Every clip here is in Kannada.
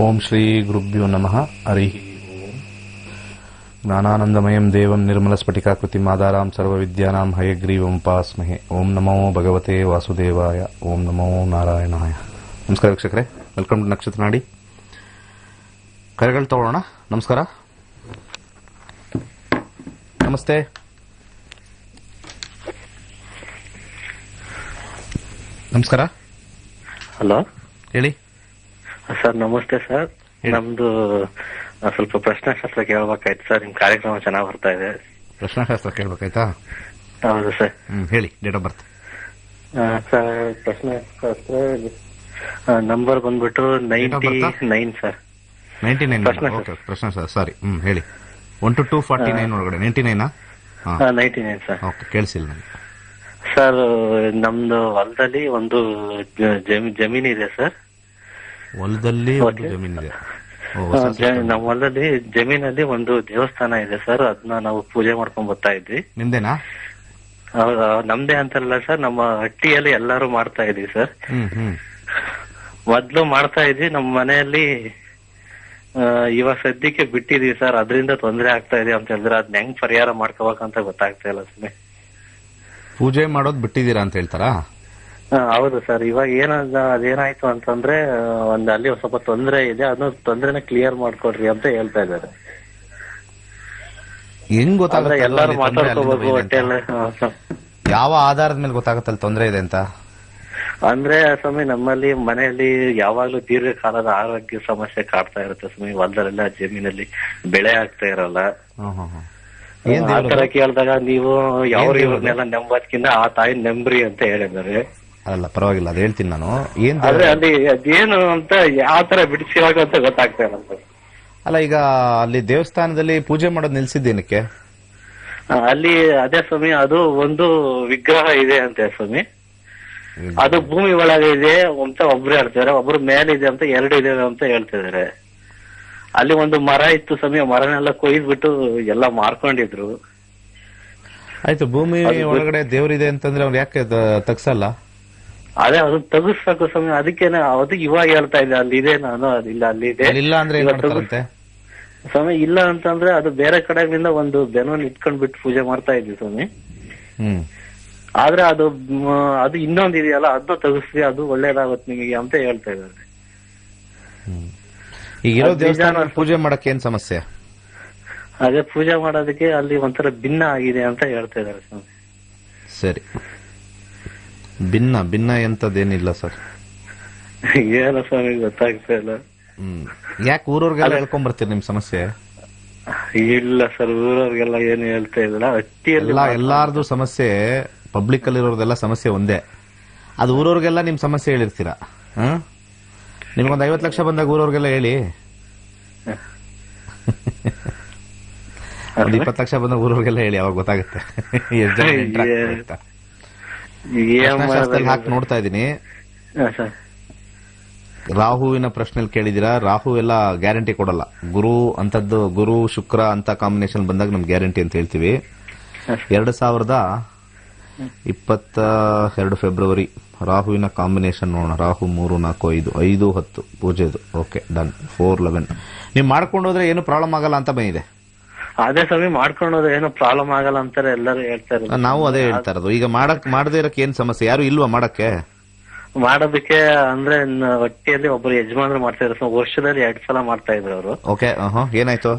ಓಂ ಶ್ರೀ ಗುರುಭ್ಯೋ ನಮಃ. ಹರಿ ಜ್ಞಾನಾನಂದಮಯಂ ದೇವಂ ನಿರ್ಮಲಸ್ಫಟಿಕಾಕೃತಿಂ ಆಧಾರಾಂ ಸರ್ವವಿದ್ಯಾನಾಂ ಹಯಗ್ರೀವಂ ಉಪಾಸ್ಮಹೆ. ಓಂ ನಮೋ ಭಗವತೆ ವಾಸುದೇವಾಯ. ಓಂ ನಮೋ ನಾರಾಯಣಾಯ. ನಮಸ್ಕಾರ ವೀಕ್ಷಕರೇ, ವೆಲ್ಕಮ್ ಟು ನಕ್ಷತ್ರ ನಾಡಿ. ಕರೆಗಳು ತಗೊಳ್ಳೋಣ. ನಮಸ್ಕಾರ. ನಮಸ್ತೆ. ನಮಸ್ಕಾರ. ಹಲೋ, ಹೇಳಿ ಸರ್. ನಮಸ್ತೆ ಸರ್. ನಮ್ದು ಸ್ವಲ್ಪ ಪ್ರಶ್ನಾಶಾಸ್ತ್ರ ಕೇಳಬೇಕಾಯ್ತು ಸರ್. ನಿಮ್ ಕಾರ್ಯಕ್ರಮ ಚೆನ್ನಾಗಿ ಬರ್ತಾ ಇದೆ. ಪ್ರಶ್ನಾಶಾಸ್ತ್ರ ಕೇಳಬೇಕಾಯ್ತಾ? ಹೌದು ಸರ್. ಹೇಳಿ. Date of birth sir. ಪ್ರಶ್ನಾಶಾಸ್ತ್ರ ನಂಬರ್ ಬಂದ್ಬಿಟ್ಟು 99 ಸರ್. 99. ಪ್ರಶ್ನಾಶಾಸ್ತ್ರ ಸಾರಿ. ಹೇಳಿ. 1 to 249 ಒಳಗಡೆ 99. 99 ಸರ್. ಓಕೆ, ಕೇಳಿಸಿಲ್ಲ ನನಗೆ ಸರ್. ನಮ್ದು ಹೊಲದಲ್ಲಿ ಒಂದು ಜಮೀನು ಇದೆ ಸರ್. ಹೊಲದಲ್ಲಿ ಜಮೀನಿದೆ? ನಮ್ಮ ಹೊಲದಲ್ಲಿ ಜಮೀನಲ್ಲಿ ಒಂದು ದೇವಸ್ಥಾನ ಇದೆ ಸರ್. ಅದನ್ನ ನಾವು ಪೂಜೆ ಮಾಡ್ಕೊಂಡ್ ಬರ್ತಾ ಇದ್ವಿ. ನಿಮ್ದೇನಾ? ನಮ್ದೇ ಅಂತಲ್ಲ ಸರ್, ನಮ್ಮ ಹಟ್ಟಿಯಲ್ಲಿ ಎಲ್ಲಾರು ಮಾಡ್ತಾ ಇದ್ವಿ ಸರ್. ಮೊದ್ಲು ಮಾಡ್ತಾ ಇದ್ವಿ. ನಮ್ಮ ಮನೆಯಲ್ಲಿ ಇವಾಗ ಸದ್ಯಕ್ಕೆ ಬಿಟ್ಟಿದೀವಿ ಸರ್. ಅದರಿಂದ ತೊಂದರೆ ಆಗ್ತಾ ಇದೆ ಅಂತ ಹೇಳಿದ್ರೆ ಅದನ್ನ ಹೆಂಗ್ ಪರಿಹಾರ ಮಾಡ್ಕೋಬೇಕಂತ ಗೊತ್ತಾಗ್ತಾ ಇಲ್ಲ ಸುಮ್ಮನೆ. ಪೂಜೆ ಮಾಡೋದ್ ಬಿಟ್ಟಿದ್ದೀರಾ ಅಂತ ಹೇಳ್ತಾರಾ? ಹೌದು ಸರ್. ಇವಾಗ ಅದೇನಾಯ್ತು ಅಂತಂದ್ರೆ ಅಲ್ಲಿ ಸ್ವಲ್ಪ ತೊಂದರೆ ಇದೆ. ಅದನ್ನ ತೊಂದರೆನ ಕ್ಲಿಯರ್ ಮಾಡ್ಕೊಡ್ರಿ ಅಂತ ಹೇಳ್ತಾ ಇದ್ದಾರೆ. ಹೆಂಗ್ ಗೊತ್ತಾಗುತ್ತೆ? ಎಲ್ಲಾರು ಮಾತಾಡ್ಕೋಬೇಕು ಹೊಟ್ಟೆಲ್ಲ. ಯಾವ ಆಧಾರದ ಮೇಲೆ ಗೊತ್ತಾಗತ್ತಲ್ಲ ತೊಂದರೆ ಇದೆ ಅಂತ? ಅಂದ್ರೆ ಸ್ವಾಮಿ, ನಮ್ಮಲ್ಲಿ ಮನೆಯಲ್ಲಿ ಯಾವಾಗ್ಲೂ ದೀರ್ಘಕಾಲದ ಆರೋಗ್ಯ ಸಮಸ್ಯೆ ಕಾಡ್ತಾ ಇರುತ್ತೆ ಸ್ವಾಮಿ. ಹೊಲದಲ್ಲೆಲ್ಲ ಜಮೀನಲ್ಲಿ ಬೆಳೆ ಆಗ್ತಾ ಇರಲ್ಲ. ಆತರ ಕೇಳಿದಾಗ ನೀವು ಇವ್ರನ್ನೆಲ್ಲ ನಂಬೋದ್ಕಿಂತ ಆ ತಾಯಿ ನಂಬ್ರಿ ಅಂತ ಹೇಳಿದ್ದಾರೆ. ಅಲ್ಲ, ಪರವಾಗಿಲ್ಲ, ಅದ್ ಹೇಳ್ತೀನಿ ನಾನು. ಆದ್ರೆ ಅಲ್ಲಿ ಅದೇನು ಅಂತ ಯಾವ ತರ ಬಿಡಿಸಿವಾಗ ಅಂತ ಗೊತ್ತಾಗ್ತಾ ಇಲ್ಲ. ಅಲ್ಲ, ಈಗ ಅಲ್ಲಿ ದೇವಸ್ಥಾನದಲ್ಲಿ ಪೂಜೆ ಮಾಡೋದ್ ನಿಲ್ಸಿದ್ದೇನಕ್ಕೆ? ಅಲ್ಲಿ ಅದೇ ಸ್ವಾಮಿ, ಅದು ಒಂದು ವಿಗ್ರಹ ಇದೆ ಅಂತೆ ಸ್ವಾಮಿ. ಅದು ಭೂಮಿ ಒಳಗೆ ಇದೆ ಅಂತ ಒಬ್ರು ಹೇಳ್ತಾರೆ, ಒಬ್ರು ಮೇಲಿದೆ ಅಂತ 2 ಇದೆ ಅಂತ ಹೇಳ್ತಿದ್ದಾರೆ. ಅಲ್ಲಿ ಒಂದು ಮರ ಇತ್ತು ಸ್ವಾಮಿ. ಮರನೆಲ್ಲ ಕೊಯ್ದ್ಬಿಟ್ಟು ಎಲ್ಲ ಮಾರ್ಕೊಂಡಿದ್ರು. ಆಯ್ತು, ಭೂಮಿ ಒಳಗಡೆ ದೇವ್ರಿದೆ ಅಂತಂದ್ರೆ ಅವ್ರು ಯಾಕೆ ತಗ್ಸಲ್ಲ? ಅದೇ ಅದನ್ನ ತಗಸ್ಬೇಕು ಸ್ವಾಮಿ. ಅದಕ್ಕೇನೆ ಅದು ಇವಾಗ ಹೇಳ್ತಾ ಇದ್ದೆ ಅಲ್ಲಿ ಇದೆ, ನಾನು ಅದಿಲ್ಲ ಅಲ್ಲಿ ಇದೆ ಇಲ್ಲ ಅಂದ್ರೆ ಸ್ವಾಮಿ. ಇಲ್ಲ ಅಂತಂದ್ರೆ ಅದು ಬೇರೆ ಕಡೆಯಿಂದ ಒಂದು ಬೆನವನ್ನು ಇಟ್ಕೊಂಡ್ಬಿಟ್ಟು ಪೂಜೆ ಮಾಡ್ತಾ ಇದ್ವಿ ಸ್ವಾಮಿ. ಆದ್ರೆ ಅದು ಇನ್ನೊಂದು ಇದೆಯಲ್ಲ, ಅದನ್ನ ತಗಸ್ರಿ, ಅದು ಒಳ್ಳೇದಾಗುತ್ತೆ ನಿಮಗೆ ಅಂತ ಹೇಳ್ತಾ ಇದ್ದಾರೆ. ಈಗ ದೇವಸ್ಥಾನ ಪೂಜೆ ಮಾಡಕ್ಕೆ ಏನ್ ಸಮಸ್ಯೆ? ಅದೇ ಪೂಜೆ ಮಾಡೋದಕ್ಕೆ ಅಲ್ಲಿ ಒಂಥರ ಭಿನ್ನ ಆಗಿದೆ ಅಂತ ಹೇಳ್ತಾ ಇದ್ದಾರೆ ಸ್ವಾಮಿ. ಸರಿ, ಭಿನ್ನ ಎಂತದೇನಿಲ್ಲ ಸರ್. ಏನೋ ಸ್ವಾಮಿ ಗೊತ್ತಾಗ್ತಾ ಇಲ್ಲ. ಯಾಕೆ ಊರವ್ರಿಗೆಲ್ಲ ಹೇಳ್ಕೊಂಡ್ ಬರ್ತೀರಿ ನಿಮ್ ಸಮಸ್ಯೆ? ಇಲ್ಲ ಸರ್, ಊರವ್ರಿಗೆಲ್ಲ ಏನು ಹೇಳ್ತಾ ಇಲ್ಲ. ಹಟ್ಟಿಯಲ್ಲಿ ಎಲ್ಲಾರ್ದು ಸಮಸ್ಯೆ, ಪಬ್ಲಿಕ್ ಅಲ್ಲಿರೋದೆಲ್ಲ ಸಮಸ್ಯೆ ಒಂದೇ. ಅದು ಊರವ್ರಿಗೆಲ್ಲ ನಿಮ್ ಸಮಸ್ಯೆ ಹೇಳಿರ್ತೀರಾ. ನಿಮ್ಗೊಂದು 50 ಲಕ್ಷ ಬಂದಾಗ ಊರವ್ರಿಗೆಲ್ಲ ಹೇಳಿ. ಒಂದು 20 ಲಕ್ಷ ಬಂದಾಗ ಊರವ್ರಿಗೆಲ್ಲ ಹೇಳಿ, ಅವಾಗ ಗೊತ್ತಾಗುತ್ತೆ ಎಷ್ಟು ಜನ ಹಾಕಿ ನೋಡ್ತಾ ಇದೀನಿ. ರಾಹುವಿನ ಪ್ರಶ್ನೆಯಲ್ಲಿ ಕೇಳಿದಿರಾ? ರಾಹು ಎಲ್ಲ ಗ್ಯಾರಂಟಿ ಕೊಡಲ್ಲ. ಗುರು ಶುಕ್ರ ಅಂತ ಕಾಂಬಿನೇಷನ್ ಬಂದಾಗ ನಮ್ಗೆ ಗ್ಯಾರಂಟಿ ಅಂತ ಹೇಳ್ತೀವಿ. 2022 ಫೆಬ್ರವರಿ ರಾಹುವಿನ ಕಾಂಬಿನೇಷನ್ ನೋಡೋಣ. ರಾಹು 3, 4, 5, 5, 10 ಪೂಜೆದು. Okay, done. 4-11 ನೀವು ಮಾಡ್ಕೊಂಡು ಹೋದ್ರೆ ಏನು ಪ್ರಾಬ್ಲಮ್ ಆಗಲ್ಲ ಅಂತ ಬಂದಿದೆ. ಅದೇ ಸ್ವಾಮಿ, ಮಾಡ್ಕೊಂಡೋದ್ರೆ ಏನು ಪ್ರಾಬ್ಲಮ್ ಆಗಲ್ಲ ಅಂತಾರೆ ಎಲ್ಲರೂ ಹೇಳ್ತಾರೆ. ನಾವು ಅದೇ ಹೇಳ್ತಾ ಇರೋದು. ಈಗ ಮಾಡದೇ ಇರಕ್ಕೆ ಏನ್ ಸಮಸ್ಯೆ? ಯಾರು ಇಲ್ವಾ ಮಾಡಕ್ಕೆ? ಮಾಡೋದಕ್ಕೆ ಅಂದ್ರೆ ಹೊಟ್ಟೆಯಲ್ಲಿ ಒಬ್ಬರು ಯಜಮಾನ್ರು ಮಾಡ್ತಾ ಇದ್ರು. ವರ್ಷದಲ್ಲಿ 2 ಸಲ ಮಾಡ್ತಾ ಇದ್ರು ಅವರು. ಓಕೆ, ಏನಾಯ್ತು?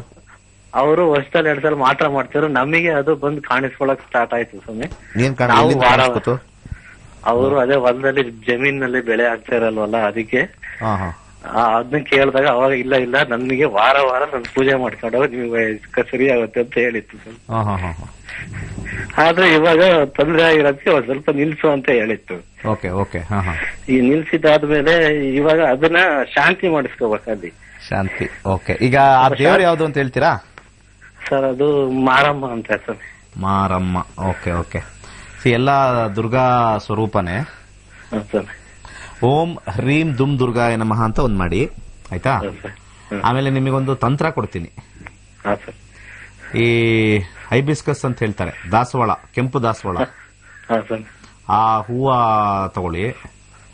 ಅವರು ವರ್ಷದಲ್ಲಿ 2 ಸಲ ಮಾತ್ರ ಮಾಡ್ತಿದ್ರು. ನಮಗೆ ಅದು ಬಂದು ಕಾಣಿಸ್ಕೊಳಕ್ ಸ್ಟಾರ್ಟ್ ಆಯ್ತು ಸ್ವಾಮಿ. ಅವರು ಅದೇ ಹೊಲದಲ್ಲಿ ಜಮೀನಲ್ಲಿ ಬೆಳೆ ಆಗ್ತಾ ಇರಲ್ವಲ್ಲ, ಅದಕ್ಕೆ ಅದನ್ನ ಕೇಳಿದಾಗ ಅವಾಗ ಇಲ್ಲ ನನ್ಗೆ ವಾರ ನನ್ ಪೂಜೆ ಮಾಡ್ಕೊಂಡಾಗ ನಿಮ್ಗೆ ಸರಿ ಆಗುತ್ತೆ ಅಂತ ಹೇಳಿತ್ತು ಸರ್. ಆದ್ರೆ ಇವಾಗ ತೊಂದರೆ ಆಗಿರೋದಕ್ಕೆ ಒಂದ್ ಸ್ವಲ್ಪ ನಿಲ್ಸು ಅಂತ ಹೇಳಿತ್ತು. ಈ ನಿಲ್ಸಿದಾದ್ಮೇಲೆ ಇವಾಗ ಅದನ್ನ ಶಾಂತಿ ಮಾಡಿಸ್ಕೋಬೇಕಲ್ಲಿ. ಶಾಂತಿ. ಓಕೆ, ಈಗ ಆ ದೇವ್ರು ಯಾವ್ದು ಅಂತ ಹೇಳ್ತೀರಾ ಸರ್? ಅದು ಮಾರಮ್ಮ ಅಂತ ಸರ್. ಮಾರಮ್ಮ. ಓಕೆ. ಎಲ್ಲಾ ದುರ್ಗಾ ಸ್ವರೂಪನೇ. ಓಂ ಹ್ರೀಂ ದುಮ್ ದುರ್ಗಾಯ ನಮಃ ಅಂತ ಒಂದ್ ಮಾಡಿ, ಆಯ್ತಾ? ಆಮೇಲೆ ನಿಮಗೊಂದು ತಂತ್ರ ಕೊಡ್ತೀನಿ. ಈ ಹೈಬಿಸ್ಕಸ್ ಅಂತ ಹೇಳ್ತಾರೆ, ದಾಸವಾಳ, ಕೆಂಪು ದಾಸವಾಳ. ಆ ಹೂವ ತಗೊಳ್ಳಿ,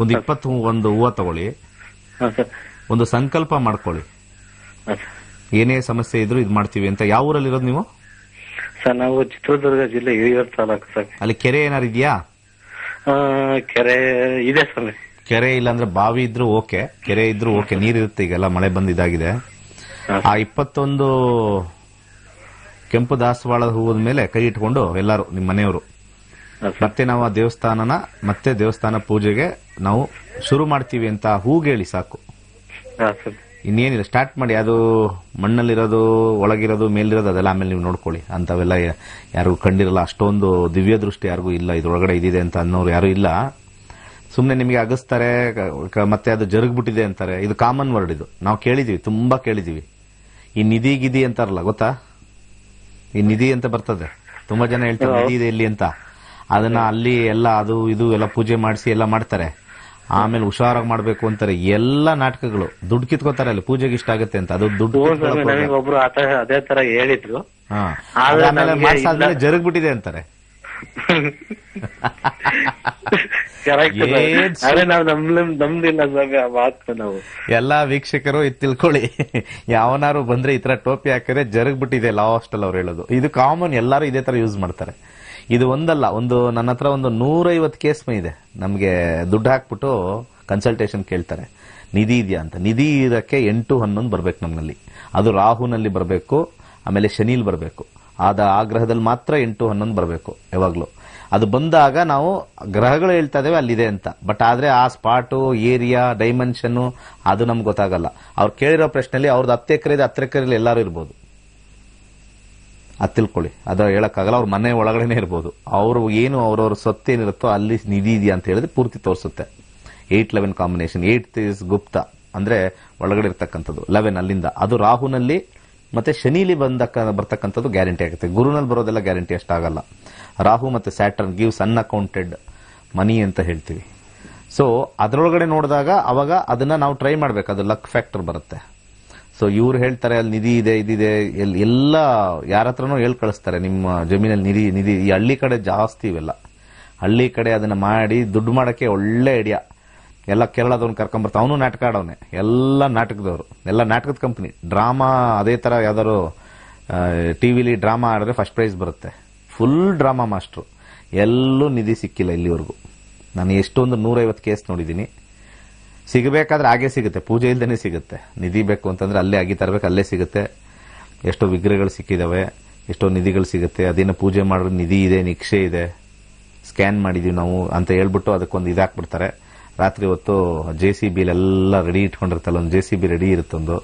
ಒಂದು 21 ಹೂವ ತಗೊಳ್ಳಿ. ಒಂದು ಸಂಕಲ್ಪ ಮಾಡ್ಕೊಳ್ಳಿ. ಏನೇ ಸಮಸ್ಯೆ ಇದ್ರೂ ಇದು ಮಾಡ್ತೀವಿ ಅಂತ. ಯಾವ ಊರಲ್ಲಿ ಇರೋದು ನೀವು? ಸರ್ ನಾವು ಚಿತ್ರದುರ್ಗ ಜಿಲ್ಲೆ ಹಿರಿಯೂರು ತಾಲೂಕು ಸರ್. ಅಲ್ಲಿ ಕೆರೆ ಏನಾರು ಇದೆಯಾ? ಕೆರೆ ಇದೆ ಸ್ವಾಮಿ. ಕೆರೆ ಇಲ್ಲ ಅಂದ್ರೆ ಬಾವಿ ಇದ್ರು ಓಕೆ, ಕೆರೆ ಇದ್ರು ಓಕೆ. ನೀರಿರುತ್ತೆ, ಈಗೆಲ್ಲ ಮಳೆ ಬಂದು ಇದಾಗಿದೆ. ಆ 21 ಕೆಂಪು ದಾಸವಾಳದ ಹೂವದ ಮೇಲೆ ಕೈ ಇಟ್ಕೊಂಡು ಎಲ್ಲರೂ ನಿಮ್ಮ ಮನೆಯವರು ಮತ್ತೆ ನಾವು ಆ ದೇವಸ್ಥಾನನ ಮತ್ತೆ ದೇವಸ್ಥಾನ ಪೂಜೆಗೆ ನಾವು ಶುರು ಮಾಡ್ತೀವಿ ಅಂತ ಹೂಗೇಳಿ ಸಾಕು. ಇನ್ನೇನಿಲ್ಲ, ಸ್ಟಾರ್ಟ್ ಮಾಡಿ. ಅದು ಮಣ್ಣಲ್ಲಿರೋದು, ಒಳಗಿರೋದು, ಮೇಲಿರೋದು ಅದೆಲ್ಲ ಆಮೇಲೆ ನೀವು ನೋಡ್ಕೊಳ್ಳಿ. ಅಂತವೆಲ್ಲ ಯಾರಿಗೂ ಕಂಡಿರಲ್ಲ, ಅಷ್ಟೊಂದು ದಿವ್ಯ ದೃಷ್ಟಿ ಯಾರಿಗೂ ಇಲ್ಲ, ಇದ್ರೊಳಗಡೆ ಇದಿದೆ ಅಂತ ಅನ್ನೋರು ಯಾರು ಇಲ್ಲ. ಸುಮ್ಮನೆ ನಿಮಗೆ ಅಗಸ್ತಾರೆ, ಮತ್ತೆ ಅದು ಜರುಗ್ಬಿಟ್ಟಿದೆ ಅಂತಾರೆ. ಇದು ಕಾಮನ್ ವರ್ಡ್, ಇದು ನಾವು ಕೇಳಿದೀವಿ, ತುಂಬಾ ಕೇಳಿದೀವಿ. ಈ ನಿಧಿ ಗಿಧಿ ಅಂತಾರಲ್ಲ, ಗೊತ್ತಾ? ಈ ನಿಧಿ ಅಂತ ಬರ್ತದೆ, ತುಂಬಾ ಜನ ಹೇಳ್ತಾರೆ ನಿಧಿ ಇದೆ ಇಲ್ಲಿ ಅಂತ. ಅದನ್ನ ಅಲ್ಲಿ ಎಲ್ಲ ಅದು ಇದು ಎಲ್ಲ ಪೂಜೆ ಮಾಡಿಸಿ ಎಲ್ಲ ಮಾಡ್ತಾರೆ. ಆಮೇಲೆ ಹುಷಾರಾಗಿ ಮಾಡ್ಬೇಕು ಅಂತಾರೆ. ಎಲ್ಲ ನಾಟಕಗಳು, ದುಡ್ಡು ಕಿತ್ಕೋತಾರೆ ಅಲ್ಲಿ ಪೂಜೆಗೆ ಇಷ್ಟ ಆಗುತ್ತೆ ಅಂತ. ಅದು ದುಡ್ಡು ಒಬ್ರು ಅದೇ ತರ ಹೇಳಿದ್ರು. ಆಮೇಲೆ ಮಾಡ್ಸಾದ್ಮೇಲೆ ಜರುಗ್ಬಿಟ್ಟಿದೆ ಅಂತಾರೆ. ಎಲ್ಲಾ ವೀಕ್ಷಕರು ಇದು ತಿಳ್ಕೊಳ್ಳಿ, ಯಾವನಾರು ಬಂದ್ರೆ ಈ ತರ ಟೋಪಿ ಹಾಕಿದ್ರೆ ಜರುಗ್ಬಿಟ್ಟಿದೆ ಲಾಸ್ಟ್ ಅಲ್ಲಿ ಅವ್ರು ಹೇಳೋದು. ಇದು ಕಾಮನ್, ಎಲ್ಲಾರು ಇದೇ ತರ ಯೂಸ್ ಮಾಡ್ತಾರೆ. ಇದು ಒಂದಲ್ಲ, ನನ್ನ ಹತ್ರ ಒಂದು 150 ಕೇಸ್ ಇದೆ. ನಮ್ಗೆ ದುಡ್ಡು ಹಾಕ್ಬಿಟ್ಟು ಕನ್ಸಲ್ಟೇಷನ್ ಕೇಳ್ತಾರೆ, ನಿಧಿ ಇದೆಯಾ ಅಂತ. ನಿಧಿ ಇರಕ್ಕೆ 8-11 ಬರ್ಬೇಕು ನಮ್ಮಲ್ಲಿ. ಅದು ರಾಹುನಲ್ಲಿ ಬರಬೇಕು, ಆಮೇಲೆ ಶನಿಲ್ ಬರಬೇಕು. ಆ ಗ್ರಹದಲ್ಲಿ ಮಾತ್ರ 8-11 ಬರಬೇಕು ಯಾವಾಗ್ಲೂ. ಅದು ಬಂದಾಗ ನಾವು ಗ್ರಹಗಳು ಹೇಳ್ತಾ ಇದ್ದೇವೆ ಅಲ್ಲಿದೆ ಅಂತ. ಬಟ್ ಆದ್ರೆ ಆ ಸ್ಪಾಟು, ಏರಿಯಾ, ಡೈಮೆನ್ಷನ್ ಅದು ನಮ್ಗೆ ಗೊತ್ತಾಗಲ್ಲ. ಅವ್ರು ಕೇಳಿರೋ ಪ್ರಶ್ನೆಯಲ್ಲಿ ಅವ್ರದ್ದು 10 ಎಕರೆ ಇದೆ, 10 ಎಕರೆಯಲ್ಲಿ ಎಲ್ಲರೂ ಇರ್ಬೋದು. ಅದು ತಿಳ್ಕೊಳ್ಳಿ, ಅದು ಹೇಳಕ್ಕಾಗಲ್ಲ. ಅವ್ರ ಮನೆ ಒಳಗಡೆನೆ ಇರ್ಬೋದು. ಅವರು ಏನು ಅವ್ರವ್ರ ಸೊತ್ತೇನಿರುತ್ತೋ ಅಲ್ಲಿ ನಿಧಿ ಇದೆಯಾ ಅಂತ ಹೇಳಿದ್ರೆ ಪೂರ್ತಿ ತೋರಿಸುತ್ತೆ. 8-11 ಕಾಂಬಿನೇಷನ್. 8 ಇಸ್ ಗುಪ್ತ, ಅಂದ್ರೆ ಒಳಗಡೆ ಇರ್ತಕ್ಕಂಥದ್ದು. 11 ಅಲ್ಲಿಂದ. ಅದು ರಾಹುನಲ್ಲಿ ಮತ್ತೆ ಶನಿಲಿ ಬರ್ತಕ್ಕಂಥದ್ದು ಗ್ಯಾರಂಟಿ ಆಗುತ್ತೆ. ಗುರುನಲ್ಲಿ ಬರೋದೆಲ್ಲ ಗ್ಯಾರಂಟಿ ಅಷ್ಟಾಗಲ್ಲ. ರಾಹು ಮತ್ತೆ ಸ್ಯಾಟರ್ನ್ ಗಿವ್ಸ್ ಅನ್ಅಕೌಂಟೆಡ್ ಮನಿ ಅಂತ ಹೇಳ್ತೀವಿ. ಸೊ ಅದರೊಳಗಡೆ ನೋಡಿದಾಗ ಅವಾಗ ಅದನ್ನ ನಾವು ಟ್ರೈ ಮಾಡ್ಬೇಕು, ಅದು ಲಕ್ ಫ್ಯಾಕ್ಟರ್ ಬರುತ್ತೆ. ಸೊ ಇವ್ರು ಹೇಳ್ತಾರೆ ಅಲ್ಲಿ ನಿಧಿ ಇದೆ, ಇದಿದೆ, ಎಲ್ಲ ಯಾರ ಹತ್ರನೂ ಹೇಳ್ ಕಳಿಸ್ತಾರೆ ನಿಮ್ಮ ಜಮೀನಲ್ಲಿ ನಿಧಿ. ಈ ಹಳ್ಳಿ ಕಡೆ ಜಾಸ್ತಿ ಇವೆಲ್ಲ. ಹಳ್ಳಿ ಕಡೆ ಅದನ್ನ ಮಾಡಿ ದುಡ್ಡು ಮಾಡಕ್ಕೆ ಒಳ್ಳೆ ಐಡಿಯಾ. ಎಲ್ಲ ಕೇರಳದವ್ನು ಕರ್ಕೊಂಡ್ಬರ್ತಾ, ಅವನು ನಾಟಕ ಆಡೋನೆ. ಎಲ್ಲ ನಾಟಕದವರು, ಎಲ್ಲ ನಾಟಕದ ಕಂಪನಿ. ಡ್ರಾಮಾ ಅದೇ ತರ ಯಾವ್ದಾದ್ರು ಟಿವಿಲಿ ಡ್ರಾಮಾ ಆಡಿದ್ರೆ ಫಸ್ಟ್ ಪ್ರೈಸ್ ಬರುತ್ತೆ. Full drama master. ಎಲ್ಲೂ ನಿಧಿ ಸಿಕ್ಕಿಲ್ಲ ಇಲ್ಲಿವರೆಗೂ. ನಾನು ಎಷ್ಟೊಂದು 150 ಕೇಸ್ ನೋಡಿದ್ದೀನಿ. ಸಿಗಬೇಕಾದ್ರೆ ಹಾಗೆ ಸಿಗುತ್ತೆ, ಪೂಜೆ ಇಲ್ದೇನೆ ಸಿಗುತ್ತೆ. ನಿಧಿ ಬೇಕು ಅಂತಂದ್ರೆ ಅಲ್ಲೇ ಆಗಿ ತರಬೇಕು, ಅಲ್ಲೇ ಸಿಗುತ್ತೆ. ಎಷ್ಟೋ ವಿಗ್ರಹಗಳು ಸಿಕ್ಕಿದಾವೆ, ಎಷ್ಟೋ ನಿಧಿಗಳು ಸಿಗುತ್ತೆ. ಅದೇನೋ ಪೂಜೆ ಮಾಡಿದ್ರೆ ನಿಧಿ ಇದೆ, ನಿಕ್ಷೆ ಇದೆ, ಸ್ಕ್ಯಾನ್ ಮಾಡಿದೀವಿ ನಾವು ಅಂತ ಹೇಳ್ಬಿಟ್ಟು ಅದಕ್ಕೊಂದು ಇದಾಕ್ಬಿಡ್ತಾರೆ. ರಾತ್ರಿ ಹೊತ್ತು JCB ಎಲ್ಲ ರೆಡಿ ಇಟ್ಕೊಂಡಿರ್ತಲ್ಲ, ಒಂದು JCB ರೆಡಿ ಇರುತ್ತೊಂದು.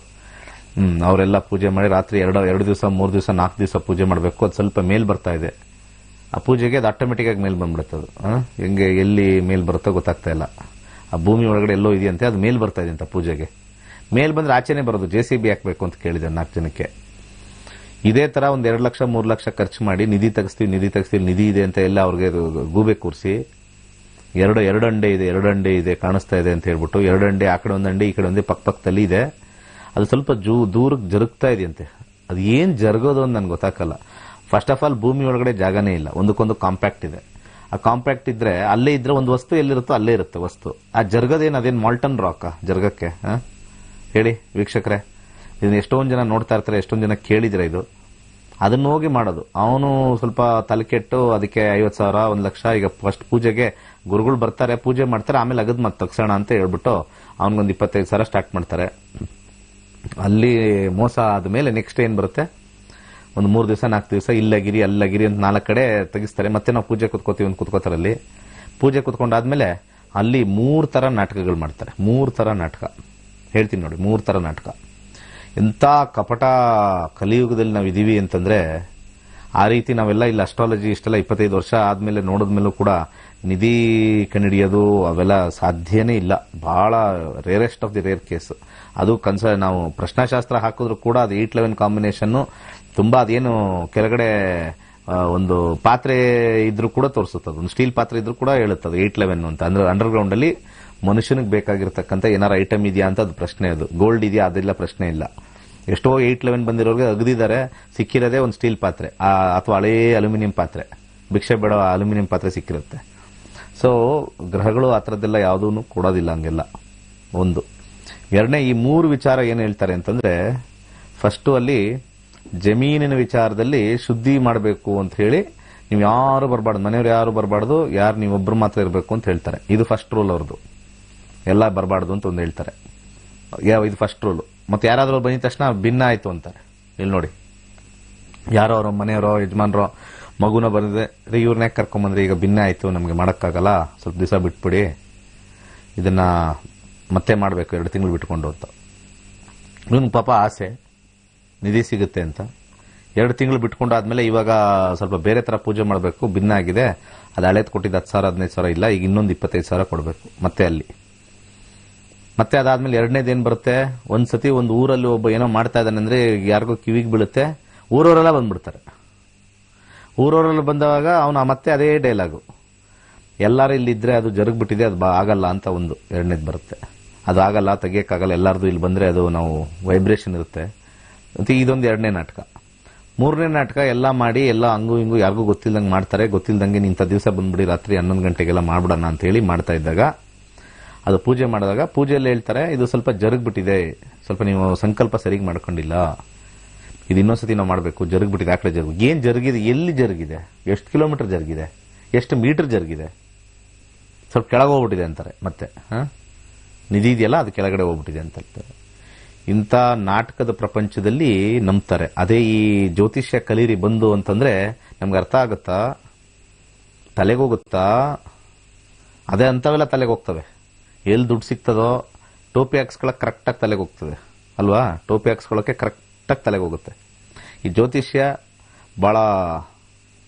ಅವರೆಲ್ಲ ಪೂಜೆ ಮಾಡಿ ರಾತ್ರಿ 2 ದಿವಸ 3 ದಿವಸ 4 ದಿವಸ ಪೂಜೆ ಮಾಡಬೇಕು. ಅದು ಸ್ವಲ್ಪ ಮೇಲ್ ಬರ್ತಾ ಇದೆ ಆ ಪೂಜೆಗೆ, ಅದು ಆಟೋಮೆಟಿಕ್ ಆಗಿ ಮೇಲ್ ಬಂದ್ಬಿಡುತ್ತೆ. ಅದು ಹೆಂಗೆ ಎಲ್ಲಿ ಮೇಲ್ ಬರುತ್ತೋ ಗೊತ್ತಾಗ್ತಾ ಇಲ್ಲ. ಆ ಭೂಮಿ ಒಳಗಡೆ ಎಲ್ಲೋ ಇದೆಯಂತೆ, ಅದು ಮೇಲ್ ಬರ್ತಾ ಇದೆ ಅಂತ ಪೂಜೆಗೆ. ಮೇಲ್ ಬಂದ್ರೆ ಆಚೆನೆ ಬರೋದು. JCB ಹಾಕ್ಬೇಕು ಅಂತ ಕೇಳಿದೆ 4 ಜನಕ್ಕೆ. ಇದೇ ತರ ಒಂದು 2 ಲಕ್ಷ 3 ಲಕ್ಷ ಖರ್ಚು ಮಾಡಿ ನಿಧಿ ತೆಗಿಸ್ತೀವಿ ನಿಧಿ ಇದೆ ಅಂತ ಎಲ್ಲ ಅವ್ರಿಗೆ ಗೂಬೆ ಕೂರಿಸಿ, ಎರಡು ಅಂಡೆ ಇದೆ ಕಾಣಿಸ್ತಾ ಇದೆ ಅಂತ ಹೇಳ್ಬಿಟ್ಟು, 2 ಅಂಡೆ ಆ ಕಡೆ 1 ಅಂಡೆ ಈ ಕಡೆ 1 ಪಕ್ಕದಲ್ಲಿ ಇದೆ. ಅದು ಸ್ವಲ್ಪ ದೂರಕ್ಕೆ ಜರುಗ್ತಾ ಇದೆಯಂತೆ. ಅದು ಏನ್ ಜರುಗೋದು ಅಂತ ನನ್ಗೆ ಗೊತ್ತಾಗಲ್ಲ. ಫಸ್ಟ್ ಆಫ್ ಆಲ್ ಭೂಮಿ ಒಳಗಡೆ ಜಾಗನೇ ಇಲ್ಲ, ಒಂದಕ್ಕೊಂದು ಕಾಂಪ್ಯಾಕ್ಟ್ ಇದೆ. ಆ ಕಾಂಪ್ಯಾಕ್ಟ್ ಇದ್ರೆ ಅಲ್ಲೇ ಇದ್ರೆ ಒಂದು ವಸ್ತು ಎಲ್ಲಿರುತ್ತೋ ಅಲ್ಲೇ ಇರುತ್ತೆ ವಸ್ತು. ಆ ಜರ್ಗದೇನು ಅದೇನು ಮಾಲ್ಟನ್ ರಾಕ್ ಜರ್ಗಕ್ಕೆ? ಹೇಳಿ ವೀಕ್ಷಕರೇ, ಇದನ್ನ ಎಷ್ಟೊಂದು ಜನ ನೋಡ್ತಾ ಇರ್ತಾರೆ, ಎಷ್ಟೊಂದು ಜನ ಕೇಳಿದ್ರೆ ಇದು. ಅದನ್ನ ಹೋಗಿ ಮಾಡೋದು. ಅವನು ಸ್ವಲ್ಪ ತಲೆ ಕೆಟ್ಟು ಅದಕ್ಕೆ 50,000 1 ಲಕ್ಷ. ಈಗ ಫಸ್ಟ್ ಪೂಜೆಗೆ ಗುರುಗಳು ಬರ್ತಾರೆ, ಪೂಜೆ ಮಾಡ್ತಾರೆ, ಆಮೇಲೆ ಅಗದ್ ಮತ್ತೆ ತಗ್ಸೋಣ ಅಂತ ಹೇಳ್ಬಿಟ್ಟು ಅವನಿಗೊಂದು 25,000 ಸ್ಟಾರ್ಟ್ ಮಾಡ್ತಾರೆ. ಅಲ್ಲಿ ಮೋಸ ಆದ್ಮೇಲೆ ನೆಕ್ಸ್ಟ್ ಏನ್ ಬರುತ್ತೆ, ಒಂದು 3 ದಿವಸ 4 ದಿವಸ ಇಲ್ಲಗಿರಿ ಅಲ್ಲಗಿರಿ ಅಂತ 4 ಕಡೆ ತೆಗಿಸ್ತಾರೆ. ಮತ್ತೆ ನಾವು ಪೂಜೆ ಕುತ್ಕೋತೀವಿ ಅಂತ ಕುತ್ಕೋತಾರೆ. ಅಲ್ಲಿ ಪೂಜೆ ಕುತ್ಕೊಂಡಾದ್ಮೇಲೆ ಅಲ್ಲಿ 3 ತರ ನಾಟಕಗಳು ಮಾಡ್ತಾರೆ. 3 ತರ ನಾಟಕ ಹೇಳ್ತೀನಿ ನೋಡಿ. 3 ತರ ನಾಟಕ. ಎಂತ ಕಪಟ ಕಲಿಯುಗದಲ್ಲಿ ನಾವು ಇದೀವಿ ಅಂತಂದ್ರೆ, ಆ ರೀತಿ ನಾವೆಲ್ಲ ಇಲ್ಲಿ ಅಸ್ಟ್ರಾಲಜಿ ಇಷ್ಟೆಲ್ಲ 25 ವರ್ಷ ಆದ್ಮೇಲೆ ನೋಡಿದ್ಮೇಲೂ ಕೂಡ ನಿಧಿ ಕಂಡಿಡಿಯೋದು ಅವೆಲ್ಲ ಸಾಧ್ಯನೇ ಇಲ್ಲ. ಬಹಳ rarest of the rare case. ಅದು ನಾವು ಪ್ರಶ್ನಾಶಾಸ್ತ್ರ ಹಾಕಿದ್ರು ಕೂಡ ಅದು 8-11 ಕಾಂಬಿನೇಷನ್ ತುಂಬಾ. ಅದೇನು ಕೆಳಗಡೆ ಒಂದು ಪಾತ್ರೆ ಇದ್ರೂ ಕೂಡ ತೋರಿಸುತ್ತದೆ, ಒಂದು ಸ್ಟೀಲ್ ಪಾತ್ರೆ ಇದ್ರೂ ಕೂಡ ಹೇಳುತ್ತದೆ 8-11 ಅಂತ. ಅಂದ್ರೆ ಅಂಡರ್ ಗ್ರೌಂಡ್ ಅಲ್ಲಿ ಮನುಷ್ಯನಿಗೆ ಬೇಕಾಗಿರ್ತಕ್ಕಂಥ ಏನಾರ ಐಟಮ್ ಇದೆಯಾ ಅಂತ ಅದು ಪ್ರಶ್ನೆ. ಅದು ಗೋಲ್ಡ್ ಇದೆಯಾ ಅದೆಲ್ಲ ಪ್ರಶ್ನೆ ಇಲ್ಲ. ಎಷ್ಟೋ 8-11 ಬಂದಿರೋರಿಗೆ ಅಗದಿದ್ದಾರೆ, ಸಿಕ್ಕಿರೋದೇ ಒಂದು ಸ್ಟೀಲ್ ಪಾತ್ರೆ ಅಥವಾ ಹಳೇ ಅಲ್ಯೂಮಿನಿಯಂ ಪಾತ್ರೆ, ಭಿಕ್ಷೆ ಬೇಡ ಅಲ್ಯೂಮಿನಿಯಂ ಪಾತ್ರೆ ಸಿಕ್ಕಿರುತ್ತೆ. ಸೊ ಗ್ರಹಗಳು ಆ ಥರದ್ದೆಲ್ಲ ಯಾವುದೂ ಕೊಡೋದಿಲ್ಲ ಹಂಗೆಲ್ಲ. ಒಂದು ಎರಡನೇ ಈ 3 ವಿಚಾರ ಏನ್ ಹೇಳ್ತಾರೆ ಅಂತಂದ್ರೆ, ಫಸ್ಟ್ ಅಲ್ಲಿ ಜಮೀನಿನ ವಿಚಾರದಲ್ಲಿ ಶುದ್ಧಿ ಮಾಡಬೇಕು ಅಂತ ಹೇಳಿ ನೀವು ಯಾರು ಬರಬಾರ್ದು, ಮನೆಯವ್ರು ಯಾರು ಬರಬಾರ್ದು, ಯಾರು ನೀವೊಬ್ರು ಮಾತ್ರ ಇರಬೇಕು ಅಂತ ಹೇಳ್ತಾರೆ. ಇದು ಫಸ್ಟ್ ರೂಲ್ ಅವ್ರದ್ದು. ಎಲ್ಲ ಬರಬಾರ್ದು ಅಂತ ಒಂದು ಹೇಳ್ತಾರೆ, ಇದು ಫಸ್ಟ್ ರೂಲ್. ಮತ್ತೆ ಯಾರಾದ್ರೂ ಬಂದ ತಕ್ಷಣ ಭಿನ್ನ ಆಯ್ತು ಅಂತಾರೆ. ಇಲ್ಲಿ ನೋಡಿ, ಯಾರೋ ಅವ್ರ ಮನೆಯವರೋ ಯಜಮಾನ್ರೋ ಮಗುನ ಬಂದಿದೆ, ಇವ್ರನ್ನೇ ಕರ್ಕೊಂಬಂದ್ರೆ ಈಗ ಭಿನ್ನ ಆಯ್ತು, ನಮ್ಗೆ ಮಾಡಕ್ಕಾಗಲ್ಲ, ಸ್ವಲ್ಪ ದಿವಸ ಬಿಟ್ಬಿಡಿ, ಇದನ್ನ ಮತ್ತೆ ಮಾಡಬೇಕು 2 ತಿಂಗಳು ಬಿಟ್ಕೊಂಡು ಅಂತ. ಇವನ್ ಪಾಪ ಆಸೆ ನಿಧಿ ಸಿಗುತ್ತೆ ಅಂತ 2 ತಿಂಗಳು ಬಿಟ್ಕೊಂಡು ಆದ್ಮೇಲೆ ಇವಾಗ ಸ್ವಲ್ಪ ಬೇರೆ ತರ ಪೂಜೆ ಮಾಡಬೇಕು, ಭಿನ್ನ ಆಗಿದೆ, ಅದು ಹಳೇದ್ ಕೊಟ್ಟಿದ್ದು 10,000 15,000 ಇಲ್ಲ, ಈಗ ಇನ್ನೊಂದು 25,000 ಕೊಡಬೇಕು ಮತ್ತೆ ಅಲ್ಲಿ. ಮತ್ತೆ ಅದಾದ್ಮೇಲೆ ಎರಡನೇದು ಏನ್ ಬರುತ್ತೆ, ಒಂದ್ಸತಿ ಒಂದು ಊರಲ್ಲಿ ಒಬ್ಬ ಏನೋ ಮಾಡ್ತಾ ಇದ್ದಾನೆ ಅಂದ್ರೆ ಯಾರಿಗೋ ಕಿವಿಗೆ ಬೀಳುತ್ತೆ, ಊರವರೆಲ್ಲ ಬಂದ್ಬಿಡ್ತಾರೆ. ಊರವರೆಲ್ಲ ಬಂದಾಗ ಅವನು ಮತ್ತೆ ಅದೇ ಡೈಲಾಗು, ಎಲ್ಲಾರು ಇಲ್ಲಿದ್ರೆ ಅದು ಜರುಗ್ಬಿಟ್ಟಿದೆ, ಅದು ಆಗಲ್ಲ ಅಂತ ಒಂದು ಎರಡನೇದು ಬರುತ್ತೆ. ಅದು ಆಗಲ್ಲ, ತೆಗಿಯಕ್ಕಾಗಲ್ಲ, ಎಲ್ಲಾರ್ದು ಇಲ್ಲಿ ಬಂದ್ರೆ ಅದು ನಾವು ವೈಬ್ರೇಷನ್ ಇರುತ್ತೆ ಅಂತ ಇದೊಂದು ಎರಡನೇ ನಾಟಕ. ಮೂರನೇ ನಾಟಕ ಎಲ್ಲ ಮಾಡಿ ಎಲ್ಲ ಹಂಗು ಹಿಂಗು ಯಾರಿಗೂ ಗೊತ್ತಿಲ್ದಂಗೆ ಮಾಡ್ತಾರೆ, ಗೊತ್ತಿಲ್ದಂಗೆ ಇಂಥ ದಿವಸ ಬಂದ್ಬಿಡಿ ರಾತ್ರಿ 11 ಗಂಟೆಗೆಲ್ಲ ಮಾಡ್ಬಿಡೋಣ ಅಂತ ಹೇಳಿ ಮಾಡ್ತಾ ಇದ್ದಾಗ, ಅದು ಪೂಜೆ ಮಾಡಿದಾಗ ಪೂಜೆಯಲ್ಲಿ ಹೇಳ್ತಾರೆ ಇದು ಸ್ವಲ್ಪ ಜರುಗ್ಬಿಟ್ಟಿದೆ, ಸ್ವಲ್ಪ ನೀವು ಸಂಕಲ್ಪ ಸರಿಯಾಗಿ ಮಾಡ್ಕೊಂಡಿಲ್ಲ, ಇದು ಇನ್ನೊಂದ್ಸತಿ ನಾವು ಮಾಡಬೇಕು, ಜರುಗ್ಬಿಟ್ಟಿದೆ, ಆ ಕಡೆ ಜರುಗು. ಏನ್ ಜರುಗಿದೆ, ಎಲ್ಲಿ ಜರುಗಿದೆ, ಎಷ್ಟು ಕಿಲೋಮೀಟರ್ ಜರುಗಿದೆ, ಎಷ್ಟು ಮೀಟರ್ ಜರುಗಿದೆ, ಸ್ವಲ್ಪ ಕೆಳಗೆ ಹೋಗ್ಬಿಟ್ಟಿದೆ ಅಂತಾರೆ. ಮತ್ತೆ ನಿಧಿ ಇದೆಯಲ್ಲ ಅದು ಕೆಳಗಡೆ ಹೋಗ್ಬಿಟ್ಟಿದೆ ಅಂತ ಹೇಳ್ತಾರೆ. ಇಂಥ ನಾಟಕದ ಪ್ರಪಂಚದಲ್ಲಿ ನಂಬ್ತಾರೆ. ಅದೇ ಈ ಜ್ಯೋತಿಷ್ಯ ಕಲೀರಿ ಬಂದು ಅಂತಂದ್ರೆ ನಮ್ಗೆ ಅರ್ಥ ಆಗುತ್ತಾ, ತಲೆಗೋಗುತ್ತಾ, ಅದೇ ಅಂತವೆಲ್ಲ ತಲೆಗೆ ಹೋಗ್ತವೆ. ಎಲ್ಲಿ ದುಡ್ಡು ಸಿಗ್ತದೋ ಟೋಪಿ ಹಾಕ್ಸ್ಕೊಳಕ್ ಕರೆಕ್ಟಾಗಿ ತಲೆಗೆ ಹೋಗ್ತದೆ ಅಲ್ವಾ, ಟೋಪಿ ಹಾಕ್ಸ್ಕೊಳಕ್ಕೆ ಕರೆಕ್ಟಾಗಿ ತಲೆಗೆ ಹೋಗುತ್ತೆ. ಈ ಜ್ಯೋತಿಷ್ಯ ಬಹಳ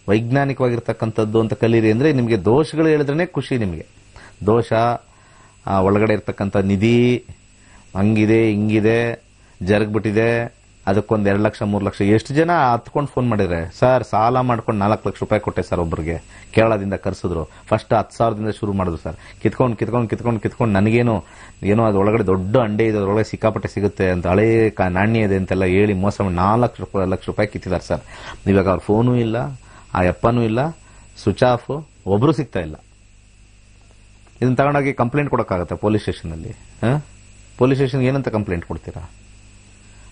ವೈಜ್ಞಾನಿಕವಾಗಿರ್ತಕ್ಕಂಥದ್ದು ಅಂತ ಕಲೀರಿ ಅಂದ್ರೆ ನಿಮಗೆ ದೋಷಗಳು ಹೇಳಿದ್ರೇನೆ ಖುಷಿ. ನಿಮಗೆ ದೋಷ, ಒಳಗಡೆ ಇರ್ತಕ್ಕಂಥ ನಿಧಿ ಹಂಗಿದೆ ಹಿಂಗಿದೆ ಜರುಗ್ಬಿಟ್ಟಿದೆ, ಅದಕ್ಕೊಂದು 2 ಲಕ್ಷ 3 ಲಕ್ಷ. ಎಷ್ಟು ಜನ ಹತ್ಕೊಂಡು ಫೋನ್ ಮಾಡಿದ್ರೆ, ಸರ್ ಸಾಲ ಮಾಡ್ಕೊಂಡು 4 ಲಕ್ಷ ರೂಪಾಯಿ ಕೊಟ್ಟೆ ಸರ್ ಒಬ್ಬರಿಗೆ, ಕೇರಳದಿಂದ ಕರ್ಸಿದ್ರು, ಫಸ್ಟ್ 10,000ದಿಂದ ಶುರು ಮಾಡಿದ್ರು ಸರ್, ಕಿತ್ಕೊಂಡು ನನಗೇನು ಏನೋ ಅದು ಒಳಗಡೆ ದೊಡ್ಡ ಅಂಡೆ ಇದೆ, ಅದರೊಳಗೆ ಸಿಕ್ಕಾಪಟ್ಟೆ ಸಿಗುತ್ತೆ ಅಂತ, ಹಳೇ ನಾಣ್ಯ ಇದೆ ಅಂತೆಲ್ಲ ಹೇಳಿ ಮೋಸ ಮಾಡಿ 4 ಲಕ್ಷ ರೂಪಾಯಿ ಕಿತ್ತಿದ್ದಾರೆ ಸರ್. ಇವಾಗ ಅವ್ರ ಫೋನು ಇಲ್ಲ, ಆ ಅಪ್ಪನೂ ಇಲ್ಲ, ಸ್ವಿಚ್ ಆಫ್, ಒಬ್ರು ಸಿಗ್ತಾ ಇಲ್ಲ. ಇದನ್ನ ತಗೊಂಡೋಗಿ ಕಂಪ್ಲೇಂಟ್ ಕೊಡೋಕ್ಕಾಗತ್ತೆ ಪೊಲೀಸ್ ಸ್ಟೇಷನಲ್ಲಿ? ಪೊಲೀಸ್ ಸ್ಟೇಷನ್ ಏನಂತ ಕಂಪ್ಲೇಂಟ್ ಕೊಡ್ತೀರಾ?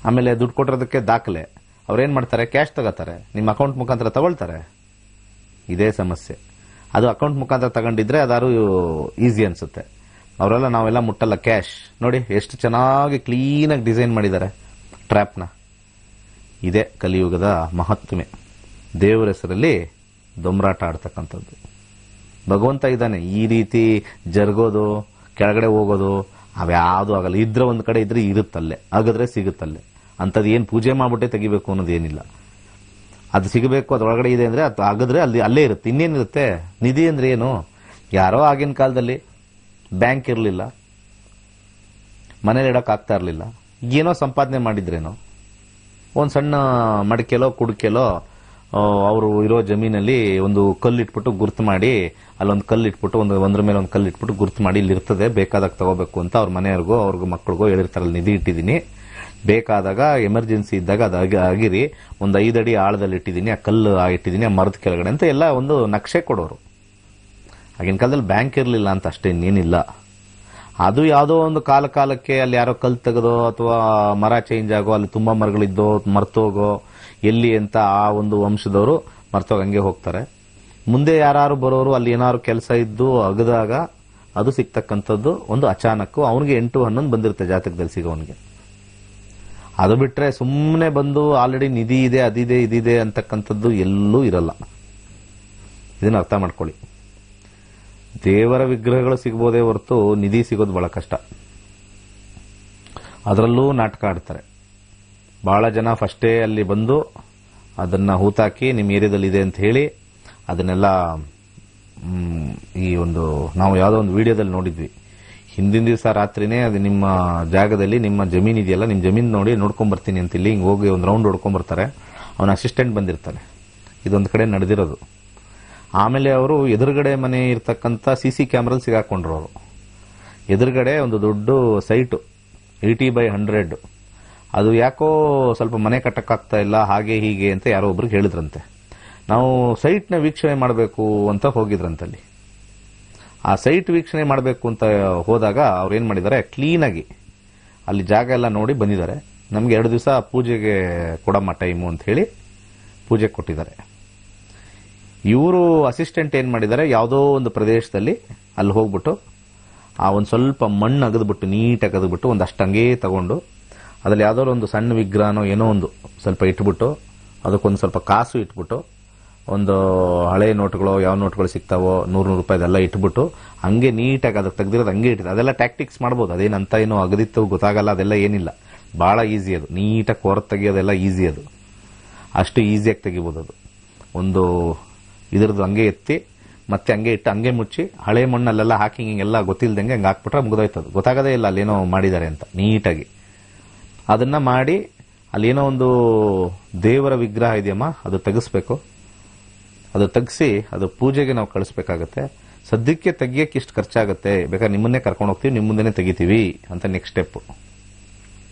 ಆಮೇಲೆ ದುಡ್ಡು ಕೊಟ್ಟಿರೋದಕ್ಕೆ ದಾಖಲೆ ಅವ್ರೇನ್ ಮಾಡ್ತಾರೆ, ಕ್ಯಾಶ್ ತಗೋತಾರೆ, ನಿಮ್ಮ ಅಕೌಂಟ್ ಮುಖಾಂತರ ತಗೊಳ್ತಾರೆ. ಇದೇ ಸಮಸ್ಯೆ. ಅದು ಅಕೌಂಟ್ ಮುಖಾಂತರ ತಗೊಂಡಿದ್ರೆ ಅದಾರು ಈಸಿ ಅನ್ಸುತ್ತೆ. ಅವರೆಲ್ಲ ನಾವೆಲ್ಲ ಮುಟ್ಟಲ್ಲ, ಕ್ಯಾಶ್ ನೋಡಿ ಎಷ್ಟು ಚೆನ್ನಾಗಿ ಕ್ಲೀನಾಗಿ ಡಿಸೈನ್ ಮಾಡಿದ್ದಾರೆ ಟ್ರ್ಯಾಪ್ನ. ಇದೇ ಕಲಿಯುಗದ ಮಹತ್ಮೆ. ದೇವರ ಹೆಸರಲ್ಲಿ ದೊಂಬರಾಟ ಆಡ್ತಕ್ಕಂಥದ್ದು. ಭಗವಂತ ಇದ್ದಾನೆ. ಈ ರೀತಿ ಜರುಗೋದು, ಕೆಳಗಡೆ ಹೋಗೋದು ಅವ್ಯಾವುದು ಆಗಲ್ಲ. ಇದ್ರೆ ಒಂದ್ ಕಡೆ ಇದ್ರೆ ಇರುತ್ತಲ್ಲೇ, ಆಗದ್ರೆ ಸಿಗುತ್ತಲ್ಲೇ. ಅಂತದ್ ಏನ್ ಪೂಜೆ ಮಾಡ್ಬಿಟ್ಟೆ ತೆಗಿಬೇಕು ಅನ್ನೋದೇನಿಲ್ಲ. ಅದು ಸಿಗಬೇಕು, ಅದ್ರೊಳಗಡೆ ಇದೆ ಅಂದ್ರೆ ಅದು ಆಗಿದ್ರೆ ಅಲ್ಲೇ ಇರುತ್ತೆ. ಇನ್ನೇನಿರುತ್ತೆ? ನಿಧಿ ಅಂದ್ರೆ ಏನು? ಯಾರೋ ಆಗಿನ ಕಾಲದಲ್ಲಿ ಬ್ಯಾಂಕ್ ಇರಲಿಲ್ಲ, ಮನೇಲಿ ಇಡಕ್ ಆಗ್ತಾ ಇರಲಿಲ್ಲ, ಏನೋ ಸಂಪಾದನೆ ಮಾಡಿದ್ರೇನೋ, ಒಂದ್ ಸಣ್ಣ ಮಡಿಕೆಲೋ ಕುಡಿಕೆಲೋ ಅವರು ಇರೋ ಜಮೀನಲ್ಲಿ ಒಂದು ಕಲ್ಲಿಟ್ಬಿಟ್ಟು ಗುರ್ತು ಮಾಡಿ, ಅಲ್ಲೊಂದು ಕಲ್ಲಿಟ್ಬಿಟ್ಟು ಒಂದ್ರ ಮೇಲೆ ಒಂದು ಕಲ್ಲಿಟ್ಬಿಟ್ಟು ಗುರ್ತು ಮಾಡಿ ಇಲ್ಲಿ ಇರ್ತದೆ, ಬೇಕಾದಾಗ ತಗೋಬೇಕು ಅಂತ ಅವ್ರ ಮನೆಯವ್ರಿಗೋ ಅವ್ರಿಗೂ ಮಕ್ಕಳಿಗೋ ಹೇಳಿರ್ತಾರಲ್ಲ, ನಿಧಿ ಇಟ್ಟಿದ್ದೀನಿ, ಬೇಕಾದಾಗ ಎಮರ್ಜೆನ್ಸಿ ಇದ್ದಾಗ ಅದು ಆಗಿರಿ, ಒಂದು 5 ಅಡಿ ಆಳದಲ್ಲಿ ಇಟ್ಟಿದ್ದೀನಿ, ಆ ಕಲ್ಲು ಇಟ್ಟಿದ್ದೀನಿ, ಆ ಮರದ ಕೆಳಗಡೆ ಅಂತ ಎಲ್ಲ ಒಂದು ನಕ್ಷೆ ಕೊಡೋರು. ಆಗಿನ ಕಾಲದಲ್ಲಿ ಬ್ಯಾಂಕ್ ಇರಲಿಲ್ಲ ಅಂತ ಅಷ್ಟೇ, ಇನ್ನೇನಿಲ್ಲ. ಅದು ಯಾವುದೋ ಒಂದು ಕಾಲಕ್ಕೆ ಅಲ್ಲಿ ಯಾರೋ ಕಲ್ ತೆಗೆದೋ ಅಥವಾ ಮರ ಚೇಂಜ್ ಆಗೋ, ಅಲ್ಲಿ ತುಂಬಾ ಮರಗಳಿದ್ದೋ ಮರ್ತೋಗೋ, ಎಲ್ಲಿ ಅಂತ ಆ ಒಂದು ವಂಶದವರು ಮರ್ತೋಗಂಗೆ ಹೋಗ್ತಾರೆ. ಮುಂದೆ ಯಾರು ಬರೋರು ಅಲ್ಲಿ ಏನಾದ್ರು ಕೆಲಸ ಇದ್ದು ಅಗದಾಗ ಅದು ಸಿಗ್ತಕ್ಕಂಥದ್ದು ಒಂದು ಅಚಾನಕ್. ಅವನಿಗೆ 8 11 ಬಂದಿರುತ್ತೆ ಜಾತಕದಲ್ಲಿ ಸಿಗೋವನಿಗೆ. ಅದು ಬಿಟ್ರೆ ಸುಮ್ಮನೆ ಬಂದು ಆಲ್ರೆಡಿ ನಿಧಿ ಇದೆ, ಅದಿದೆ, ಇದಿದೆ ಅಂತಕ್ಕಂಥದ್ದು ಎಲ್ಲೂ ಇರಲ್ಲ. ಇದನ್ನ ಅರ್ಥ ಮಾಡ್ಕೊಳ್ಳಿ. ದೇವರ ವಿಗ್ರಹಗಳು ಸಿಗ್ಬೋದೇ ಹೊರತು ನಿಧಿ ಸಿಗೋದು ಬಹಳ ಕಷ್ಟ. ಅದರಲ್ಲೂ ನಾಟಕ ಆಡ್ತಾರೆ ಬಹಳ ಜನ. ಫಸ್ಟೇ ಅಲ್ಲಿ ಬಂದು ಅದನ್ನ ಹೂತಾಕಿ ನಿಮ್ಮ ಏರಿಯಾದಲ್ಲಿ ಇದೆ ಅಂತ ಹೇಳಿ ಅದನ್ನೆಲ್ಲ ಈ ಒಂದು ನಾವು ಯಾವುದೋ ಒಂದು ವಿಡಿಯೋದಲ್ಲಿ ನೋಡಿದ್ವಿ. ಹಿಂದಿನ ದಿವಸ ರಾತ್ರಿನೇ ಅದು ನಿಮ್ಮ ಜಾಗದಲ್ಲಿ ನಿಮ್ಮ ಜಮೀನ್ ಇದೆಯಲ್ಲ, ನಿಮ್ಮ ಜಮೀನ್ ನೋಡಿ ನೋಡ್ಕೊಂಡ್ ಬರ್ತೀನಿ ಅಂತ ಇಲ್ಲಿ ಹಿಂಗೆ ಹೋಗಿ ಒಂದು ರೌಂಡ್ ಹೊಡ್ಕೊಂಡ್ ಬರ್ತಾರೆ. ಅವನ ಅಸಿಸ್ಟೆಂಟ್ ಬಂದಿರ್ತಾನೆ. ಇದೊಂದು ಕಡೆ ನಡೆದಿರೋದು. ಆಮೇಲೆ ಅವರು ಎದುರುಗಡೆ ಮನೆ ಇರ್ತಕ್ಕಂಥ CC ಕ್ಯಾಮ್ರಲ್ಲಿ ಸಿಗಾಕೊಂಡ್ರು. ಅವರು ಎದುರುಗಡೆ ಒಂದು ದೊಡ್ಡ ಸೈಟು 80/100, ಅದು ಯಾಕೋ ಸ್ವಲ್ಪ ಮನೆ ಕಟ್ಟಕ್ಕಾಗ್ತಾ ಇಲ್ಲ, ಹಾಗೆ ಹೀಗೆ ಅಂತ ಯಾರೋ ಒಬ್ರಿಗೆ ಹೇಳಿದ್ರಂತೆ. ನಾವು ಸೈಟ್ನ ವೀಕ್ಷಣೆ ಮಾಡಬೇಕು ಅಂತ ಹೋಗಿದ್ರಂತಲ್ಲಿ. ಆ ಸೈಟ್ ವೀಕ್ಷಣೆ ಮಾಡಬೇಕು ಅಂತ ಹೋದಾಗ ಅವ್ರು ಏನ್ ಮಾಡಿದ್ದಾರೆ, ಕ್ಲೀನಾಗಿ ಅಲ್ಲಿ ಜಾಗ ಎಲ್ಲ ನೋಡಿ ಬಂದಿದ್ದಾರೆ. ನಮ್ಗೆ 2 ದಿವಸ ಪೂಜೆಗೆ ಕೊಡಮ್ಮ ಟೈಮು ಅಂತ ಹೇಳಿ ಪೂಜೆ ಕೊಟ್ಟಿದ್ದಾರೆ. ಇವರು ಅಸಿಸ್ಟೆಂಟ್ ಏನ್ ಮಾಡಿದ್ದಾರೆ, ಯಾವುದೋ ಒಂದು ಪ್ರದೇಶದಲ್ಲಿ ಅಲ್ಲಿ ಹೋಗ್ಬಿಟ್ಟು ಆ ಒಂದು ಸ್ವಲ್ಪ ಮಣ್ಣು ಅಗದ್ಬಿಟ್ಟು, ನೀಟಾಗಿ ಅಗದ್ಬಿಟ್ಟು ಒಂದಷ್ಟು ಹಂಗೇ ತಗೊಂಡು ಅದ್ರಲ್ಲಿ ಯಾವ್ದಾದ್ರು ಒಂದು ಸಣ್ಣ ವಿಗ್ರಹನೋ ಏನೋ ಒಂದು ಸ್ವಲ್ಪ ಇಟ್ಬಿಟ್ಟು, ಅದಕ್ಕೊಂದು ಸ್ವಲ್ಪ ಕಾಸು ಇಟ್ಬಿಟ್ಟು, ಒಂದು ಹಳೆ ನೋಟ್ಗಳು ಯಾವ ನೋಟ್ಗಳು ಸಿಗ್ತಾವೋ 100 ರೂಪಾಯಿದೆಲ್ಲ ಇಟ್ಬಿಟ್ಟು ಹಂಗೆ ನೀಟಾಗಿ ಅದಕ್ಕೆ ತೆಗ್ದಿರೋದು ಹಂಗೆ ಇಟ್ಟಿದೆ. ಅದೆಲ್ಲ ಟ್ಯಾಕ್ಟಿಕ್ಸ್ ಮಾಡ್ಬೋದು, ಅದೇನಂತ ಏನೋ ಅಗದಿತ್ತು ಗೊತ್ತಾಗಲ್ಲ, ಅದೆಲ್ಲ ಏನಿಲ್ಲ, ಬಹಳ ಈಸಿ ಅದು. ನೀಟಾಗಿ ಹೊರಗೆ ತೆಗಿಯೋದೆಲ್ಲ ಈಸಿ, ಅದು ಅಷ್ಟು ಈಸಿಯಾಗಿ ತೆಗಿಬೋದು. ಅದು ಒಂದು ಇದ್ರದ್ದು ಹಂಗೆ ಎತ್ತಿ ಮತ್ತೆ ಹಂಗೆ ಇಟ್ಟು ಹಂಗೆ ಮುಚ್ಚಿ ಹಳೆ ಮಣ್ಣಲ್ಲೆಲ್ಲ ಹಾಕಿ ಹಿಂಗೆಲ್ಲ ಗೊತ್ತಿಲ್ದಂಗೆ ಹಂಗೆ ಹಾಕ್ಬಿಟ್ರೆ ಮುಗಿದೋಯ್ತದು, ಗೊತ್ತಾಗದೇ ಇಲ್ಲ ಅಲ್ಲೇನೋ ಮಾಡಿದ್ದಾರೆ ಅಂತ. ನೀಟಾಗಿ ಅದನ್ನ ಮಾಡಿ ಅಲ್ಲೇನೋ ಒಂದು ದೇವರ ವಿಗ್ರಹ ಇದೆಯಮ್ಮ, ಅದು ತೆಗಿಸ್ಬೇಕು. ಅದು ತೆಗಿಸಿ ಅದು ಪೂಜೆಗೆ ನಾವು ಕಳಿಸ್ಬೇಕಾಗತ್ತೆ. ಸದ್ಯಕ್ಕೆ ತೆಗಿಯಕ್ಕೆ ಇಷ್ಟು ಖರ್ಚಾಗತ್ತೆ, ಬೇಕಾದ್ರೆ ನಿಮ್ಮನ್ನೇ ಕರ್ಕೊಂಡು ಹೋಗ್ತೀವಿ, ನಿಮ್ಮ ಮುಂದೆನೇ ತೆಗಿತೀವಿ ಅಂತ ನೆಕ್ಸ್ಟ್ ಸ್ಟೆಪ್.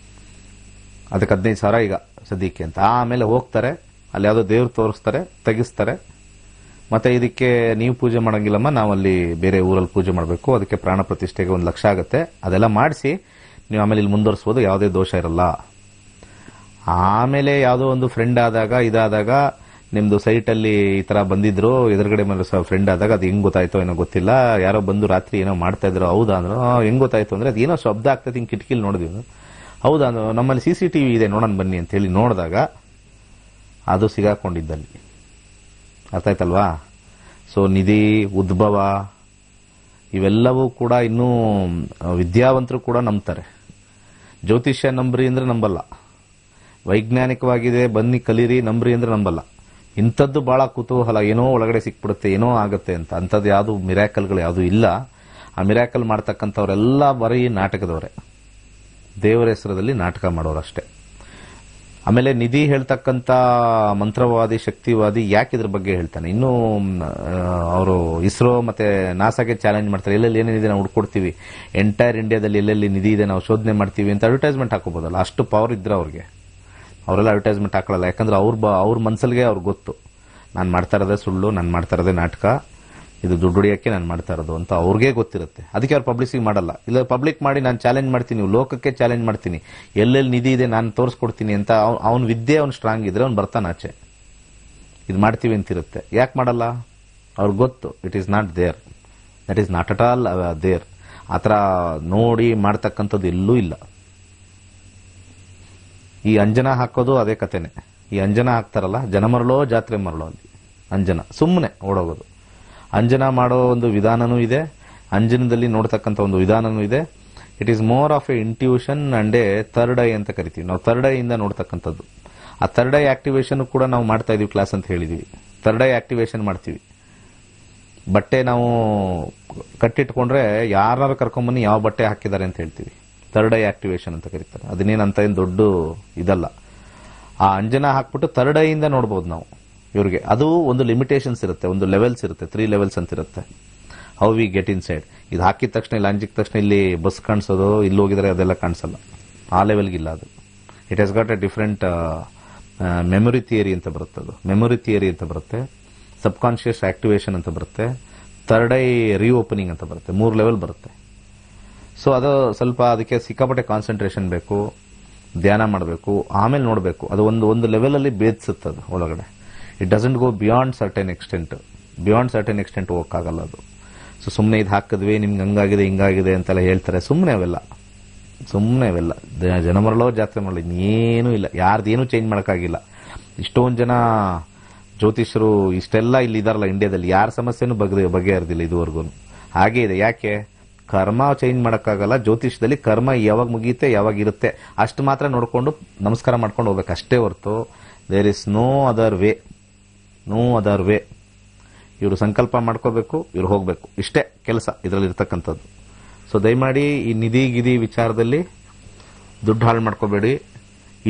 ಅದಕ್ಕೆ 15,000 ಈಗ ಸದ್ಯಕ್ಕೆ ಅಂತ. ಆಮೇಲೆ ಹೋಗ್ತಾರೆ, ಅಲ್ಲಿ ಯಾವುದೋ ದೇವ್ರು ತೋರಿಸ್ತಾರೆ, ತೆಗಿಸ್ತಾರೆ. ಮತ್ತೆ ಇದಕ್ಕೆ ನೀವು ಪೂಜೆ ಮಾಡಂಗಿಲ್ಲಮ್ಮ, ನಾವು ಅಲ್ಲಿ ಬೇರೆ ಊರಲ್ಲಿ ಪೂಜೆ ಮಾಡಬೇಕು, ಅದಕ್ಕೆ ಪ್ರಾಣ ಪ್ರತಿಷ್ಠೆಗೆ 1 ಲಕ್ಷ ಆಗುತ್ತೆ. ಅದೆಲ್ಲ ಮಾಡಿಸಿ ನೀವು ಆಮೇಲೆ ಇಲ್ಲಿ ಮುಂದುವರಿಸ್ಬೋದು, ಯಾವುದೇ ದೋಷ ಇರಲ್ಲ. ಆಮೇಲೆ ಯಾವುದೋ ಒಂದು ಫ್ರೆಂಡ್ ಆದಾಗ ಇದಾದಾಗ ನಿಮ್ದು ಸೈಟಲ್ಲಿ ಈ ತರ ಬಂದಿದ್ರು, ಎದುರುಗಡೆ ಮೇಲೆ ಫ್ರೆಂಡ್ ಆದಾಗ ಅದು ಹೆಂಗ್ ಗೊತ್ತಾಯ್ತೋ ಏನೋ ಗೊತ್ತಿಲ್ಲ, ಯಾರೋ ಬಂದು ರಾತ್ರಿ ಏನೋ ಮಾಡ್ತಾ ಇದ್ರು, ಹೌದಾ ಅಂದ್ರು. ಹೆಂಗ್ ಗೊತ್ತಾಯ್ತು ಅಂದ್ರೆ ಅದೇನೋ ಶಬ್ದ ಆಗ್ತದೆ, ಹಿಂಗೆ ಕಿಟಕಿಲಿ ನೋಡಿದ್ವಿ. ಹೌದಾ ಅಂದ್ರು, ನಮ್ಮಲ್ಲಿ CCTV ಇದೆ ನೋಡೋಣ ಬನ್ನಿ ಅಂತ ಹೇಳಿ ನೋಡಿದಾಗ ಅದು ಸಿಗಾಕೊಂಡಿದ್ದಲ್ಲಿ. ಅರ್ಥ ಆಯ್ತಲ್ವಾ? ಸೊ ನಿಧಿ, ಉದ್ಭವ ಇವೆಲ್ಲವೂ ಕೂಡ ಇನ್ನೂ ವಿದ್ಯಾವಂತರು ಕೂಡ ನಂಬ್ತಾರೆ. ಜ್ಯೋತಿಷ್ಯ ನಂಬ್ರಿ ಅಂದ್ರೆ ನಂಬಲ್ಲ, ವೈಜ್ಞಾನಿಕವಾಗಿದೆ ಬನ್ನಿ ಕಲೀರಿ ನಂಬ್ರಿ ಅಂದ್ರೆ ನಂಬಲ್ಲ. ಇಂಥದ್ದು ಬಹಳ ಕುತೂಹಲ, ಏನೋ ಒಳಗಡೆ ಸಿಕ್ಬಿಡುತ್ತೆ, ಏನೋ ಆಗತ್ತೆ ಅಂತ. ಅಂಥದ್ದು ಯಾವುದು ಮಿರಾಕಲ್ಗಳು ಯಾವುದು ಇಲ್ಲ. ಆ ಮಿರಾಕಲ್ ಮಾಡ್ತಕ್ಕಂಥವ್ರೆಲ್ಲ ಬರೀ ನಾಟಕದವರೇ, ದೇವರ ಹೆಸರಲ್ಲಿ ನಾಟಕ ಮಾಡೋರಷ್ಟೇ. ಆಮೇಲೆ ನಿಧಿ ಹೇಳ್ತಕ್ಕಂಥ ಮಂತ್ರವಾದಿ, ಶಕ್ತಿವಾದಿ ಯಾಕೆ ಇದ್ರ ಬಗ್ಗೆ ಹೇಳ್ತಾನೆ? ಇನ್ನು ಅವರು ಇಸ್ರೋ ಮತ್ತೆ ನಾಸಾಗೆ ಚಾಲೆಂಜ್ ಮಾಡ್ತಾರೆ, ಎಲ್ಲೆಲ್ಲಿ ಏನೇನಿದೆ ನಾವು ಹುಡ್ಕೊಡ್ತೀವಿ, ಎಂಟೈರ್ ಇಂಡಿಯಾದಲ್ಲಿ ಎಲ್ಲೆಲ್ಲಿ ನಿಧಿ ಇದೆ ನಾವು ಶೋಧನೆ ಮಾಡ್ತೀವಿ ಅಂತ ಅಡ್ವರ್ಟೈಸ್ಮೆಂಟ್ ಹಾಕೋಬೋದಲ್ಲ. ಅಷ್ಟು ಪವರ್ ಇದ್ರೆ ಅವ್ರಿಗೆ, ಅವರೆಲ್ಲ ಅಡ್ವರ್ಟೈಸ್ಮೆಂಟ್ ಹಾಕೊಳ್ಳಲ್ಲ. ಯಾಕಂದ್ರೆ ಅವ್ರ ಮನ್ಸಲ್ಗೆ ಅವ್ರಿಗೆ ಗೊತ್ತು, ನಾನು ಮಾಡ್ತಾ ಇರೋದೇ ಸುಳ್ಳು, ನಾನು ಮಾಡ್ತಾ ಇರೋದೇ ನಾಟಕ, ಇದು ದುಡ್ಡು ಹೊಡಿಯೋಕ್ಕೆ ನಾನು ಮಾಡ್ತಾ ಇರೋದು ಅಂತ ಅವ್ರಿಗೆ ಗೊತ್ತಿರುತ್ತೆ. ಅದಕ್ಕೆ ಅವ್ರು ಪಬ್ಲಿಸಿಟಿ ಮಾಡಲ್ಲ. ಇಲ್ಲ ಪಬ್ಲಿಕ್ ಮಾಡಿ ನಾನು ಚಾಲೆಂಜ್ ಮಾಡ್ತೀನಿ, ಲೋಕಕ್ಕೆ ಚಾಲೆಂಜ್ ಮಾಡ್ತೀನಿ, ಎಲ್ಲೆಲ್ಲಿ ನಿಧಿ ಇದೆ ನಾನು ತೋರಿಸ್ಕೊಡ್ತೀನಿ ಅಂತ ಅವ್ನ ವಿದ್ಯೆ ಅವ್ನು ಸ್ಟ್ರಾಂಗ್ ಇದ್ರೆ ಅವ್ನು ಬರ್ತಾನೆ ಆಚೆ. ಇದು ಮಾಡ್ತೀವಿ ಅಂತಿರುತ್ತೆ. ಯಾಕೆ ಮಾಡಲ್ಲ? ಅವ್ರಿಗೆ ಗೊತ್ತು, it is not there, that is not at all there. ಆ ಥರ ನೋಡಿ ಮಾಡ್ತಕ್ಕಂಥದ್ದು ಎಲ್ಲೂ ಇಲ್ಲ. ಈ ಅಂಜನ ಹಾಕೋದು ಅದೇ ಕತೆನೆ. ಈ ಅಂಜನ ಹಾಕ್ತಾರಲ್ಲ, ಜನ ಮರಳೋ ಜಾತ್ರೆ ಮರಳೋ, ಅಲ್ಲಿ ಅಂಜನ ಸುಮ್ಮನೆ ಓಡೋಗೋದು. ಅಂಜನ ಮಾಡೋ ಒಂದು ವಿಧಾನನೂ ಇದೆ, ಅಂಜನದಲ್ಲಿ ನೋಡ್ತಕ್ಕಂಥ ಒಂದು ವಿಧಾನನೂ ಇದೆ. It is more of A intuition and A third I ಅಂತ ಕರಿತೀವಿ ನಾವು. ಥರ್ಡ್ ಐ ಇಂದ ನೋಡ್ತಕ್ಕಂಥದ್ದು. ಆ ಥರ್ಡ್ ಐ ಆಕ್ಟಿವೇಶನ್ ಕೂಡ ನಾವು ಮಾಡ್ತಾ ಇದೀವಿ ಕ್ಲಾಸ್ ಅಂತ ಹೇಳಿದೀವಿ. ಥರ್ಡ್ ಐ ಆಕ್ಟಿವೇಶನ್ ಮಾಡ್ತೀವಿ. ಬಟ್ಟೆ ನಾವು ಕಟ್ಟಿಟ್ಕೊಂಡ್ರೆ ಯಾರು ಕರ್ಕೊಂಬನ್ನಿ ಯಾವ ಬಟ್ಟೆ ಹಾಕಿದ್ದಾರೆ ಅಂತ ಹೇಳ್ತೀವಿ. ಥರ್ಡ್ ಐ ಆಕ್ಟಿವೇಶನ್ ಅಂತ ಕರೀತಾರೆ. ಅದನ್ನೇನಂತ ಏನು ದೊಡ್ಡ ಇದಲ್ಲ. ಆ ಅಂಜನ ಹಾಕ್ಬಿಟ್ಟು ಥರ್ಡ್ ಐ ಇಂದ ನೋಡ್ಬೋದು ನಾವು ಇವ್ರಿಗೆ. ಅದು ಒಂದು ಲಿಮಿಟೇಷನ್ಸ್ ಇರುತ್ತೆ, ಒಂದು ಲೆವೆಲ್ಸ್ ಇರುತ್ತೆ, 3 ಲೆವೆಲ್ಸ್ ಅಂತ ಇರುತ್ತೆ. How we get in side. ಇದು ಹಾಕಿದ ತಕ್ಷಣ, ಇಲ್ಲಿ ಅಂಜಿದ ತಕ್ಷಣ ಇಲ್ಲಿ ಬಸ್ ಕಾಣಿಸೋದು, ಇಲ್ಲಿ ಹೋಗಿದ್ರೆ ಅದೆಲ್ಲ ಕಾಣಿಸಲ್ಲ. ಆ ಲೆವೆಲ್ಗಿಲ್ಲ ಅದು. It has got A different memory theory ಅಂತ ಬರುತ್ತೆ. ಅದು ಮೆಮೊರಿ ಥಿಯರಿ ಅಂತ ಬರುತ್ತೆ, ಸಬ್ ಕಾನ್ಶಿಯಸ್ ಆಕ್ಟಿವೇಶನ್ ಅಂತ ಬರುತ್ತೆ, ಥರ್ಡ್ ಐ ರೀಓಪನಿಂಗ್ ಅಂತ ಬರುತ್ತೆ. 3 ಲೆವೆಲ್ ಬರುತ್ತೆ. ಸೊ ಅದು ಸ್ವಲ್ಪ ಅದಕ್ಕೆ ಸಿಕ್ಕಾಪಟ್ಟೆ ಕಾನ್ಸಂಟ್ರೇಷನ್ ಬೇಕು, ಧ್ಯಾನ ಮಾಡಬೇಕು, ಆಮೇಲೆ ನೋಡಬೇಕು. ಅದು ಒಂದು ಲೆವೆಲಲ್ಲಿ ಭೇದಿಸುತ್ತೆ ಅದು ಒಳಗಡೆ. It doesn't go beyond certain extent. Beyond certain extent ಹೋಗಕ್ಕಾಗಲ್ಲ ಅದು. ಸೊ ಸುಮ್ಮನೆ ಇದು ಹಾಕಿದ್ವಿ, ನಿಮ್ಗೆ ಹಂಗಾಗಿದೆ ಹಿಂಗಾಗಿದೆ ಅಂತೆಲ್ಲ ಹೇಳ್ತಾರೆ. ಸುಮ್ಮನೆ ಅವೆಲ್ಲ ಜನ ಮರಳೋ ಜಾತ್ರೆ ಮರಳೋ, ಇನ್ನೇನೂ ಇಲ್ಲ. ಯಾರ್ದೇನೂ ಚೇಂಜ್ ಮಾಡೋಕ್ಕಾಗಿಲ್ಲ. ಇಷ್ಟೊಂದು ಜನ ಜ್ಯೋತಿಷರು ಇಷ್ಟೆಲ್ಲ ಇಲ್ಲಿ ಇದಾರಲ್ಲ ಇಂಡಿಯಾದಲ್ಲಿ, ಯಾರ ಸಮಸ್ಯೆನೂ ಬಗೆಹರಿದಿಲ್ಲ ಇದುವರೆಗೂ. ಹಾಗೆ ಇದೆ. ಯಾಕೆ? ಕರ್ಮ ಚೇಂಜ್ ಮಾಡೋಕ್ಕಾಗಲ್ಲ. ಜ್ಯೋತಿಷದಲ್ಲಿ ಕರ್ಮ ಯಾವಾಗ ಮುಗಿಯುತ್ತೆ, ಯಾವಾಗ ಇರುತ್ತೆ ಅಷ್ಟು ಮಾತ್ರ ನೋಡಿಕೊಂಡು ನಮಸ್ಕಾರ ಮಾಡ್ಕೊಂಡು ಹೋಗ್ಬೇಕು ಅಷ್ಟೇ ಹೊರತು there is no other way. ಇವರು ಸಂಕಲ್ಪ ಮಾಡ್ಕೋಬೇಕು, ಇವ್ರು ಹೋಗ್ಬೇಕು, ಇಷ್ಟೇ ಕೆಲಸ ಇದರಲ್ಲಿ ಇರ್ತಕ್ಕಂಥದ್ದು. ಸೊ ದಯಮಾಡಿ ಈ ನಿಧಿ ಗಿಧಿ ವಿಚಾರದಲ್ಲಿ ದುಡ್ಡು ಹಾಳು ಮಾಡ್ಕೋಬೇಡಿ.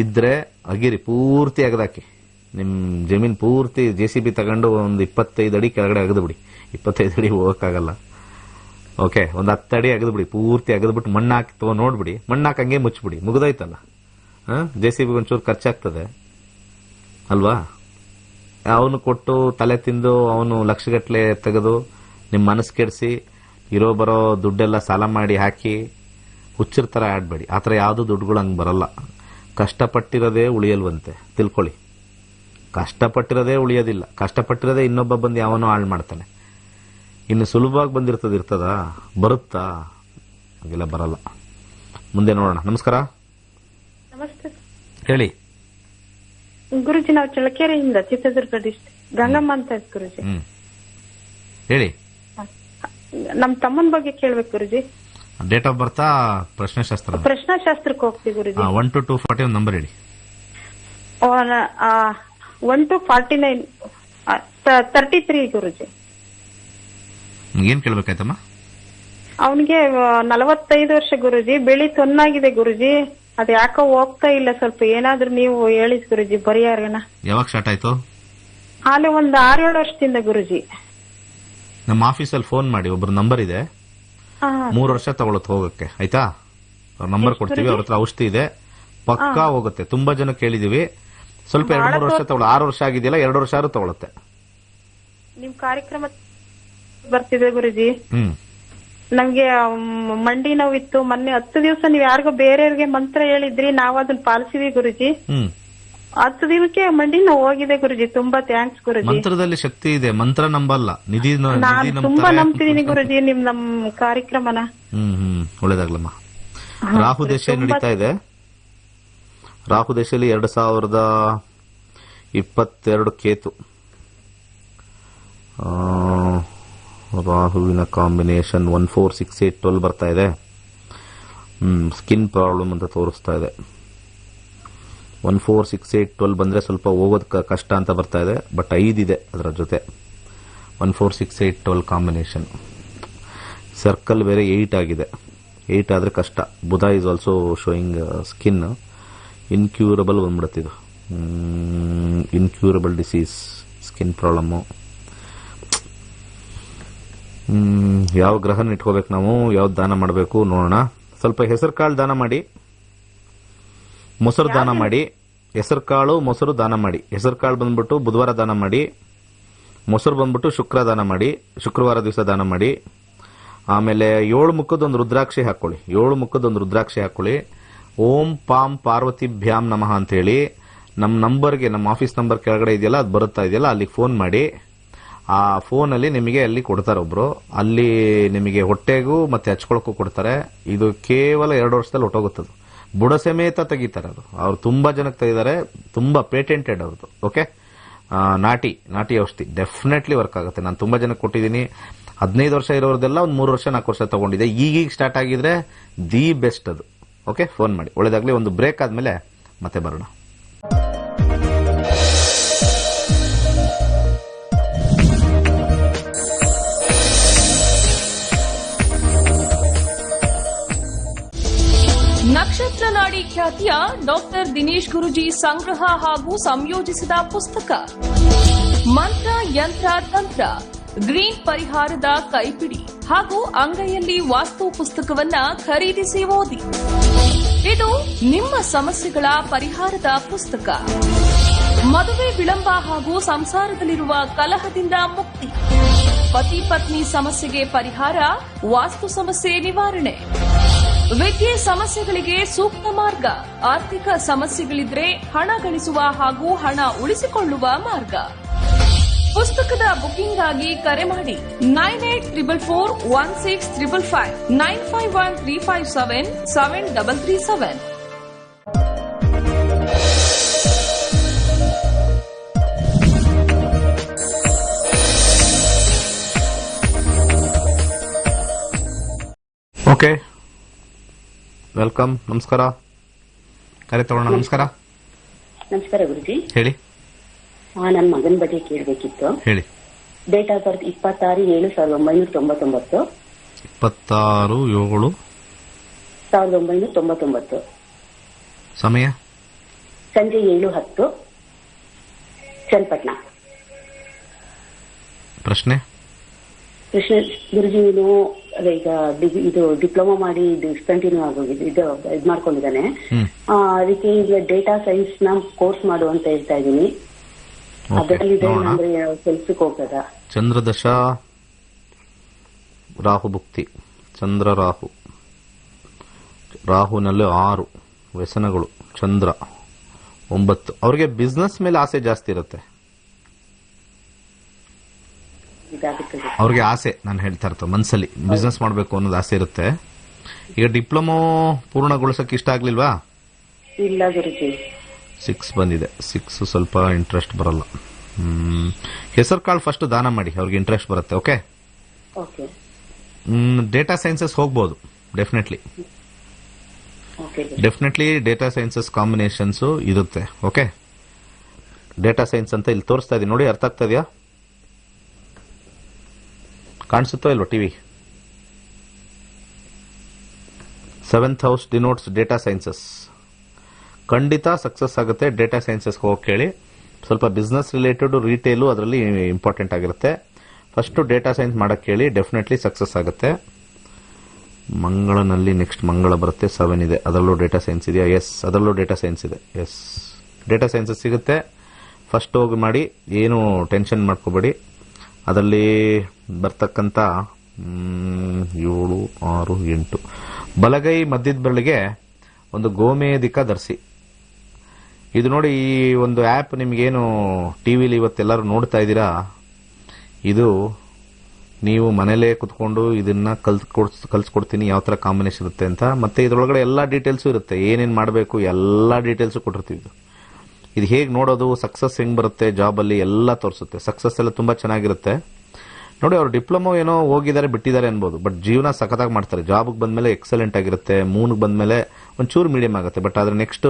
ಇದ್ರೆ ಅಗಿರಿ, ಪೂರ್ತಿ ಅಗದಾಕಿ. ನಿಮ್ಮ ಜಮೀನು ಪೂರ್ತಿ JCB ತಗೊಂಡು ಒಂದು 25 ಅಡಿ ಕೆಳಗಡೆ ಅಗದು ಬಿಡಿ. 25 ಅಡಿ ಹೋಗಕ್ಕಾಗಲ್ಲ. ಓಕೆ, ಒಂದು 10 ಅಡಿ ಅಗದು ಬಿಡಿ, ಪೂರ್ತಿ ಅಗದ್ಬಿಟ್ಟು ಮಣ್ಣು ಹಾಕಿ ನೋಡ್ಬಿಡಿ, ಮಣ್ಣು ಹಾಕಂಗೆ ಮುಚ್ಚಿಬಿಡಿ, ಮುಗಿದೋಯ್ತಲ್ಲ. JCB ಒಂಚೂರು ಖರ್ಚಾಗ್ತದೆ ಅಲ್ವಾ? ಅವನು ಕೊಟ್ಟು ತಲೆ ತಿಂದು ಅವನು ಲಕ್ಷಗಟ್ಟಲೆ ತೆಗೆದು ನಿಮ್ಮ ಮನಸ್ಸು ಕೆಡಿಸಿ ಇರೋ ಬರೋ ದುಡ್ಡೆಲ್ಲ ಸಾಲ ಮಾಡಿ ಹಾಕಿ ಹುಚ್ಚರ ಥರ ಆಡಬೇಡಿ. ಆ ಥರ ಯಾವುದು ದುಡ್ಡುಗಳು ಹಂಗೆ ಬರಲ್ಲ. ಕಷ್ಟಪಟ್ಟಿರೋದೇ ಉಳಿಯಲ್ವಂತೆ, ತಿಳ್ಕೊಳ್ಳಿ. ಕಷ್ಟಪಟ್ಟಿರೋದೇ ಉಳಿಯೋದಿಲ್ಲ. ಕಷ್ಟಪಟ್ಟಿರೋದೇ ಇನ್ನೊಬ್ಬ ಬಂದು ಯಾವನೋ ಹಾಳು ಮಾಡ್ತಾನೆ. ಇನ್ನು ಸುಲಭವಾಗಿ ಇರ್ತದ ಬರುತ್ತಾ? ಹಾಗೆಲ್ಲ ಬರಲ್ಲ. ಮುಂದೆ ನೋಡೋಣ. ನಮಸ್ಕಾರ. ನಮಸ್ತೆ ಹೇಳಿ ಗುರುಜಿ. ನಾವು ಚಳ್ಳಕೆರೆಯಿಂದ, ಚಿತ್ರದುರ್ಗ ಡಿಸ್ಟ್ರಿಕ್ಟ್, ಗಂಗಮ್ಮ ಅಂತ ಇತ್ತು ಗುರುಜಿ. ಹೇಳಿ. ನಮ್ ತಮ್ಮನ ಬಗ್ಗೆ ಕೇಳ್ಬೇಕು ಗುರುಜಿ. ಡೇಟ್ ಆಫ್ ಬರ್ತಾ ಪ್ರಶ್ನೆಶಾಸ್ತ್ರ? ಪ್ರಶ್ನಾಶಾಸ್ತ್ರಕ್ಕೆ ಹೋಗ್ತೀವಿ ಗುರುಜಿ. 1 to 240 ಒಂದು ನಂಬರ್ ಹೇಳಿ. 1 to 49, 33 ಗುರುಜಿ. ಏನ್ ಕೇಳ್ಬೇಕಾಯ್ತಮ್ಮ? ಅವನಿಗೆ 45 ವರ್ಷ ಗುರುಜಿ. ಬೆಳಿ ತೊನ್ನಾಗಿದೆ ಗುರುಜಿ. ಅದ್ ಯಾಕೋ ಹೋಗ್ತಾ ಇಲ್ಲ. ಸ್ವಲ್ಪ ಏನಾದ್ರೂ ನೀವು ಹೇಳಿದ್ ಗುರುಜಿ ಪರಿಹಾರನ. ಯಾವಾಗ ಸ್ಟಾರ್ಟ್ ಆಯ್ತು? ಹಾಲೆ ಒಂದ್ 6-7 ವರ್ಷದಿಂದ ಗುರುಜಿ. ನಮ್ಮ ಆಫೀಸಲ್ಲಿ ಫೋನ್ ಮಾಡಿ, ಒಬ್ರು ನಂಬರ್ ಇದೆ, 3 ವರ್ಷ ತಗೊಳತ್ ಹೋಗಕ್ಕೆ. ಆಯ್ತಾ? ಅವ್ರ ನಂಬರ್ ಕೊಡ್ತೀವಿ, ಅವ್ರ ಹತ್ರ ಔಷಧಿ ಇದೆ, ಪಕ್ಕಾ ಹೋಗುತ್ತೆ. ತುಂಬಾ ಜನ ಕೇಳಿದೀವಿ. ಸ್ವಲ್ಪ 2-3 ವರ್ಷ ತಗೊಳ. 6 ವರ್ಷ ಆಗಿದೆಯಲ್ಲ, 2 ವರ್ಷ ಆದ್ರೂ ತಗೊಳತ್ತೆ. ನಿಮ್ ಕಾರ್ಯಕ್ರಮ ಬರ್ತಿದೆ ಗುರುಜಿ. ನಮ್ಗೆ ಮಂಡಿ ನೋವಿತ್ತು. ಮೊನ್ನೆ 10 ದಿವಸ ನೀವ್ ಯಾರಿಗೋ ಬೇರೆಯವ್ರಿಗೆ ಮಂತ್ರ ಹೇಳಿದ್ರಿ, ನಾವ್ ಅದನ್ನ ಪಾಲಿಸಿವಿ ಗುರುಜಿ. 10 ದಿನಕ್ಕೆ ಮಂಡಿ ನೋವು ಹೋಗಿದೆ ಗುರುಜಿ. ತುಂಬಾ ಥ್ಯಾಂಕ್ಸ್ ಗುರುಜಿ. ಮಂತ್ರದಲ್ಲಿ ಶಕ್ತಿ ಇದೆ, ಮಂತ್ರ ನಂಬಲ್ಲ. ನಿಧಿ ನಾನ್ ತುಂಬಾ ನಂಬ್ತಿದೀನಿ ಗುರುಜಿ ನಮ್ ಕಾರ್ಯಕ್ರಮನ. ಒಳ್ಳೇದಾಗ್ಲಮ್ಮ. ರಾಹು ದೇಶ ನಡೀತಾ ಇದೆ. ರಾಹು ದೇಶದಲ್ಲಿ 2022 ಕೇತು. ರಾಹುವಿನ ಕಾಂಬಿನೇಷನ್ 1 4 6 8 12 ಬರ್ತಾ ಇದೆ. ಸ್ಕಿನ್ ಪ್ರಾಬ್ಲಮ್ ಅಂತ ತೋರಿಸ್ತಾ ಇದೆ. 1 4 6 8 12 ಬಂದ್ರೆ ಸ್ವಲ್ಪ ಹೋಗೋದ್ ಕಷ್ಟ ಅಂತ ಬರ್ತಾ ಇದೆ. ಬಟ್ 5 ಇದೆ ಅದರ ಜೊತೆ. 1 4 6 8 12 ಕಾಂಬಿನೇಷನ್. ಸರ್ಕಲ್ ಬೇರೆ 8 ಆಗಿದೆ. 8 ಆದ್ರೆ ಕಷ್ಟ. Budha is also showing skin. Incurable ಬಂದ್ಬಿಡುತ್ತಿದ್ದು. Incurable disease, skin problem. ಯಾವ ಗ್ರಹನ ಇಟ್ಕೋಬೇಕು ನಾವು, ಯಾವ್ದು ದಾನ ಮಾಡಬೇಕು ನೋಡೋಣ. ಸ್ವಲ್ಪ ಹೆಸರು ಕಾಳು ದಾನ ಮಾಡಿ, ಮೊಸರು ದಾನ ಮಾಡಿ. ಹೆಸರು ಕಾಳು ಮೊಸರು ದಾನ ಮಾಡಿ. ಹೆಸರು ಕಾಳು ಬಂದ್ಬಿಟ್ಟು ಬುಧವಾರ ದಾನ ಮಾಡಿ, ಮೊಸರು ಬಂದ್ಬಿಟ್ಟು ಶುಕ್ರ ದಾನ ಮಾಡಿ, ಶುಕ್ರವಾರ ದಿವಸ ದಾನ ಮಾಡಿ. ಆಮೇಲೆ 7 ಮುಖದೊಂದು ರುದ್ರಾಕ್ಷಿ ಹಾಕೊಳ್ಳಿ. 7 ಮುಖದೊಂದು ರುದ್ರಾಕ್ಷಿ ಹಾಕೊಳ್ಳಿ. ಓಂ ಪಾಂ ಪಾರ್ವತಿಭ್ಯಾಂ ನಮಃ ಅಂತ ಹೇಳಿ ನಮ್ಮ ನಂಬರ್ಗೆ, ನಮ್ಮ ಆಫೀಸ್ ನಂಬರ್ ಕೆಳಗಡೆ ಇದೆಯಲ್ಲ, ಅದು ಬರುತ್ತಾ ಇದೆಯಲ್ಲ, ಅಲ್ಲಿಗೆ ಫೋನ್ ಮಾಡಿ. ಆ ಫೋನಲ್ಲಿ ನಿಮಗೆ ಅಲ್ಲಿ ಕೊಡ್ತಾರೆ ಒಬ್ರು. ಅಲ್ಲಿ ನಿಮಗೆ ಹೊಟ್ಟೆಗೂ ಮತ್ತೆ ಹಚ್ಕೊಳಕ್ಕೂ ಕೊಡ್ತಾರೆ. ಇದು ಕೇವಲ 2 ವರ್ಷದಲ್ಲಿ ಹೊಟ್ಟೋಗುತ್ತದು. ಬುಡ ಸಮೇತ ತೆಗಿತಾರೆ. ಅವ್ರು ತುಂಬಾ ಜನಕ್ಕೆ ತೆಗಿದ್ದಾರೆ. ತುಂಬಾ ಪೇಟೆಂಟೆಡ್ ಅವ್ರದ್ದು. ಓಕೆ, ನಾಟಿ ಔಷಧಿ ಡೆಫಿನೆಟ್ಲಿ ವರ್ಕ್ ಆಗುತ್ತೆ. ನಾನು ತುಂಬಾ ಜನಕ್ಕೆ ಕೊಟ್ಟಿದ್ದೀನಿ. 15 ವರ್ಷ ಇರೋರ್ದೆಲ್ಲ ಒಂದು 3 ವರ್ಷ 4 ವರ್ಷ ತಗೊಂಡಿದೆ. ಈಗೀಗ ಸ್ಟಾರ್ಟ್ ಆಗಿದ್ರೆ ದಿ ಬೆಸ್ಟ್ ಅದು. ಓಕೆ, ಫೋನ್ ಮಾಡಿ. ಒಳ್ಳೇದಾಗ್ಲಿ. ಒಂದು ಬ್ರೇಕ್ ಆದ್ಮೇಲೆ ಮತ್ತೆ ಬರೋಣ. ನಕ್ಷತ್ರ ನಾಡಿ ಖ್ಯಾತಿಯ ಡಾಕ್ಟರ್ ದಿನೇಶ್ ಗುರುಜಿ ಸಂಗ್ರಹ ಹಾಗೂ ಸಂಯೋಜಿಸಿದ ಪುಸ್ತಕ ಮಂತ್ರ ಯಂತ್ರ ತಂತ್ರ, ಗ್ರೀನ್ ಪರಿಹಾರದ ಕೈಪಿಡಿ ಹಾಗೂ ಅಂಗೈಯಲ್ಲಿ ವಾಸ್ತು ಪುಸ್ತಕವನ್ನ ಖರೀದಿಸಿ ಓದಿ. ಇದು ನಿಮ್ಮ ಸಮಸ್ಯೆಗಳ ಪರಿಹಾರದ ಪುಸ್ತಕ. ಮದುವೆ ವಿಳಂಬ ಹಾಗೂ ಸಂಸಾರದಲ್ಲಿರುವ ಕಲಹದಿಂದ ಮುಕ್ತಿ, ಪತಿ ಪತ್ನಿ ಸಮಸ್ಯೆಗೆ ಪರಿಹಾರ, ವಾಸ್ತು ಸಮಸ್ಯೆ ನಿವಾರಣೆ, ವಿದ್ಯೆ ಸಮಸ್ಯೆಗಳಿಗೆ ಸೂಕ್ತ ಮಾರ್ಗ, ಆರ್ಥಿಕ ಸಮಸ್ಯೆಗಳಿದ್ರೆ ಹಣ ಗಳಿಸುವ ಹಾಗೂ ಹಣ ಉಳಿಸಿಕೊಳ್ಳುವ ಮಾರ್ಗ. ಪುಸ್ತಕದ ಬುಕಿಂಗ್ ಆಗಿ ಕರೆ ಮಾಡಿ 98441655 9513577337. Okay, welcome. ನಮಸ್ಕಾರ. ಕರೆ ತಗೊಳ್ಳೋಣ. ನಮಸ್ಕಾರ. ನಮಸ್ಕಾರ ಗುರುಜಿ. ಹೇಳಿ. ನನ್ನ ಮಗನ ಬಗ್ಗೆ ಕೇಳಬೇಕಿತ್ತು. ಹೇಳಿ. ಡೇಟ್ ಆಫ್ ಬರ್ತ್ 26/7/1999. 26/7/1999. ಸಮಯ ಸಂಜೆ 7:10 ಚನ್ನಪಟ್ಟಣ. ಪ್ರಶ್ನೆ ಗುರುಜಿ, ನೀನು ಈಗ ಇದು ಡಿಪ್ಲೊಮಾ ಮಾಡಿ ಡಿಸ್ಕಂಟಿನ್ಯೂ ಆಗೋಗಿದೆ, ಇದು ಮಾಡ್ಕೊಂಡಿದ್ದಾನೆ. ಅದಕ್ಕೆ ಈಗ ಡೇಟಾ ಸೈನ್ಸ್ ನ ಕೋರ್ಸ್ ಮಾಡು ಅಂತ ಹೇಳ್ತಾ ಇದ್ದೀನಿ. ಅದರಲ್ಲಿದೆ ಅಂದ್ರೆ ಕೆಲ್ಸಕ್ಕೆ ಹೋಗದ. ಚಂದ್ರದಶ ರಾಹು ಭುಕ್ತಿ. ಚಂದ್ರ ರಾಹು ರಾಹುನಲ್ಲಿ 6, ವ್ಯಸನಗಳು, ಚಂದ್ರ 9. ಅವ್ರಿಗೆ ಬಿಸ್ನೆಸ್ ಮೇಲೆ ಆಸೆ ಜಾಸ್ತಿ ಇರುತ್ತೆ. ಇದಾಗುತ್ತೆ ಗುರುಜಿ. ಅವ್ರಿಗೆ ಆಸೆ, ನಾನು ಹೇಳ್ತಾ ಇರ್ತಾರೆ ಮನ್ಸಲ್ಲಿ ಬಿಸ್ನೆಸ್ ಮಾಡಬೇಕು ಅನ್ನೋದು ಆಸೆ ಇರುತ್ತೆ. ಈಗ ಡಿಪ್ಲೊಮೊ ಪೂರ್ಣಗೊಳಿಸಕ್ಕೆ ಇಷ್ಟ ಆಗ್ಲಿಲ್ವಾ? ಇಲ್ಲ ಗುರುಜಿ. 6 ಬಂದಿದೆ. 6 ಸ್ವಲ್ಪ ಇಂಟ್ರೆಸ್ಟ್ ಬರಲ್ಲ. ಹೆಸರು ಕಾಳು ಫಸ್ಟ್ ದಾನ ಮಾಡಿ, ಅವ್ರಿಗೆ ಇಂಟ್ರೆಸ್ಟ್ ಬರುತ್ತೆ. ಓಕೆ, ಓಕೆ ಡೇಟಾ ಸೈನ್ಸಸ್ ಹೋಗ್ಬೋದು. Definitely okay definitely data sciences combinations ಇರುತ್ತೆ. ಓಕೆ, ಡೇಟಾ ಸೈನ್ಸ್ ಅಂತ ಇಲ್ಲಿ ತೋರಿಸ್ತಾ ಇದೀನಿ ನೋಡಿ, ಅರ್ಥ ಆಗ್ತಾ ಇದೆಯಾ? ಕಾಣಿಸುತ್ತೋ ಇಲ್ವಾ TV? 7th house denotes data sciences. ಖಂಡಿತ ಸಕ್ಸಸ್ ಆಗುತ್ತೆ. ಡೇಟಾ ಸೈನ್ಸಸ್ ಹೋಗಿ ಕೇಳಿ. ಸ್ವಲ್ಪ ಬಿಸ್ನೆಸ್ ರಿಲೇಟೆಡ್, ರಿಟೇಲು ಅದರಲ್ಲಿ ಇಂಪಾರ್ಟೆಂಟ್ ಆಗಿರುತ್ತೆ. ಫಸ್ಟ್ ಡೇಟಾ ಸೈನ್ಸ್ ಮಾಡಕ್ಕೆ ಕೇಳಿ, ಡೆಫಿನೆಟ್ಲಿ ಸಕ್ಸಸ್ ಆಗುತ್ತೆ. ಮಂಗಳನಲ್ಲಿ ನೆಕ್ಸ್ಟ್ ಮಂಗಳ ಬರುತ್ತೆ, 7 ಇದೆ. ಅದರಲ್ಲೂ ಡೇಟಾ ಸೈನ್ಸ್ ಇದೆಯಾ? ಎಸ್, ಅದರಲ್ಲೂ ಡೇಟಾ ಸೈನ್ಸ್ ಇದೆ. ಎಸ್, ಡೇಟಾ ಸೈನ್ಸಸ್ ಸಿಗುತ್ತೆ. ಫಸ್ಟ್ ಹೋಗಿ ಮಾಡಿ, ಏನು ಟೆನ್ಷನ್ ಮಾಡ್ಕೋಬೇಡಿ. ಅದರಲ್ಲಿ ಬರ್ತಕ್ಕಂಥ 7, 6, 8 ಬಲಗೈ ಮಧ್ಯದ ಬೆರಳಿಗೆ ಒಂದು ಗೋಮೇಧಿಕ ಧರಿಸಿ. ಇದು ನೋಡಿ, ಈ ಒಂದು ಆ್ಯಪ್ ನಿಮಗೇನು ಟಿವಿಲಿ ಇವತ್ತೆಲ್ಲರೂ ನೋಡ್ತಾ ಇದ್ದೀರಾ, ಇದು ನೀವು ಮನೇಲೇ ಕುತ್ಕೊಂಡು ಇದನ್ನ ಕಲ್ಸ್ಕೊಡ್ತೀನಿ ಯಾವ ಥರ ಕಾಂಬಿನೇಷನ್ ಇರುತ್ತೆ ಅಂತ. ಮತ್ತೆ ಇದರೊಳಗಡೆ ಎಲ್ಲ ಡೀಟೇಲ್ಸು ಇರುತ್ತೆ, ಏನೇನು ಮಾಡಬೇಕು ಎಲ್ಲ ಡೀಟೇಲ್ಸು ಕೊಟ್ಟಿರ್ತೀವಿ. ಇದು ಹೇಗೆ ನೋಡೋದು, ಸಕ್ಸಸ್ ಹೆಂಗೆ ಬರುತ್ತೆ ಜಾಬಲ್ಲಿ ಎಲ್ಲ ತೋರಿಸುತ್ತೆ. ಸಕ್ಸಸ್ ಎಲ್ಲ ತುಂಬ ಚೆನ್ನಾಗಿರುತ್ತೆ ನೋಡಿ. ಅವ್ರು ಡಿಪ್ಲೊಮೊ ಏನೋ ಹೋಗಿದ್ದಾರೆ ಬಿಟ್ಟಿದ್ದಾರೆ ಅನ್ಬೋದು, ಬಟ್ ಜೀವನ ಸಖತ್ತಾಗಿ ಮಾಡ್ತಾರೆ. ಜಾಬ್ಗೆ ಬಂದಮೇಲೆ ಎಕ್ಸಲೆಂಟ್ ಆಗಿರುತ್ತೆ, ಮೂನ್ಗೆ ಬಂದಮೇಲೆ ಒಂಚೂರು ಮೀಡಿಯಂ ಆಗುತ್ತೆ. ಬಟ್ ಆದರೆ ನೆಕ್ಸ್ಟ್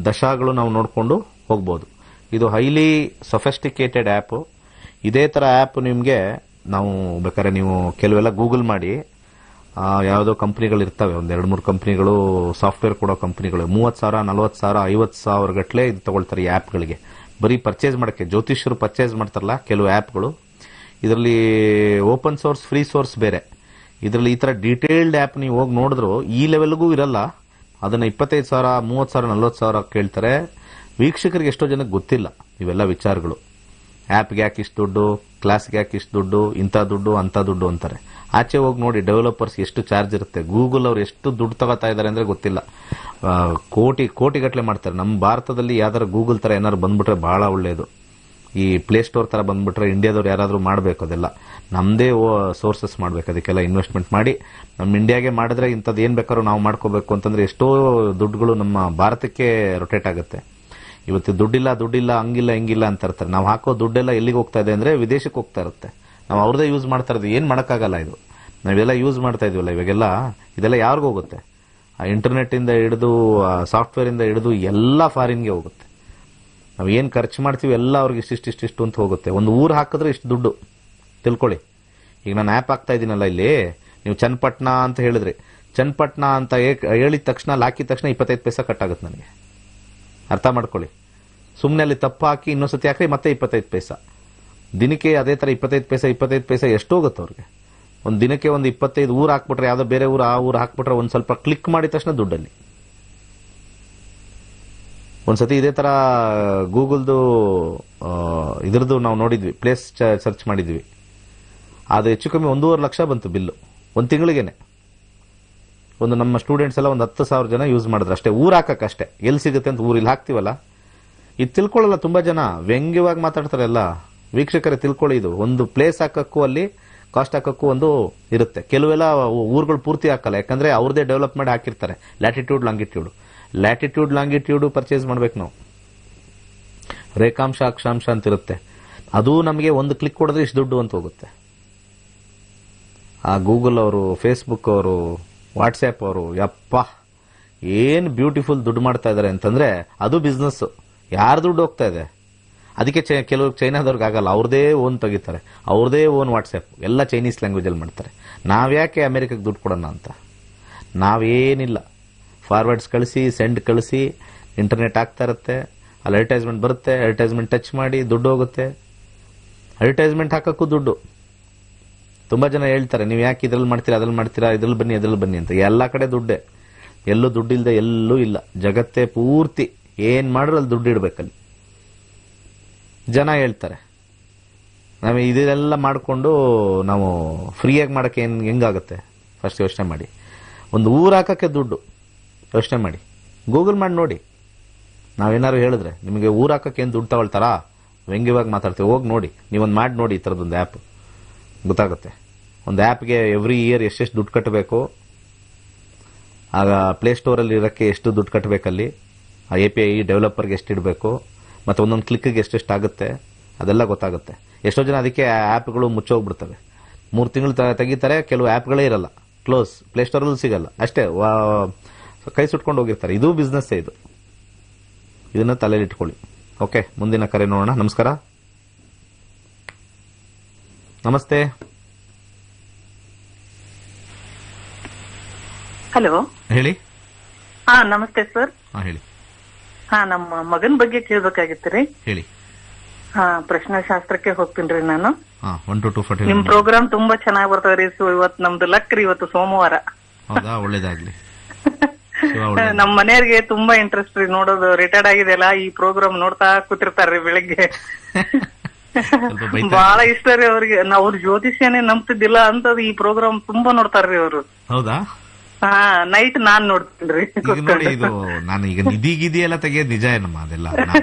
ದಶಾಗಳು ನಾವು ನೋಡಿಕೊಂಡು ಹೋಗ್ಬೋದು. ಇದು ಹೈಲಿ ಸೊಫೆಸ್ಟಿಕೇಟೆಡ್ ಆ್ಯಪು. ಇದೇ ಥರ ಆ್ಯಪ್ ನಿಮಗೆ ನಾವು ಬೇಕಾದ್ರೆ ನೀವು ಕೆಲವೆಲ್ಲ ಗೂಗಲ್ ಮಾಡಿ, ಯಾವುದೋ ಕಂಪ್ನಿಗಳು ಇರ್ತವೆ, ಒಂದು 2-3 ಕಂಪ್ನಿಗಳು, ಸಾಫ್ಟ್ವೇರ್ ಕೊಡೋ ಕಂಪ್ನಿಗಳು 30,000, 40,000, 50,000 ಗಟ್ಟಲೆ ಇದು ತಗೊಳ್ತಾರೆ ಈ ಆ್ಯಪ್ಗಳಿಗೆ. ಬರೀ ಪರ್ಚೇಸ್ ಮಾಡೋಕ್ಕೆ. ಜ್ಯೋತಿಷ್ಯರು ಪರ್ಚೇಸ್ ಮಾಡ್ತಾರಲ್ಲ ಕೆಲವು ಆ್ಯಪ್ಗಳು, ಇದರಲ್ಲಿ ಓಪನ್ ಸೋರ್ಸ್, ಫ್ರೀ ಸೋರ್ಸ್ ಬೇರೆ. ಇದರಲ್ಲಿ ಈ ಥರ ಡೀಟೇಲ್ಡ್ ಆ್ಯಪ್ ನೀವು ಹೋಗಿ ನೋಡಿದ್ರು ಈ ಲೆವೆಲ್ಗೂ ಇರಲ್ಲ. ಅದನ್ನು 25,000, 30,000, 40,000 ಕೇಳ್ತಾರೆ. ವೀಕ್ಷಕರಿಗೆ ಎಷ್ಟೋ ಜನಕ್ಕೆ ಗೊತ್ತಿಲ್ಲ ಇವೆಲ್ಲ ವಿಚಾರಗಳು. ಆ್ಯಪ್ಗೆ ಯಾಕೆ ಇಷ್ಟು ದುಡ್ಡು, ಕ್ಲಾಸ್ಗೆ ಯಾಕೆ ಇಷ್ಟು ದುಡ್ಡು, ಇಂಥ ದುಡ್ಡು ಅಂಥ ದುಡ್ಡು ಅಂತಾರೆ. ಆಚೆ ಹೋಗಿ ನೋಡಿ ಡೆವಲಪರ್ಸ್ ಎಷ್ಟು ಚಾರ್ಜ್ ಇರುತ್ತೆ. ಗೂಗಲ್ ಅವ್ರು ಎಷ್ಟು ದುಡ್ಡು ತಗೋತಾ ಇದ್ದಾರೆ ಅಂದರೆ ಗೊತ್ತಿಲ್ಲ. ಕೋಟಿಗಟ್ಟಲೆ ಮಾಡ್ತಾರೆ. ನಮ್ಮ ಭಾರತದಲ್ಲಿ ಯಾವ್ದಾರು ಗೂಗಲ್ ಥರ ಏನಾದ್ರು ಬಂದ್ಬಿಟ್ರೆ ಭಾಳ ಒಳ್ಳೆಯದು. ಈ ಪ್ಲೇಸ್ಟೋರ್ ಥರ ಬಂದ್ಬಿಟ್ರೆ ಇಂಡಿಯಾದವ್ರು ಯಾರಾದರೂ ಮಾಡಬೇಕು. ಅದೆಲ್ಲ ನಮ್ಮದೇ ಸೋರ್ಸಸ್ ಮಾಡಬೇಕು. ಅದಕ್ಕೆಲ್ಲ ಇನ್ವೆಸ್ಟ್ಮೆಂಟ್ ಮಾಡಿ ನಮ್ಮ ಇಂಡಿಯಾಗೆ ಮಾಡಿದ್ರೆ ಇಂಥದ್ದು ಏನು ಬೇಕಾದ್ರೂ ನಾವು ಮಾಡ್ಕೋಬೇಕು ಅಂತಂದರೆ ಎಷ್ಟೋ ದುಡ್ಡುಗಳು ನಮ್ಮ ಭಾರತಕ್ಕೆ ರೊಟೇಟ್ ಆಗುತ್ತೆ. ಇವತ್ತು ದುಡ್ಡಿಲ್ಲ ಹಂಗಿಲ್ಲ ಹಿಂಗಿಲ್ಲ ಅಂತ ಇರ್ತಾರೆ. ನಾವು ಹಾಕೋ ದುಡ್ಡೆಲ್ಲ ಎಲ್ಲಿಗೆ ಹೋಗ್ತಾ ಇದೆ ಅಂದರೆ ವಿದೇಶಕ್ಕೆ ಹೋಗ್ತಾ ಇರುತ್ತೆ. ನಾವು ಅವ್ರದೇ ಯೂಸ್ ಮಾಡ್ತಾ ಇರೋದು, ಏನು ಮಾಡೋಕ್ಕಾಗಲ್ಲ. ಇದು ನಾವೆಲ್ಲ ಯೂಸ್ ಮಾಡ್ತಾ ಇದೀವಲ್ಲ ಇವಾಗೆಲ್ಲ, ಇದೆಲ್ಲ ಯಾರಿಗೂ ಹೋಗುತ್ತೆ? ಆ ಇಂಟರ್ನೆಟ್ಟಿಂದ ಹಿಡಿದು, ಸಾಫ್ಟ್ವೇರಿಂದ ಹಿಡಿದು ಎಲ್ಲ ಫಾರಿನ್ಗೆ ಹೋಗುತ್ತೆ. ನಾವು ಏನು ಖರ್ಚು ಮಾಡ್ತೀವಿ ಎಲ್ಲ ಅವ್ರಿಗೆ ಇಷ್ಟಿಷ್ಟು ಅಂತ ಹೋಗುತ್ತೆ. ಒಂದು ಊರು ಹಾಕಿದ್ರೆ ಇಷ್ಟು ದುಡ್ಡು ತಿಳ್ಕೊಳ್ಳಿ. ಈಗ ನಾನು ಆ್ಯಪ್ ಹಾಕ್ತಾ ಇದ್ದೀನಲ್ಲ ಇಲ್ಲಿ, ನೀವು ಚನ್ನಪಟ್ಟಣ ಅಂತ ಹೇಳಿದ್ರಿ, ಚನ್ನಪಟ್ಟಣ ಅಂತ ಹೇಳಿದ ತಕ್ಷಣ, ಹಾಕಿದ ತಕ್ಷಣ 25 ಪೈಸೆ ಕಟ್ಟಾಗುತ್ತೆ ನನಗೆ. ಅರ್ಥ ಮಾಡ್ಕೊಳ್ಳಿ. ಸುಮ್ಮನೆ ಅಲ್ಲಿ ತಪ್ಪು ಹಾಕಿ ಇನ್ನೊಂದ್ಸತಿ ಹಾಕ್ರಿ ಮತ್ತೆ 25 ಪೈಸೆ. ದಿನಕ್ಕೆ ಅದೇ ಥರ 25 ಪೈಸೆ ಎಷ್ಟು ಹೋಗುತ್ತೆ ಅವ್ರಿಗೆ? ಒಂದು ದಿನಕ್ಕೆ ಒಂದು 25 ಊರು ಹಾಕ್ಬಿಟ್ರೆ, ಯಾವುದೋ ಬೇರೆ ಊರು, ಆ ಊರು ಹಾಕ್ಬಿಟ್ರೆ ಒಂದು ಸ್ವಲ್ಪ ಕ್ಲಿಕ್ ಮಾಡಿದ ತಕ್ಷಣ ದುಡ್ಡಲ್ಲಿ. ಒಂದ್ಸತಿ ಇದೇ ಥರ ಗೂಗಲ್ದು ಇದ್ರದ್ದು ನಾವು ನೋಡಿದ್ವಿ, ಪ್ಲೇಸ್ ಸರ್ಚ್ ಮಾಡಿದ್ವಿ. ಅದು ಹೆಚ್ಚು ಕಮ್ಮಿ 1.5 ಲಕ್ಷ ಬಂತು ಬಿಲ್ಲು, ಒಂದು ತಿಂಗಳಿಗೇನೆ. ಒಂದು ನಮ್ಮ ಸ್ಟೂಡೆಂಟ್ಸ್ ಎಲ್ಲ ಒಂದು 10,000 ಜನ ಯೂಸ್ ಮಾಡಿದ್ರು ಅಷ್ಟೇ, ಊರು ಹಾಕಕ್ಕಷ್ಟೇ. ಎಲ್ಲಿ ಸಿಗುತ್ತೆ ಅಂತ ಊರಲ್ಲಿ ಹಾಕ್ತೀವಲ್ಲ, ಇದು ತಿಳ್ಕೊಳ್ಳಲ್ಲ ತುಂಬ ಜನ. ವ್ಯಂಗ್ಯವಾಗಿ ಮಾತಾಡ್ತಾರೆ ಎಲ್ಲ. ವೀಕ್ಷಕರೇ ತಿಳ್ಕೊಳ್ಳಿ, ಇದು ಒಂದು ಪ್ಲೇಸ್ ಹಾಕಕ್ಕೂ ಅಲ್ಲಿ ಕಾಸ್ಟ್ ಹಾಕಕ್ಕೂ ಒಂದು ಇರುತ್ತೆ. ಕೆಲವೆಲ್ಲ ಊರುಗಳು ಪೂರ್ತಿ ಹಾಕಲ್ಲ, ಯಾಕಂದ್ರೆ ಅವ್ರದೇ ಡೆವಲಪ್ ಮಾಡಿ ಹಾಕಿರ್ತಾರೆ. ಲ್ಯಾಟಿಟ್ಯೂಡ್ ಲಾಂಗಿಟ್ಯೂಡು ಪರ್ಚೇಸ್ ಮಾಡ್ಬೇಕು ನಾವು. ರೇಖಾಂಶ ಅಕ್ಷಾಂಶ ಅಂತ ಇರುತ್ತೆ. ಅದು ನಮಗೆ ಒಂದು ಕ್ಲಿಕ್ ಕೊಡಿದ್ರೆ ಇಷ್ಟು ದುಡ್ಡು ಅಂತ ಹೋಗುತ್ತೆ. ಆ ಗೂಗಲ್ ಅವರು, ಫೇಸ್ಬುಕ್ ಅವರು, ವಾಟ್ಸ್ಆ್ಯಪ್ ಅವರು, ಯಪ್ಪ ಏನು ಬ್ಯೂಟಿಫುಲ್ ದುಡ್ಡು ಮಾಡ್ತಾ ಇದ್ದಾರೆ ಅಂತಂದ್ರೆ, ಅದು ಬಿಸ್ನೆಸ್. ಯಾರು ದುಡ್ಡು ಹೋಗ್ತಾ ಇದೆ? ಅದಕ್ಕೆ ಕೆಲವು ಚೈನಾದವ್ರಿಗೆ ಆಗಲ್ಲ, ಅವ್ರದೇ ಓನ್ ತೆಗಿತಾರೆ, ಅವ್ರದೇ ಓನ್ ವಾಟ್ಸ್ಆ್ಯಪ್ ಎಲ್ಲ ಚೈನೀಸ್ ಲ್ಯಾಂಗ್ವೇಜಲ್ಲಿ ಮಾಡ್ತಾರೆ. ನಾವ್ಯಾಕೆ ಅಮೆರಿಕಕ್ಕೆ ದುಡ್ಡು ಕೊಡೋಣ ಅಂತ? ನಾವೇನಿಲ್ಲ, ಫಾರ್ವರ್ಡ್ಸ್ ಕಳಿಸಿ, ಸೆಂಡ್ ಕಳಿಸಿ, ಇಂಟರ್ನೆಟ್ ಆಗ್ತಾ ಇರುತ್ತೆ, ಅಲ್ಲಿ ಅಡ್ವರ್ಟೈಸ್ಮೆಂಟ್ ಬರುತ್ತೆ, ಅಡ್ವರ್ಟೈಸ್ಮೆಂಟ್ ಟಚ್ ಮಾಡಿ ದುಡ್ಡು ಹೋಗುತ್ತೆ. ಅಡ್ವರ್ಟೈಸ್ಮೆಂಟ್ ಹಾಕಕ್ಕೂ ದುಡ್ಡು. ತುಂಬ ಜನ ಹೇಳ್ತಾರೆ, ನೀವು ಯಾಕೆ ಇದ್ರಲ್ಲಿ ಮಾಡ್ತೀರಾ, ಇದ್ರಲ್ಲಿ ಬನ್ನಿ ಅಂತ. ಎಲ್ಲ ಕಡೆ ದುಡ್ಡೇ. ಎಲ್ಲೂ ದುಡ್ಡಿಲ್ಲದೆ ಎಲ್ಲೂ ಇಲ್ಲ. ಜಗತ್ತೇ ಪೂರ್ತಿ ಏನು ಮಾಡ್ರೂ ಅಲ್ಲಿ ದುಡ್ಡು ಇಡಬೇಕಲ್ಲಿ. ಜನ ಹೇಳ್ತಾರೆ ನಾವು ಇದೆಲ್ಲ ಮಾಡಿಕೊಂಡು ನಾವು ಫ್ರೀಯಾಗಿ ಮಾಡೋಕ್ಕೆ ಹೆಂಗಾಗುತ್ತೆ? ಫಸ್ಟ್ ಯೋಚನೆ ಮಾಡಿ. ಒಂದು ಊರು ಹಾಕೋಕ್ಕೆ ದುಡ್ಡು, ಯೋಚನೆ ಮಾಡಿ, ಗೂಗಲ್ ಮಾಡಿ ನೋಡಿ. ನಾವೇನಾದ್ರು ಹೇಳಿದ್ರೆ ನಿಮಗೆ ಊರಾಕಕ್ಕೆ ಏನು ದುಡ್ಡು ತಗೊಳ್ತಾರಾ, ವ್ಯಂಗ್ಯವಾಗಿ ಮಾತಾಡ್ತೀವಿ. ಹೋಗಿ ನೋಡಿ, ನೀವೊಂದು ಮಾಡಿ ನೋಡಿ, ಈ ಥರದೊಂದು ಆ್ಯಪ್ ಗೊತ್ತಾಗುತ್ತೆ. ಒಂದು ಆ್ಯಪ್ಗೆ ಎವ್ರಿ ಇಯರ್ ಎಷ್ಟೆಷ್ಟು ದುಡ್ಡು ಕಟ್ಟಬೇಕು, ಆಗ ಪ್ಲೇಸ್ಟೋರಲ್ಲಿ ಇರೋಕ್ಕೆ ಎಷ್ಟು ದುಡ್ಡು ಕಟ್ಟಬೇಕಲ್ಲಿ, ಆ API ಡೆವಲಪರ್ಗೆ ಎಷ್ಟು ಇಡಬೇಕು, ಮತ್ತು ಒಂದೊಂದು ಕ್ಲಿಕ್ಗೆ ಎಷ್ಟೆಷ್ಟು ಆಗುತ್ತೆ, ಅದೆಲ್ಲ ಗೊತ್ತಾಗುತ್ತೆ. ಎಷ್ಟೋ ಜನ ಅದಕ್ಕೆ ಆ್ಯಪ್ಗಳು ಮುಚ್ಚೋಗ್ಬಿಡ್ತವೆ. 3 ತಿಂಗಳು ತೆಗಿತಾರೆ, ಕೆಲವು ಆ್ಯಪ್ಗಳೇ ಇರಲ್ಲ, ಕ್ಲೋಸ್, ಪ್ಲೇಸ್ಟೋರಲ್ಲೂ ಸಿಗಲ್ಲ, ಅಷ್ಟೇ ಕೈ ಸುಟ್ಕೊಂಡು ಹೋಗಿರ್ತಾರೆ. ಇದು ಬಿಸ್ನೆಸ್ಸೇ ಇದು, ಇದನ್ನ ತಲೆಯಲ್ಲಿ ಇಟ್ಕೊಳ್ಳಿ. ಓಕೆ, ಮುಂದಿನ ಕರೆ ನೋಡೋಣ. ನಮಸ್ಕಾರ. ನಮಸ್ತೆ. ಹಲೋ, ಹೇಳಿ. ಹಾ ನಮಸ್ತೆ ಸರ್. ಹಾ ಹೇಳಿ. ಹಾ, ನಮ್ಮ ಮಗನ್ ಬಗ್ಗೆ ಕೇಳ್ಬೇಕಾಗಿತ್ರಿ. ಹೇಳಿ. ಹಾ, ಪ್ರಶ್ನಾಶಾಸ್ತ್ರಕ್ಕೆ ಹೋಗ್ತೀನ್ರಿ ನಾನು. 1 to 240. ನಿಮ್ ಪ್ರೋಗ್ರಾಮ್ ತುಂಬಾ ಚೆನ್ನಾಗಿ ಬರ್ತದ್ರಿ. ಇವತ್ತು ನಮ್ದು ಲಕ್ ರೀ, ಇವತ್ತು ಸೋಮವಾರ. ಹೌದಾ, ಒಳ್ಳೇದಾಗ್ಲಿ. ನಮ್ ಮನೆಯವ್ರಿಗೆ ತುಂಬಾ ಇಂಟ್ರೆಸ್ಟ್ ರೀ ನೋಡೋದು. ರಿಟೈರ್ಡ್ ಆಗಿದೆಲ್ಲ ಈ ಪ್ರೋಗ್ರಾಮ್ ನೋಡ್ತಾ ಕೂತಿರ್ತಾರ್ರಿ ಬೆಳಿಗ್ಗೆ. ಬಹಳ ಇಷ್ಟ ರೀ ಅವ್ರಿಗೆ. ಅವ್ರ ಜ್ಯೋತಿಷ್ಯನೇ ನಂಬ್ತಿದ್ದಿಲ್ಲ ಅಂತದ್ ಈ ಪ್ರೋಗ್ರಾಮ್ ತುಂಬಾ ನೋಡ್ತಾರ್ರಿ ಅವ್ರು. ಹೌದಾ? ಹಾ, ನೈಟ್ ನಾನ್ ನೋಡ್ತೀನ್ರಿ. ನೋಡಿ, ಇದು ನಾನು ಈಗ ನಿಧಿ ಎಲ್ಲ ತೆಗಿಯೋದು ನಿಜ ಏನಮ್ಮ, ಅದೆಲ್ಲ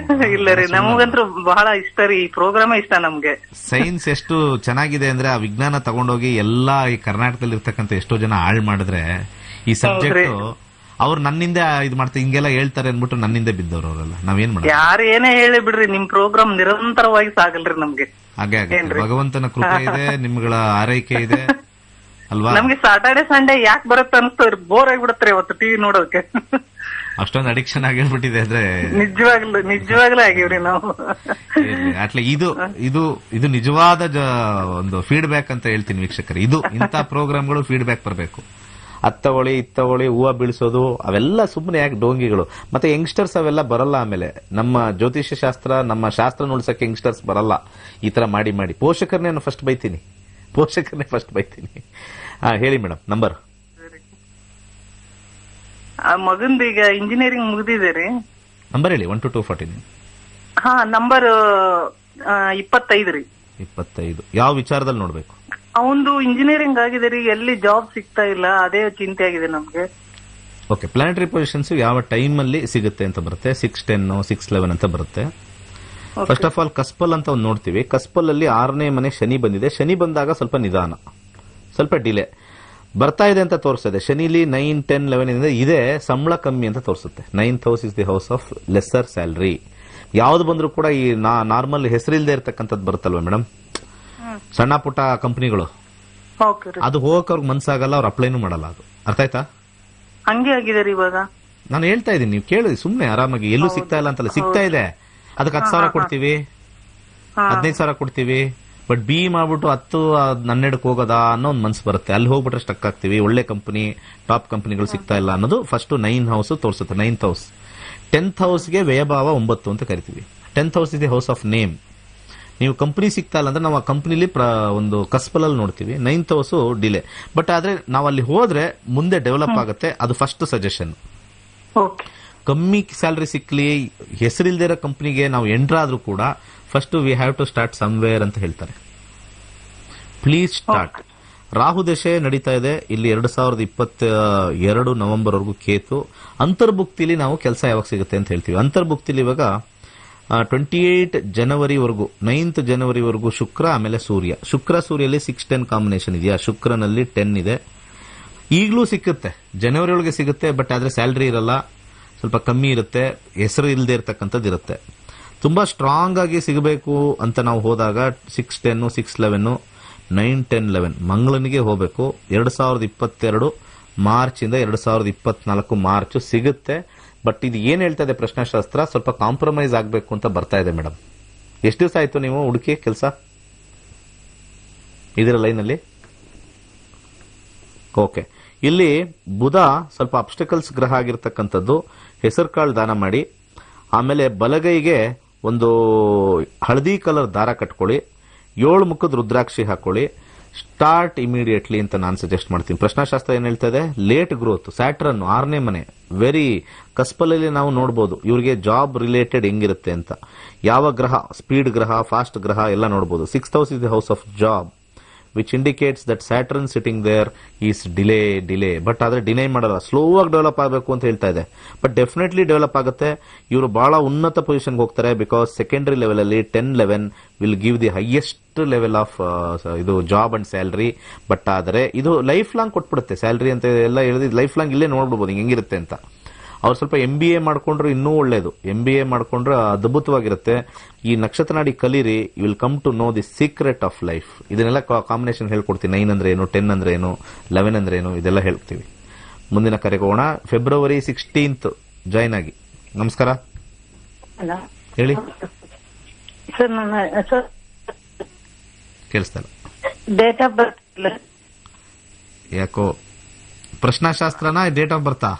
ಇಲ್ಲ ರೀ, ನಮಗಂತೂ ಬಹಳ ಇಷ್ಟ ರೀ, ಈ ಪ್ರೋಗ್ರಾಮೇ ಇಷ್ಟ ನಮ್ಗೆ. ಸೈನ್ಸ್ ಎಷ್ಟು ಚೆನ್ನಾಗಿದೆ ಅಂದ್ರೆ, ಆ ವಿಜ್ಞಾನ ತಗೊಂಡೋಗಿ ಎಲ್ಲಾ ಈ ಕರ್ನಾಟಕದಲ್ಲಿ ಇರ್ತಕ್ಕಂಥ ಎಷ್ಟೋ ಜನ ಹಾಳು ಮಾಡಿದ್ರೆ, ಈ ಸಬ್ಜೆಕ್ಟ್ ಅವ್ರು ನನ್ನಿಂದ ಇದು ಮಾಡ್ತಾರೆ, ಹಿಂಗೆಲ್ಲ ಹೇಳ್ತಾರೆ ಅನ್ಬಿಟ್ಟು ನನ್ನಿಂದ ಬಿದ್ದವ್ರು ಅವರೆಲ್ಲ. ನಾವೇನ್ ಮಾಡೋದು? ಯಾರು ಏನೇ ಹೇಳಿ ಬಿಡ್ರಿ, ನಿಮ್ ಪ್ರೋಗ್ರಾಮ್ ನಿರಂತರವಾಗಿ ಸಾಗಲ್ರಿ ನಮ್ಗೆ. ಹಾಗೆ ಭಗವಂತನ ಕೃಪೆ ಇದೆ, ನಿಮ್ಗಳ ಆರೈಕೆ ಇದೆ ಅಲ್ವಾ? ನಮ್ಗೆ ಸಾಟರ್ಡೆ ಸಂಡೇ ಯಾಕೆ ಬರುತ್ತೆ ಅನ್ಸ್ತವ್ರಿ, ಬೋರ್ ಆಗಿಬಿಡತ್ರಿ ಅವತ್ತು ಟಿವಿ ನೋಡೋಕೆ. ಅಷ್ಟೊಂದು ಅಡಿಕ್ಷನ್ ಆಗಿರ್ಬಿಟ್ಟಿದೆ ಅಂದ್ರೆ ನಿಜವಾಗ್ಲೂ ಆಗಿವ್ರಿ ನಾವು. ಅಟ್ಲೆ ಇದು ನಿಜವಾದ ಒಂದು ಫೀಡ್ಬ್ಯಾಕ್ ಅಂತ ಹೇಳ್ತೀನಿ ವೀಕ್ಷಕರು. ಇಂಥ ಪ್ರೋಗ್ರಾಮ್ಗಳು ಫೀಡ್ಬ್ಯಾಕ್ ಬರಬೇಕು. ಅತ್ತವಳಿ ಇತ್ತವಳಿ ಹೂವು ಬೀಳಿಸೋದು ಅವೆಲ್ಲ ಸುಮ್ಮನೆ ಯಾಕೆ ಡೋಂಗಿಗಳು. ಮತ್ತೆ ಯಂಗ್ಸ್ಟರ್ಸ್ ಅವೆಲ್ಲ ಬರಲ್ಲ. ಆಮೇಲೆ ನಮ್ಮ ಜ್ಯೋತಿಷ್ಯ ಶಾಸ್ತ್ರ, ನಮ್ಮ ಶಾಸ್ತ್ರ ನೋಡ್ಸಕ್ಕೆ ಯಂಗ್ಸ್ಟರ್ಸ್ ಬರಲ್ಲ. ಈ ತರ ಮಾಡಿ ಪೋಷಕರನ್ನೇ ಫಸ್ಟ್ ಬೈತೀನಿ. ಹೇಳಿ ಮೇಡಮ್, ನಂಬರ್. ಮಗಂದು ಈಗ ಇಂಜಿನಿಯರಿಂಗ್ ಮುಗಿದಿದೆ ರೀ. ನಂಬರ್ ಹೇಳಿ. 1 to 240. ಹಾ, ನಂಬರ್ 25 ರೀ. 25. ಯಾವ ವಿಚಾರದಲ್ಲಿ ನೋಡ್ಬೇಕು? ಅವಂದು ಇಂಜಿನಿಯರಿಂಗ್ ಆಗಿದೆ ರೀ, ಎಲ್ಲಿ ಜಾಬ್ ಸಿಗ್ತಾ ಇಲ್ಲ, ಅದೇ ಚಿಂತೆ ಆಗಿದೆ ನಮ್ಗೆ. ಓಕೆ, ಪ್ಲಾನೆಟರಿ ಪೊಸಿಷನ್ಸ್ ಯಾವ ಟೈಮ್ ಅಲ್ಲಿ ಸಿಗುತ್ತೆ ಅಂತ ಬರುತ್ತೆ. 6-10, 6-11 ಅಂತ ಬರುತ್ತೆ. ಫಸ್ಟ್ ಆಫ್ ಆಲ್ ಕಸ್ಪಲ್ ಅಂತ ಒಂದು ನೋಡ್ತೀವಿ. ಕಸ್ಪಲ್ ಅಲ್ಲಿ 6ನೇ ಮನೆ ಶನಿ ಬಂದಿದೆ. ಶನಿ ಬಂದಾಗ ಸ್ವಲ್ಪ ನಿಧಾನ, ಸ್ವಲ್ಪ ಡಿಲೇ ಬರ್ತಾ ಇದೆ ಅಂತ ತೋರಿಸ್ತದೆ. ಶನಿಲಿ 9, 10, 11 ಇದೆ, ಸಂಬಳ ಕಮ್ಮಿ ಅಂತ ತೋರಿಸುತ್ತೆ. 9th house is the house of lesser salary. ಯಾವ್ದು ಬಂದ್ರು ಕೂಡ ಈ ನಾರ್ಮಲ್ ಹೆಸರಿಲ್ದೇ ಇರ್ತಕ್ಕಂಥದ್ದು ಬರುತ್ತಲ್ವ ಮೇಡಮ್, ಸಣ್ಣ ಪುಟ್ಟ ಕಂಪನಿಗಳು, ಅದು ಹೋಗಕ್ ಅವ್ರಿಗೆ ಮನ್ಸಾಗಲ್ಲ, ಅವ್ರು ಅಪ್ಲೈನೂ ಮಾಡಲ್ಲ. ಅದು ಅರ್ಥ ಆಯ್ತಾ? ಹಂಗೆ ಆಗಿದೆ ರೀ ಇವಾಗ. ನಾನು ಹೇಳ್ತಾ ಇದ್ದೀನಿ, ನೀವು ಕೇಳಿ ಸುಮ್ನೆ ಆರಾಮಾಗಿ. ಎಲ್ಲೂ ಸಿಗ್ತಾ ಇಲ್ಲ ಅಂತಲ್ಲ, ಸಿಗ್ತಾ ಇದೆ. ಅದಕ್ಕೆ 10,000 ಕೊಡ್ತೀವಿ, 15,000 ಕೊಡ್ತೀವಿ. ಬಟ್ ಬಿ ಮಾಡ್ಬಿಟ್ಟು 10, 12 ಹೋಗೋದಾ ಅನ್ನೋ ಒಂದು ಮನ್ಸು ಬರುತ್ತೆ. ಅಲ್ಲಿ ಹೋಗ್ಬಿಟ್ರೆ ಸ್ಟಕ್ ಆಗ್ತೀವಿ. ಒಳ್ಳೆ ಕಂಪನಿ, ಟಾಪ್ ಕಂಪನಿಗಳು ಸಿಗ್ತಾ ಇಲ್ಲ ಅನ್ನೋದು ಫಸ್ಟ್ 9 ಹೌಸ್ ತೋರಿಸುತ್ತೆ. 9th house. 10th ಹೌಸ್ಗೆ ವ್ಯಯಭಾವ 9 ಅಂತ ಕರಿತೀವಿ. 10th house ಇದೆ ಹೌಸ್ ಆಫ್ ನೇಮ್. ನೀವು ಕಂಪನಿ ಸಿಗ್ತಾ ಇಲ್ಲ ಅಂದ್ರೆ ನಾವು ಆ ಕಂಪನಿಲಿ ಒಂದು ಕಸ್ಪಲಲ್ಲಿ ನೋಡ್ತೀವಿ. 9th house delay. ಬಟ್ ಆದ್ರೆ ನಾವು ಅಲ್ಲಿ ಹೋದ್ರೆ ಮುಂದೆ ಡೆವಲಪ್ ಆಗುತ್ತೆ. ಅದು ಫಸ್ಟ್ ಸಜೆಷನ್. ಕಮ್ಮಿ ಸ್ಯಾಲರಿ ಸಿಕ್ಲಿ, ಹೆಸರಿಲ್ದೇ ಇರೋ ಕಂಪನಿಗೆ ನಾವು ಎಂಟರ್ ಆದ್ರೂ ಕೂಡ first we have to start somewhere ಅಂತ ಹೇಳ್ತಾರೆ. Please start. ರಾಹು ದಶೆ ನಡೀತಾ ಇದೆ ಇಲ್ಲಿ 2022 ನವೆಂಬರ್ ವರೆಗೂ ಕೇತು. ಅಂತರ್ಭುಕ್ತಿಲಿ ನಾವು ಕೆಲಸ ಯಾವಾಗ ಸಿಗುತ್ತೆ ಅಂತ ಹೇಳ್ತೀವಿ. ಅಂತರ್ಭುಕ್ತಿಲಿ ಇವಾಗ 28 ಜನವರಿವರೆಗೂ, 9th ಜನವರಿವರೆಗೂ ಶುಕ್ರ, ಆಮೇಲೆ ಸೂರ್ಯ. ಶುಕ್ರ ಸೂರ್ಯಲ್ಲಿ 6-10 ಕಾಂಬಿನೇಷನ್ ಇದೆಯಾ? ಶುಕ್ರನಲ್ಲಿ 10 ಇದೆ. ಈಗಲೂ ಸಿಕ್ಕುತ್ತೆ, ಜನವರಿ ಒಳಗೆ ಸಿಗುತ್ತೆ. ಬಟ್ ಆದ್ರೆ ಸ್ಯಾಲರಿ ಇರಲ್ಲ, ಸ್ವಲ್ಪ ಕಮ್ಮಿ ಇರುತ್ತೆ, ಹೆಸರು ಇಲ್ಲದೆ ಇರತಕ್ಕಂಥದ್ದು ಇರುತ್ತೆ. ತುಂಬಾ ಸ್ಟ್ರಾಂಗ್ ಆಗಿ ಸಿಗಬೇಕು ಅಂತ ನಾವು ಹೋದಾಗ 6-10, 6-11, 9-10, 11 ಮಂಗಳನಿಗೆ ಹೋಗಬೇಕು. 2022 ಮಾರ್ಚ್ ಇಂದ 2024 ಮಾರ್ಚ್ ಸಿಗುತ್ತೆ. ಬಟ್ ಇದು ಏನ್ ಹೇಳ್ತಾ ಇದೆ ಪ್ರಶ್ನಾಶಾಸ್ತ್ರ, ಸ್ವಲ್ಪ ಕಾಂಪ್ರಮೈಸ್ ಆಗ್ಬೇಕು ಅಂತ ಬರ್ತಾ ಇದೆ ಮೇಡಮ್. ಎಷ್ಟು ದಿವಸ ಆಯ್ತು ನೀವು ಹುಡುಕಿ ಕೆಲಸ ಇದರ ಲೈನಲ್ಲಿ? ಓಕೆ, ಇಲ್ಲಿ ಬುಧ ಸ್ವಲ್ಪ ಅಬ್ಸ್ಟಿಕಲ್ಸ್ ಗ್ರಹ ಆಗಿರ್ತಕ್ಕಂಥದ್ದು. ಹೆಸರು ಕಾಳು ದಾನ ಮಾಡಿ. ಆಮೇಲೆ ಬಲಗೈಗೆ ಒಂದು ಹಳದಿ ಕಲರ್ ದಾರ ಕಟ್ಕೊಳ್ಳಿ. 7 ಮುಖದ ರುದ್ರಾಕ್ಷಿ ಹಾಕೊಳ್ಳಿ. ಸ್ಟಾರ್ಟ್ ಇಮಿಡಿಯೇಟ್ಲಿ ಅಂತ ನಾನು ಸಜೆಸ್ಟ್ ಮಾಡ್ತೀನಿ. ಪ್ರಶ್ನಾಶಾಸ್ತ್ರ ಏನ್ ಹೇಳ್ತಾ ಇದೆ? Late growth. ಸ್ಯಾಟರ್ನ್ 6ನೇ ಮನೆ, ವೆರಿ ಕಸ್ಪಲಲ್ಲಿ ನಾವು ನೋಡಬಹುದು ಇವರಿಗೆ ಜಾಬ್ ರಿಲೇಟೆಡ್ ಹೆಂಗಿರುತ್ತೆ ಅಂತ. ಯಾವ ಗ್ರಹ, ಸ್ಪೀಡ್ ಗ್ರಹ, ಫಾಸ್ಟ್ ಗ್ರಹ ಎಲ್ಲ ನೋಡಬಹುದು. 6th house is the house of job. Which indicates that Saturn sitting there is delay but ಆದ್ರೆ ಡಿನೈ ಮಾಡಲ್ಲ, ಸ್ಲೋ ಆಗಿ ಡೆವಲಪ್ ಆಗಬೇಕು ಅಂತ ಹೇಳ್ತಾ ಇದೆ. ಬಟ್ ಡೆಫಿನೆಟ್ಲಿ ಡೆವಲಪ್ ಆಗುತ್ತೆ. ಇವರು ಬಹಳ ಉನ್ನತ ಪೊಸಿಷನ್ಗೆ ಹೋಗ್ತಾರೆ. ಬಿಕಾಸ್ ಸೆಕೆಂಡರಿ ಲೆವೆಲ್ ಅಲ್ಲಿ 10-11 will give the highest level of ಇದು ಜಾಬ್ ಅಂಡ್ ಸ್ಯಾಲರಿ. ಬಟ್ ಆದರೆ ಇದು ಲೈಫ್ ಲಾಂಗ್ ಕೊಟ್ಬಿಡುತ್ತೆ ಸ್ಯಾಲರಿ ಅಂತ ಎಲ್ಲ ಹೇಳಿದ್ರೆ ಲೈಫ್ ಲಾಂಗ್ ಇಲ್ಲೇ ನೋಡ್ಬಿಡ್ಬೋದು ಹೆಂಗಿರುತ್ತೆ ಅಂತ. ಅವ್ರು ಸ್ವಲ್ಪ MBA ಮಾಡ್ಕೊಂಡ್ರೆ ಇನ್ನೂ ಒಳ್ಳೇದು. MBA ಮಾಡ್ಕೊಂಡ್ರೆ ಅದ್ಭುತವಾಗಿರುತ್ತೆ. ಈ ನಕ್ಷತ್ರ ನಾಡಿ ಕಲೀರಿ, you will come to know the secret of life. ಇದನ್ನೆಲ್ಲ ಕಾಂಬಿನೇಷನ್ ಹೇಳ್ಕೊಡ್ತೀನಿ. 9 ಅಂದ್ರೆ ಏನು, 10 ಅಂದ್ರೆ ಏನು, 11 ಅಂದ್ರೆ ಏನು, ಇದೆಲ್ಲ ಹೇಳ್ತೀವಿ. ಮುಂದಿನ ಕರೆಗೆ ಹೋಗೋಣ. February 16th ಜಾಯ್ನ್ ಆಗಿ. ನಮಸ್ಕಾರ, ಹಲೋ ಹೇಳಿ. ಸರ್, ನನ್ನ ಸರ್ ಕೇಳಿಸ್ತಾ ಇಲ್ಲ. ಡೇಟ್ ಆಫ್ ಬರ್ತ್ ಇಲ್ಲ. ಯಾಕೋ ಪ್ರಶ್ನಾಶಾಸ್ತ್ರನಾ ಡೇಟ್ ಆಫ್ ಬರ್ತಾ?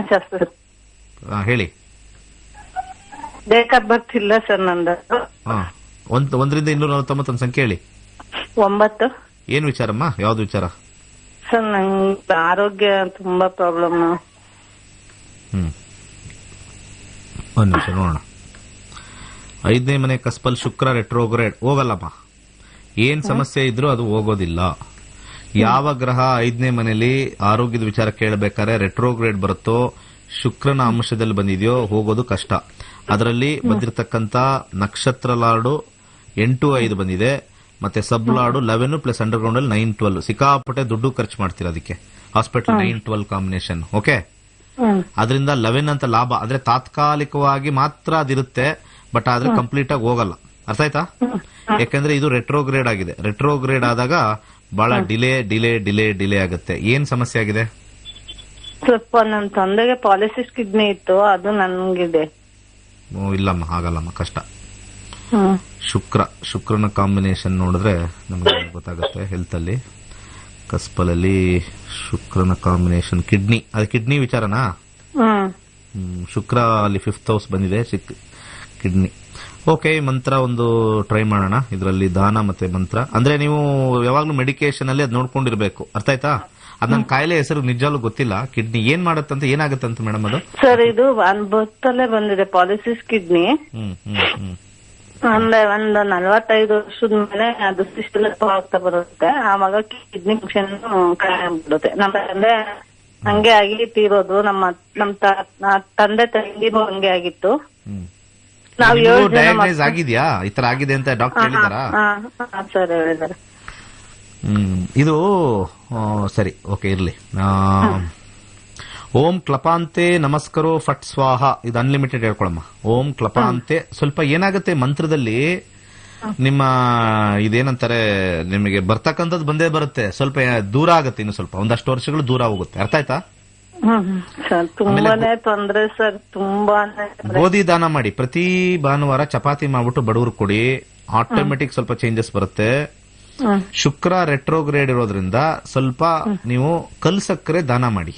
ಶಾಸ್ತ್ರ ಹೇಳಿ. ಡೇಟ್ ಆಫ್ ಬರ್ತ್ ಇಲ್ಲ ಸರ್ ನಂದು. 1ರಿಂದ 241 ಸಂಖ್ಯೆ ಹೇಳಿ. 9. ಏನ್ ವಿಚಾರಮ್ಮ? ಯಾವ್ದು ವಿಚಾರ? ಸರ್, ನಂಗೆ ಆರೋಗ್ಯ ತುಂಬಾ ಪ್ರಾಬ್ಲಮ್. ಒಂದ್ ನಿಮಿಷ ನೋಡೋಣ. 5ನೇ ಮನೆ ಕಸ್ಪಲ್ ಶುಕ್ರ ರೆಟ್ರೋಗ್ರೇಡ್ ಹೋಗಲ್ಲಮ್ಮ. ಏನ್ ಸಮಸ್ಯೆ ಇದ್ರೂ ಅದು ಹೋಗೋದಿಲ್ಲ. ಯಾವ ಗ್ರಹ 5ನೇ ಮನೆಯಲ್ಲಿ ಆರೋಗ್ಯದ ವಿಚಾರ ಕೇಳಬೇಕಾದ್ರೆ ರೆಟ್ರೋಗ್ರೇಡ್ ಬರುತ್ತೋ, ಶುಕ್ರನ ಅಂಶದಲ್ಲಿ ಬಂದಿದೆಯೋ, ಹೋಗೋದು ಕಷ್ಟ. ಅದರಲ್ಲಿ ಬಂದಿರತಕ್ಕಂತ ನಕ್ಷತ್ರ ಲಾರ್ಡು 8-5 ಬಂದಿದೆ, ಮತ್ತೆ ಸಬ್ ಲಾರ್ಡು 11 ಪ್ಲಸ್ ಅಂಡರ್ಗ್ರೌಂಡ್ ಅಲ್ಲಿ 9-12. ಸಿಕ್ಕಾಪಟ್ಟೆ ದುಡ್ಡು ಖರ್ಚು ಮಾಡ್ತೀರಾ ಅದಕ್ಕೆ. Hospital 9-12 combination. ಓಕೆ, ಅದರಿಂದ 11 ಅಂತ ಲಾಭ. ಆದ್ರೆ ತಾತ್ಕಾಲಿಕವಾಗಿ ಮಾತ್ರ ಅದಿರುತ್ತೆ, ಬಟ್ ಆದ್ರೆ ಕಂಪ್ಲೀಟ್ ಆಗಿ ಹೋಗಲ್ಲ. ಅರ್ಥ ಆಯ್ತಾ? ಯಾಕಂದ್ರೆ ಇದು ರೆಟ್ರೋಗ್ರೇಡ್ ಆಗಿದೆ. ರೆಟ್ರೋಗ್ರೇಡ್ ಆದಾಗ ಬಹಳ ಡಿಲೇ ಆಗುತ್ತೆ. ಏನ್ ಸಮಸ್ಯೆ ಆಗಿದೆ? ಸ್ವಲ್ಪ ನನ್ನ ತಂದೆಗೆ ಪಾಲಿಸಿಸ್ಟ್ ಕಿಡ್ನಿ ಇತ್ತು, ಅದು ನನ್ಗಿದೆ. ಇಲ್ಲಮ್ಮ, ಆಗಲ್ಲಮ್ಮ, ಕಷ್ಟ. ಶುಕ್ರನ ಕಾಂಬಿನೇಷನ್ ನೋಡಿದ್ರೆ ನಮ್ಗೆ ಗೊತ್ತಾಗುತ್ತೆ. ಹೆಲ್ತ್ ಅಲ್ಲಿ ಕಸ್ಪಲಲ್ಲಿ ಶುಕ್ರನ ಕಾಂಬಿನೇಷನ್ ಕಿಡ್ನಿ, ಅದು ಕಿಡ್ನಿ ವಿಚಾರನಾ? ಶುಕ್ರ ಅಲ್ಲಿ 5th ಹೌಸ್ ಬಂದಿದೆ, ಕಿಡ್ನಿ. ಓಕೆ, ಮಂತ್ರ ಒಂದು ಟ್ರೈ ಮಾಡೋಣ. ಇದರಲ್ಲಿ ದಾನ ಮತ್ತೆ ಮಂತ್ರ ಅಂದ್ರೆ ನೀವು ಯಾವಾಗ್ಲೂ ಮೆಡಿಕೇಶನ್ ಅಲ್ಲಿ ಅದ್ ನೋಡ್ಕೊಂಡಿರ್ಬೇಕು. ಅರ್ಥ ಆಯ್ತಾ? ಅದ್ ನನ್ನ ಕಾಯಿಲೆ ಹೆಸರು ನಿಜವಾಗ್ಲೂ ಗೊತ್ತಿಲ್ಲ. ಕಿಡ್ನಿ ಏನ್ ಮಾಡತ್ತಂತ, ಏನಾಗತ್ತಂತ ಮೇಡಮ್ ಅದು? ಸರ್, ಇದು ಬರ್ತಲ್ಲೇ ಬಂದಿದೆ ಪಾಲಿಸಿಸ್ ಕಿಡ್ನಿ. ಒಂದು 45 ವರ್ಷದ ಮೇಲೆ ಅದು ಸಿಸ್ಟಮ್ ಆಗ್ತಾ ಬರುತ್ತೆ. ಆವಾಗ ಕಿಡ್ನಿ ಫಂಕ್ಷನ್ ಕಡಿಮೆ ಆಗ್ಬಿಡುತ್ತೆ. ನಮ್ಮ ತಂದೆ ಹಂಗೆ ಆಗಿ ತೀರೋದು. ನಮ್ಮ ತಂದೆ ತಂಗಿನೂ ಹಂಗೆ ಆಗಿತ್ತು. ನಾವು 7 ಜನ ಡಯಾಗ್ನೈಸ್ ಆಗಿದ್ಯಾ ಈ ತರ ಆಗಿದೆ ಅಂತ ಡಾಕ್ಟರ್ ಹೇಳಿದಾರಾ? ಸರ್ ಹೇಳಿದಾರೆ. ಇದು ಸರಿ, ಓಕೆ, ಇರ್ಲಿ. ಓಂ ಕ್ಲಪಾಂತೆ ನಮಸ್ಕರೋ ಫಟ್ ಸ್ವಾಹ, ಇದು ಅನ್ಲಿಮಿಟೆಡ್ ಹೇಳ್ಕೊಳಮ್ಮ. ಓಂ ಕ್ಲಪಾಂತೆ. ಸ್ವಲ್ಪ ಏನಾಗುತ್ತೆ ಮಂತ್ರದಲ್ಲಿ, ನಿಮ್ಮ ಇದೇನಂತಾರೆ, ನಿಮಗೆ ಬರ್ತಕ್ಕಂಥದ್ದು ಬಂದೇ ಬರುತ್ತೆ, ಸ್ವಲ್ಪ ದೂರ ಆಗುತ್ತೆ. ಇನ್ನು ಸ್ವಲ್ಪ ಒಂದಷ್ಟು ವರ್ಷಗಳು ದೂರ ಹೋಗುತ್ತೆ. ಅರ್ಥ ಆಯ್ತಾ? ಸರ್, ತುಂಬಾನೇ ತೊಂದ್ರೆ ಸರ್, ತುಂಬಾನೇ. ಗೋಧಿ ದಾನ ಮಾಡಿ. ಪ್ರತಿ ಭಾನುವಾರ ಚಪಾತಿ ಮಾಡ್ಬಿಟ್ಟು ಬಡವರು ಕೊಡಿ. ಆಟೋಮೆಟಿಕ್ ಸ್ವಲ್ಪ ಚೇಂಜಸ್ ಬರುತ್ತೆ. ಶುಕ್ರ ರೆಟ್ರೋಗ್ರೇಡ್ ಇರೋದ್ರಿಂದ ಸ್ವಲ್ಪ ನೀವು ಕಲ್ ಸಕ್ಕರೆ ದಾನ ಮಾಡಿ.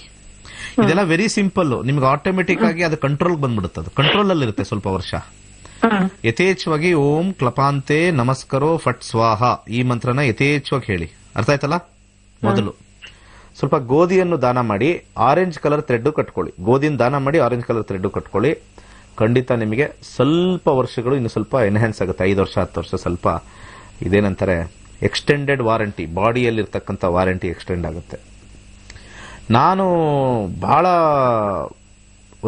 ಇದೆಲ್ಲ ವೆರಿ ಸಿಂಪಲ್. ನಿಮ್ಗೆ ಆಟೋಮೆಟಿಕ್ ಆಗಿ ಅದು ಕಂಟ್ರೋಲ್ ಬಂದ್ಬಿಡುತ್ತೆ. ಅದು ಕಂಟ್ರೋಲ್ ಅಲ್ಲಿ ಇರುತ್ತೆ ಸ್ವಲ್ಪ ವರ್ಷ. ಯಥೇಚ್ಛವಾಗಿ ಓಂ ಕ್ಲಪಾಂತೆ ನಮಸ್ಕರೋ ಫಟ್ ಸ್ವಾಹ ಈ ಮಂತ್ರನ ಯಥೇಚ್ಛವಾಗಿ ಹೇಳಿ. ಅರ್ಥ ಆಯ್ತಲ್ಲ? ಮೊದಲು ಸ್ವಲ್ಪ ಗೋಧಿಯನ್ನು ದಾನ ಮಾಡಿ, ಆರೆಂಜ್ ಕಲರ್ ಥ್ರೆಡ್ ಕಟ್ಕೊಳ್ಳಿ. ಗೋಧಿನ ದಾನ ಮಾಡಿ ಆರೆಂಜ್ ಕಲರ್ ಥ್ರೆಡ್ ಕಟ್ಕೊಳ್ಳಿ. ಖಂಡಿತ ನಿಮಗೆ ಸ್ವಲ್ಪ ವರ್ಷಗಳು ಇನ್ನು ಸ್ವಲ್ಪ ಎನ್ಹಾನ್ಸ್ ಆಗುತ್ತೆ. 5 ವರ್ಷ 10 ವರ್ಷ ಸ್ವಲ್ಪ ಇದೇನಂತಾರೆ ಎಕ್ಸ್ಟೆಂಡೆಡ್ ವಾರಂಟಿ, ಬಾಡಿಯಲ್ಲಿರ್ತಕ್ಕಂಥ ವಾರಂಟಿ ಎಕ್ಸ್ಟೆಂಡ್ ಆಗುತ್ತೆ. ನಾನು ಬಹಳ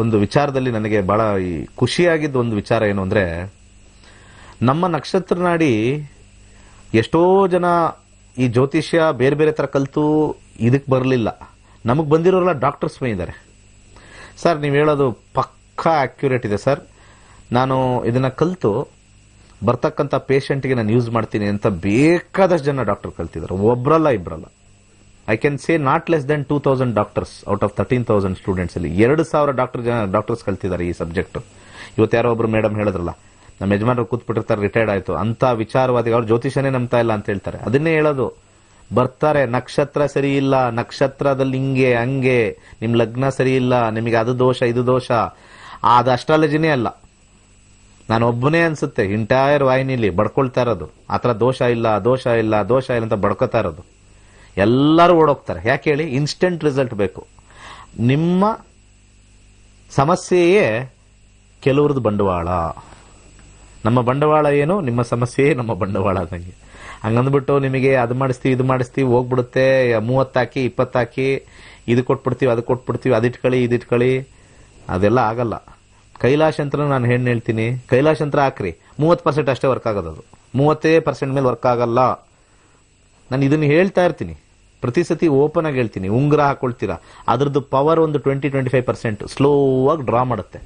ಒಂದು ವಿಚಾರದಲ್ಲಿ ನನಗೆ ಬಹಳ ಖುಷಿಯಾಗಿದ್ದ ಒಂದು ವಿಚಾರ ಏನು ಅಂದ್ರೆ, ನಮ್ಮ ನಕ್ಷತ್ರ ನಾಡಿ ಎಷ್ಟೋ ಜನ ಈ ಜ್ಯೋತಿಷ್ಯ ಬೇರೆ ಬೇರೆ ತರ ಕಲ್ತು ಇದಕ್ಕೆ ಬರಲಿಲ್ಲ. ನಮಗ್ ಬಂದಿರೋರೆಲ್ಲ ಡಾಕ್ಟರ್ಸ್ ಇದ್ದಾರೆ. ಸರ್, ನೀವು ಹೇಳೋದು ಪಕ್ಕಾ ಅಕ್ಯುರೇಟ್ ಇದೆ ಸರ್. ನಾನು ಇದನ್ನ ಕಲ್ತು ಬರ್ತಕ್ಕಂಥ ಪೇಷಂಟ್ಗೆ ನಾನು ಯೂಸ್ ಮಾಡ್ತೀನಿ ಅಂತ ಬೇಕಾದಷ್ಟು ಜನ ಡಾಕ್ಟರ್ ಕಲ್ತಿದ್ದಾರೆ. ಒಬ್ರಲ್ಲ ಇಬ್ರಲ್ಲ. I can say not less then 2000 doctors out of 13,000 students ಅಲ್ಲಿ 2,000 ಡಾಕ್ಟರ್ಸ್ ಕಲ್ತಿದ್ದಾರೆ ಈ ಸಬ್ಜೆಕ್ಟ್. ಇವತ್ತು ಯಾರೋ ಒಬ್ರು ಮೇಡಮ್ ಹೇಳಿದ್ರಲ್ಲ, ನಮ್ಮ ಯಜಮಾನರು ಕೂತ್ಬಿಟ್ಟಿರ್ತಾರೆ, ರಿಟೈರ್ಡ್ ಆಯ್ತು ಅಂತ ವಿಚಾರವಾದಿ, ಅವ್ರು ಜ್ಯೋತಿಷನೇ ನಂಬ್ತಾ ಇಲ್ಲ ಅಂತ ಹೇಳ್ತಾರೆ. ಅದನ್ನೇ ಹೇಳೋದು. ಬರ್ತಾರೆ, ನಕ್ಷತ್ರ ಸರಿ ಇಲ್ಲ, ನಕ್ಷತ್ರದಲ್ಲಿ ಹಿಂಗೆ ಹಂಗೆ, ನಿಮ್ ಲಗ್ನ ಸರಿ ಇಲ್ಲ, ನಿಮಗೆ ಅದು ದೋಷ ಇದು ದೋಷ. ಅದು ಅಸ್ಟ್ರಾಲಜಿನೇ ಅಲ್ಲ. ನಾನು ಒಬ್ಬನೇ ಅನ್ಸುತ್ತೆ ಇಂಟೈರ್ ವಾಹಿನಿಲಿ ಬಡ್ಕೊಳ್ತಾ ಇರೋದು. ಆತರ ದೋಷ ಇಲ್ಲ ದೋಷ ಇಲ್ಲ ದೋಷ ಇಲ್ಲ ಅಂತ ಬಡ್ಕೋತಾ ಇರೋದು. ಎಲ್ಲರೂ ಓಡೋಗ್ತಾರೆ. ಯಾಕೆ ಹೇಳಿ? ಇನ್ಸ್ಟೆಂಟ್ ರಿಸಲ್ಟ್ ಬೇಕು. ನಿಮ್ಮ ಸಮಸ್ಯೆಯೇ ಕೆಲವ್ರದ್ದು ಬಂಡವಾಳ. ನಮ್ಮ ಬಂಡವಾಳ ಏನು, ನಿಮ್ಮ ಸಮಸ್ಯೆ ನಮ್ಮ ಬಂಡವಾಳ ನಂಗೆ. ಹಂಗಂದ್ಬಿಟ್ಟು ನಿಮಗೆ ಅದು ಮಾಡಿಸ್ತೀವಿ ಇದು ಮಾಡಿಸ್ತೀವಿ ಹೋಗ್ಬಿಡುತ್ತೆ, 30 ಹಾಕಿ 20 ಹಾಕಿ ಇದು ಕೊಟ್ಬಿಡ್ತೀವಿ ಅದು ಕೊಟ್ಬಿಡ್ತೀವಿ, ಇದಿಟ್ಕೊಳ್ಳಿ ಅದೆಲ್ಲ ಆಗಲ್ಲ. ಕೈಲಾಶ್ ಯಂತ್ರ ನಾನು ಹೇಳ್ತೀನಿ, ಕೈಲಾಶ್ ಯಂತ್ರ ಹಾಕ್ರಿ, 30% ಅಷ್ಟೇ ವರ್ಕ್ ಆಗೋದು. ಅದು 30% ಮೇಲೆ ವರ್ಕ್ ಆಗಲ್ಲ. ನಾನು ಇದನ್ನ ಹೇಳ್ತಾ ಇರ್ತೀನಿ, ಪ್ರತಿ ಸತಿ ಓಪನ್ ಆಗಿ ಹೇಳ್ತೀನಿ. ಉಂಗುರ ಹಾಕೊಳ್ತೀರಾ, ಅದ್ರದ್ದು ಪವರ್ ಒಂದು 20-25% ಸ್ಲೋ ಆಗಿ ಡ್ರಾ ಮಾಡುತ್ತೆ.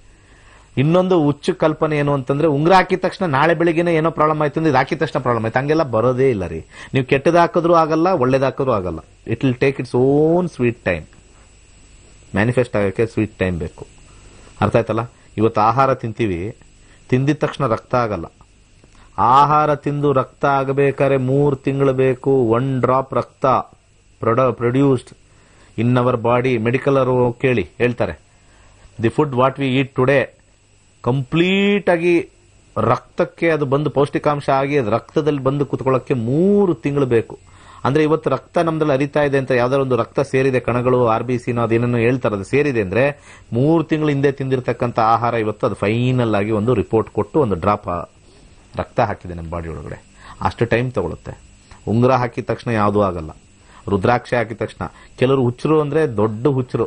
ಇನ್ನೊಂದು ಹುಚ್ಚು ಕಲ್ಪನೆ ಏನು ಅಂತಂದ್ರೆ, ಉಂಗುರ ಹಾಕಿದ ತಕ್ಷಣ ನಾಳೆ ಬೆಳಿಗ್ಗೆನೆ ಏನೋ ಪ್ರಾಬ್ಲಮ್ ಆಯ್ತು ಅಂದ್ರೆ ಇದು ಹಾಕಿದ ತಕ್ಷಣ ಪ್ರಾಬ್ಲಮ್ ಆಯ್ತು, ಹಂಗೆಲ್ಲ ಬರೋದೇ ಇಲ್ಲ ರೀ. ನೀವು ಕೆಟ್ಟದ ಹಾಕಿದ್ರು ಆಗಲ್ಲ, ಒಳ್ಳೇದು ಹಾಕಿದ್ರು ಆಗಲ್ಲ. It will take its own sweet time. Manifest ಆಗಕ್ಕೆ ಸ್ವೀಟ್ ಟೈಮ್ ಬೇಕು. ಅರ್ಥ ಆಯ್ತಲ್ಲ? ಇವತ್ತು ಆಹಾರ ತಿಂತೀವಿ, ತಿಂದಿದ ತಕ್ಷಣ ರಕ್ತ ಆಗಲ್ಲ. ಆಹಾರ ತಿಂದು ರಕ್ತ ಆಗಬೇಕಾದ್ರೆ 3 ತಿಂಗಳು ಬೇಕು. 1 ಡ್ರಾಪ್ ರಕ್ತ produced in our body. Medical ಅವರು ಕೇಳಿ ಹೇಳ್ತಾರೆ, the food what we eat today complete ಆಗಿ ರಕ್ತಕ್ಕೆ ಅದು ಬಂದು ಪೌಷ್ಟಿಕಾಂಶ ಆಗಿ ಅದು ರಕ್ತದಲ್ಲಿ ಬಂದು ಕುತ್ಕೊಳ್ಳೋಕೆ 3 ತಿಂಗಳು ಬೇಕು. ಅಂದ್ರೆ ಇವತ್ತು ರಕ್ತ ನಮ್ದಲ್ಲಿ ಹರಿತಾ ಇದೆ ಅಂತ ಯಾವ್ದಾದ್ರು ಒಂದು ರಕ್ತ ಸೇರಿದೆ, ಕಣಗಳು RBCನೋ ಅದೇನೋ ಹೇಳ್ತಾರೆ, ಅದು ಸೇರಿದೆ ಅಂದ್ರೆ 3 ತಿಂಗಳು ಹಿಂದೆ ತಿಂದಿರ್ತಕ್ಕಂಥ ಆಹಾರ ಇವತ್ತು ಅದು ಫೈನಲ್ ಆಗಿ ಒಂದು ರಿಪೋರ್ಟ್ ಕೊಟ್ಟು ಒಂದು ಡ್ರಾಪ್ ರಕ್ತ ಹಾಕಿದೆ ನಮ್ಮ ಬಾಡಿ ಒಳಗಡೆ. ಅಷ್ಟು ಟೈಮ್ ತಗೊಳುತ್ತೆ. ಉಂಗುರ ಹಾಕಿದ ತಕ್ಷಣ ಯಾವುದೂ ಆಗಲ್ಲ. ರುದ್ರಾಕ್ಷಿ ಹಾಕಿದ ತಕ್ಷಣ ಕೆಲವರು ಹುಚ್ಚರು ಅಂದ್ರೆ ದೊಡ್ಡ ಹುಚ್ಚರು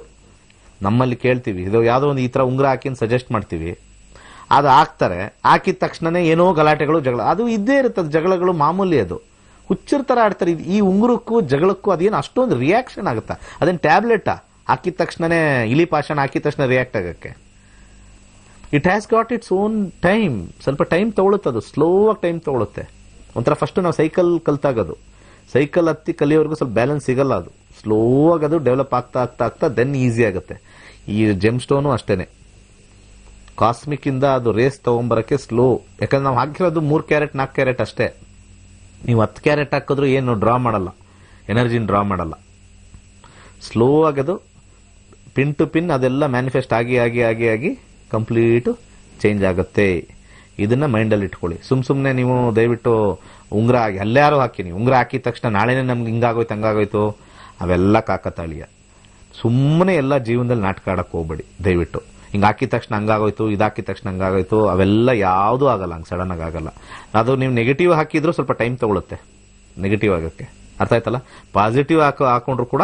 ನಮ್ಮಲ್ಲಿ ಕೇಳ್ತೀವಿ, ಇದು ಯಾವುದೋ ಒಂದು ಈ ತರ ಉಂಗುರ ಹಾಕಿ ಸಜೆಸ್ಟ್ ಮಾಡ್ತೀವಿ, ಅದು ಹಾಕ್ತಾರೆ. ಹಾಕಿದ ತಕ್ಷಣನೇ ಏನೋ ಗಲಾಟೆಗಳು ಜಗಳ ಅದು ಇದ್ದೇ ಇರ್ತದೆ. ಜಗಳಗಳು ಮಾಮೂಲಿ, ಅದು ಹುಚ್ಚರ ತರ ಆಡ್ತಾರೆ. ಈ ಉಂಗುರಕ್ಕೂ ಜಗಳಕ್ಕೂ ಅದೇನು ಅಷ್ಟೊಂದು ರಿಯಾಕ್ಷನ್ ಆಗುತ್ತಾ? ಅದೇನು ಟ್ಯಾಬ್ಲೆಟಾ? ಹಾಕಿದ ತಕ್ಷಣನೇ ಇಲಿ ಪಾಷಾಣ ಹಾಕಿದ ತಕ್ಷಣ ರಿಯಾಕ್ಟ್ ಆಗಕ್ಕೆ? It has got its own time. ಸ್ವಲ್ಪ ಟೈಮ್ ತಗೊಳುತ್ತೆ, ಅದು ಸ್ಲೋ ಆಗಿ ಟೈಮ್ ತಗೊಳುತ್ತೆ. ಒಂಥರ ಫಸ್ಟ್ ನಾವು ಸೈಕಲ್ ಕಲ್ತಾಗದು, ಸೈಕಲ್ ಹತ್ತಿ ಕಲಿಯೋವರೆಗೂ ಸ್ವಲ್ಪ ಬ್ಯಾಲೆನ್ಸ್ ಸಿಗಲ್ಲ. ಅದು ಸ್ಲೋ ಆಗಿ ಅದು ಡೆವಲಪ್ ಆಗ್ತಾ ಆಗ್ತಾ ಆಗ್ತಾ ದೆನ್ ಈಸಿ ಆಗುತ್ತೆ. ಈ ಜೆಮ್ ಸ್ಟೋನು ಅಷ್ಟೇನೆ, ಕಾಸ್ಮಿಕ್ ಇಂದ ಅದು ರೇಸ್ ತಗೊಂಬರಕ್ಕೆ ಸ್ಲೋ. ಯಾಕಂದ್ರೆ ನಾವು ಹಾಕಿರೋದು 3 ಕ್ಯಾರೆಟ್ 4 ಕ್ಯಾರೆಟ್ ಅಷ್ಟೇ. ನೀವು 10 ಕ್ಯಾರೆಟ್ ಹಾಕಿದ್ರು ಏನು ಡ್ರಾ ಮಾಡಲ್ಲ, ಎನರ್ಜಿನ ಡ್ರಾ ಮಾಡಲ್ಲ. ಸ್ಲೋ ಆಗದು ಪಿನ್ ಟು ಪಿನ್ ಅದೆಲ್ಲ ಮ್ಯಾನಿಫೆಸ್ಟ್ ಆಗಿ ಆಗಿ ಆಗಿ ಆಗಿ ಕಂಪ್ಲೀಟ್ ಚೇಂಜ್ ಆಗುತ್ತೆ. ಇದನ್ನ ಮೈಂಡಲ್ಲಿ ಇಟ್ಕೊಳ್ಳಿ. ಸುಮ್ನೆ ನೀವು ದಯವಿಟ್ಟು ಉಂಗುರ ಆಗಿ ಎಲ್ಲಾರು ಹಾಕಿ, ನೀವು ಉಂಗುರ ಹಾಕಿದ ತಕ್ಷಣ ನಾಳೆನೇ ನಮ್ಗೆ ಹಿಂಗಾಗೋಯ್ತು ಹಂಗಾಗೋಯ್ತು, ಅವೆಲ್ಲ ಕಾಕತಾಳಿಯ. ಸುಮ್ಮನೆ ಎಲ್ಲ ಜೀವನದಲ್ಲಿ ನಾಟಕ ಆಡಕ್ ಹೋಗ್ಬೇಡಿ ದಯವಿಟ್ಟು. ಹಿಂಗೆ ಹಾಕಿದ ತಕ್ಷಣ ಹಂಗಾಗೋಯ್ತು, ಇದಾಕಿದ ತಕ್ಷಣ ಹಂಗಾಗೋಯ್ತು, ಅವೆಲ್ಲ ಯಾವುದೂ ಆಗಲ್ಲ. ಹಂಗೆ ಸಡನ್ ಆಗಿ ಆಗಲ್ಲ. ಅದು ನೀವು ನೆಗೆಟಿವ್ ಹಾಕಿದ್ರು ಸ್ವಲ್ಪ ಟೈಮ್ ತಗೊಳುತ್ತೆ ನೆಗೆಟಿವ್ ಆಗಕ್ಕೆ. ಅರ್ಥ ಆಯ್ತಲ್ಲ? ಪಾಸಿಟಿವ್ ಹಾಕೊಂಡ್ರು ಕೂಡ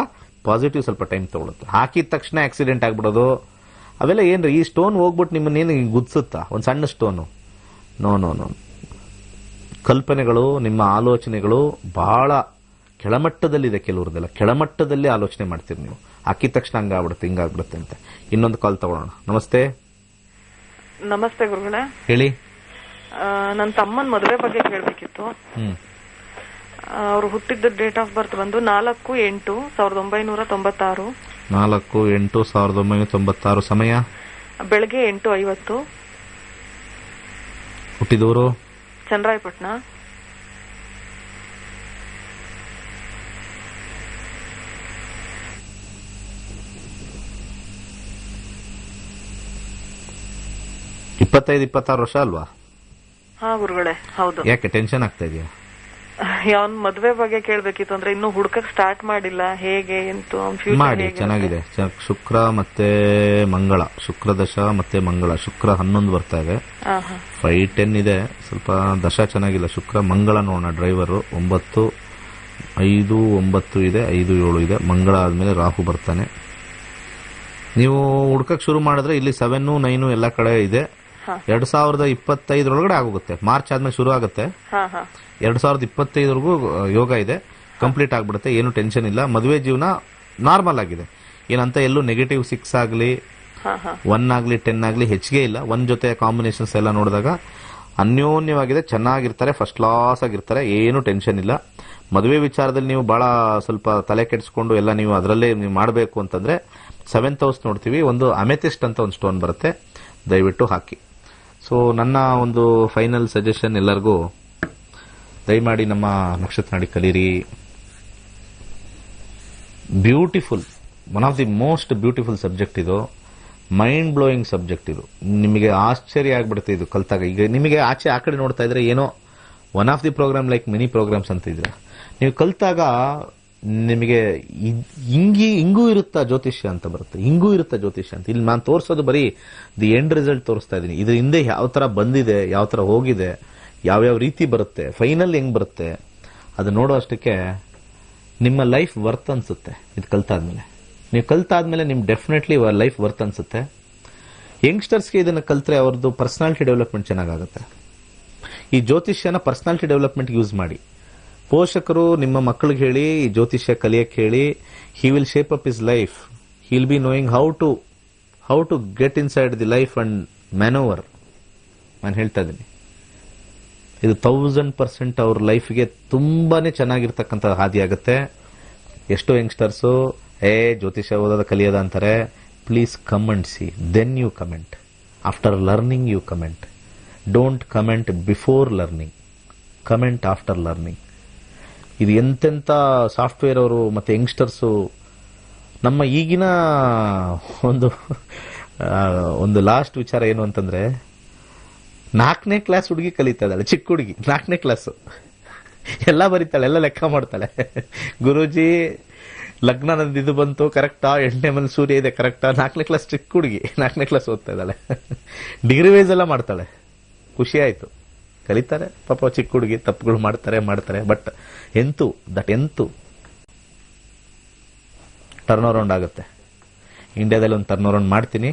ಪಾಸಿಟಿವ್ ಸ್ವಲ್ಪ ಟೈಮ್ ತಗೊಳುತ್ತೆ. ಹಾಕಿದ ತಕ್ಷಣ ಆಕ್ಸಿಡೆಂಟ್ ಆಗ್ಬಿಡೋದು ಅವೆಲ್ಲ ಏನ್ರಿ? ಈ ಸ್ಟೋನ್ ಹೋಗ್ಬಿಟ್ಟು ನಿಮ್ಮನ್ನೇನು ಗುದ್ಸುತ್ತಾ? ಒಂದು ಸಣ್ಣ ಸ್ಟೋನು? No no no. ಕಲ್ಪನೆಗಳು, ನಿಮ್ಮ ಆಲೋಚನೆಗಳು ಬಹಳ ಕೆಳಮಟ್ಟದಲ್ಲಿದೆ. ಕೆಲವ್ರದೆಲ್ಲ ಕೆಳಮಟ್ಟದಲ್ಲಿ ಆಲೋಚನೆ ಮಾಡ್ತೀರಿ ನೀವು. ಹಾಕಿದ ತಕ್ಷಣ ಹಂಗಾಗ್ಬಿಡುತ್ತೆ ಹಿಂಗಾಗ್ಬಿಡುತ್ತೆ ಅಂತ. ಇನ್ನೊಂದು ಕಾಲ್ ತಗೊಳ್ಳೋಣ. ನಮಸ್ತೆ. ನಮಸ್ತೆ ಗುರುಗಳೇ. ಹೇಳಿ. ನನ್ನ ತಮ್ಮನ ಮದುವೆ ಬಗ್ಗೆ ಕೇಳಬೇಕಿತ್ತು. ಅವ್ರು ಹುಟ್ಟಿದ ಡೇಟ್ ಆಫ್ ಬರ್ತ್ ಬಂದು 4/8/1996. 4/8/1996. ಸಮಯ ಬೆಳಗ್ಗೆ 8:50. ಹುಟ್ಟಿದವರು ಚನ್ನರಾಯಪಟ್ಟಣ. ಇಪ್ಪತ್ತೈದು 26 ವರ್ಷ ಅಲ್ವಾ? ಹಾ ಗುರುಗಳೇ, ಹೌದು. ಯಾಕೆ ಟೆನ್ಷನ್ ಆಗ್ತಾ ಇದೆಯಾ? ಅವನ್ ಮದ್ವೆ ಬಗ್ಗೆ ಕೇಳ್ಬೇಕಿತ್ತು. ಅಂದ್ರೆ ಇನ್ನು ಹುಡ್ಕಕ್ ಸ್ಟಾರ್ಟ್ ಮಾಡಿಲ್ಲ. ಹೇಗೆ ಎಂತು ಮಾಡಿ. ಚೆನ್ನಾಗಿದೆ. ಶುಕ್ರ ಮತ್ತೆ ಮಂಗಳ, ಶುಕ್ರ ದಶ ಮತ್ತೆ ಮಂಗಳ. ಶುಕ್ರ 11 ಬರ್ತಾ ಇದೆ, 5-10 ಇದೆ. ಸ್ವಲ್ಪ ದಶ ಚೆನ್ನಾಗಿಲ್ಲ. ಶುಕ್ರ ಮಂಗಳ ನೋಡೋಣ. ಡ್ರೈವರು 9-5-9 ಇದೆ, 5-7 ಇದೆ. ಮಂಗಳ ಆದ್ಮೇಲೆ ರಾಹು ಬರ್ತಾನೆ. ನೀವು ಹುಡ್ಕಕ್ ಶುರು ಮಾಡಿದ್ರೆ ಇಲ್ಲಿ 7-9 ಎಲ್ಲ ಕಡೆ ಇದೆ. 2025 ಒಳಗಡೆ ಆಗೋಗುತ್ತೆ. ಮಾರ್ಚ್ ಆದ್ಮೇಲೆ ಶುರು ಆಗುತ್ತೆ. 2025 ಯೋಗ ಇದೆ. ಕಂಪ್ಲೀಟ್ ಆಗ್ಬಿಡುತ್ತೆ. ಏನು ಟೆನ್ಷನ್ ಇಲ್ಲ. ಮದುವೆ ಜೀವನ ನಾರ್ಮಲ್ ಆಗಿದೆ. ಏನಂತ ಎಲ್ಲೂ ನೆಗೆಟಿವ್ 6 ಆಗಲಿ 1 ಆಗಲಿ 10 ಆಗಲಿ ಹೆಚ್ಚಿಗೆ ಇಲ್ಲ. 1 ಜೊತೆ ಕಾಂಬಿನೇಷನ್ಸ್ ಎಲ್ಲ ನೋಡಿದಾಗ ಅನ್ಯೋನ್ಯವಾಗಿದೆ. ಚೆನ್ನಾಗಿರ್ತಾರೆ, ಫಸ್ಟ್ ಕ್ಲಾಸ್ ಆಗಿರ್ತಾರೆ. ಏನು ಟೆನ್ಷನ್ ಇಲ್ಲ. ಮದುವೆ ವಿಚಾರದಲ್ಲಿ ನೀವು ಬಹಳ ಸ್ವಲ್ಪ ತಲೆ ಕೆಡಿಸ್ಕೊಂಡು ಎಲ್ಲ ನೀವು ಅದರಲ್ಲೇ ನೀವು ಮಾಡಬೇಕು ಅಂತಂದ್ರೆ 7th ಹೌಸ್ ನೋಡ್ತೀವಿ. ಒಂದು ಅಮೆಥಿಸ್ಟ್ ಅಂತ ಒಂದು ಸ್ಟೋನ್ ಬರುತ್ತೆ, ದಯವಿಟ್ಟು ಹಾಕಿ. ಸೊ ನನ್ನ ಒಂದು ಫೈನಲ್ ಸಜೆಷನ್ ಎಲ್ಲರಿಗೂ, ದಯಮಾಡಿ ನಮ್ಮ ನಕ್ಷತ್ರ ನಾಡಿ ಕಲೀರಿ. Beautiful, one of the most beautiful subject ಇದು. ಮೈಂಡ್ ಬ್ಲೋಯಿಂಗ್ ಸಬ್ಜೆಕ್ಟ್ ಇದು. ನಿಮಗೆ ಆಶ್ಚರ್ಯ ಆಗ್ಬಿಡುತ್ತೆ ಇದು ಕಲ್ತಾಗ. ಈಗ ನಿಮಗೆ ಆಚೆ ಆ ಕಡೆ ನೋಡ್ತಾ ಇದ್ರೆ ಏನೋ one of the program like mini programs ಅಂತ ಇದ್ರೆ, ನೀವು ಕಲ್ತಾಗ ನಿಮಗೆ ಹಿಂಗೂ ಇರುತ್ತಾ ಜ್ಯೋತಿಷ್ಯ ಅಂತ ಬರುತ್ತೆ, ಹಿಂಗೂ ಇರುತ್ತಾ ಜ್ಯೋತಿಷ್ಯ ಅಂತ. ಇಲ್ಲಿ ನಾನು ತೋರಿಸೋದು ಬರೀ ದಿ ಎಂಡ್ ರಿಸಲ್ಟ್ ತೋರಿಸ್ತಾ ಇದ್ದೀನಿ. ಇದ್ರ ಹಿಂದೆ ಯಾವ ತರ ಬಂದಿದೆ, ಯಾವ ತರ ಹೋಗಿದೆ, ಯಾವ್ಯಾವ ರೀತಿ ಬರುತ್ತೆ, ಫೈನಲ್ ಹೆಂಗ್ ಬರುತ್ತೆ ಅದು ನೋಡೋ ಅಷ್ಟಕ್ಕೆ ನಿಮ್ಮ ಲೈಫ್ ವರ್ತ್ ಅನ್ಸುತ್ತೆ. ಇದು ಕಲ್ತಾದ್ಮೇಲೆ, ನೀವು ಕಲ್ತಾದ್ಮೇಲೆ ನಿಮ್ ಡೆಫಿನೆಟ್ಲಿ ಲೈಫ್ ವರ್ತ್ ಅನ್ಸುತ್ತೆ. ಯಂಗ್ಸ್ಟರ್ಸ್ಗೆ ಇದನ್ನ ಕಲ್ತ್ರೆ ಅವ್ರದ್ದು ಪರ್ಸನಾಲಿಟಿ ಡೆವಲಪ್ಮೆಂಟ್ ಚೆನ್ನಾಗಾಗುತ್ತೆ. ಈ ಜ್ಯೋತಿಷ್ಯನ ಪರ್ಸನಾಲಿಟಿ ಡೆವಲಪ್ಮೆಂಟ್ ಯೂಸ್ ಮಾಡಿ. ಪೋಷಕರು ನಿಮ್ಮ ಮಕ್ಕಳಿಗೆ ಹೇಳಿ ಈ ಜ್ಯೋತಿಷ್ಯ ಕಲಿಯಕ್ಕೆ ಹೇಳಿ. He will shape up his life. He will be knowing how to get inside the life and manoeuvre. ನಾನು ಹೇಳ್ತಾ ಇದ್ದೀನಿ, ಇದು 1000% ಅವ್ರ ಲೈಫ್ಗೆ ತುಂಬಾನೇ ಚೆನ್ನಾಗಿರ್ತಕ್ಕಂಥ ಹಾದಿ ಆಗುತ್ತೆ. ಎಷ್ಟೋ ಯಂಗ್ಸ್ಟರ್ಸು ಜ್ಯೋತಿಷ್ಯ ಓದೋದ ಕಲಿಯೋದ ಅಂತಾರೆ. Please come and see, then you comment. After learning you comment. Don't comment before learning, comment after learning. ಇದು ಎಂತೆಂಥ ಸಾಫ್ಟ್ವೇರ್ ಅವರು ಮತ್ತೆ ಯಂಗ್ಸ್ಟರ್ಸು ನಮ್ಮ ಈಗಿನ ಒಂದು ಲಾಸ್ಟ್ ವಿಚಾರ ಏನು ಅಂತಂದ್ರೆ, 4ನೇ ಕ್ಲಾಸ್ ಹುಡುಗಿ ಕಲಿತಾ ಇದ್ದಾಳೆ, ಚಿಕ್ಕ ಹುಡುಗಿ 4ನೇ ಕ್ಲಾಸು, ಎಲ್ಲ ಬರೀತಾಳೆ, ಎಲ್ಲ ಲೆಕ್ಕ ಮಾಡ್ತಾಳೆ. ಗುರೂಜಿ ಲಗ್ನ ನಂದು ಇದು ಬಂತು ಕರೆಕ್ಟಾ, 8ನೇ ಮನೆ ಸೂರ್ಯ ಇದೆ ಕರೆಕ್ಟಾ. 4ನೇ ಕ್ಲಾಸ್ ಚಿಕ್ಕ ಹುಡುಗಿ 4ನೇ ಕ್ಲಾಸ್ ಓದ್ತಾ ಇದ್ದಾಳೆ. ಡಿಗ್ರಿ ವೈಸ್ ಎಲ್ಲ ಮಾಡ್ತಾಳೆ. ಖುಷಿ ಆಯ್ತು, ಕಲಿತಾರೆ ಪಾಪ ಚಿಕ್ಕ ಹುಡುಗಿ, ತಪ್ಪುಗಳು ಮಾಡ್ತಾರೆ. ಬಟ್ ಎಂತು ಟರ್ನ್ ಅರೌಂಡ್ ಆಗುತ್ತೆ. ಇಂಡಿಯಾದಲ್ಲಿ ಒಂದು ಟರ್ನ್ ಅರೌಂಡ್ ಮಾಡ್ತೀನಿ,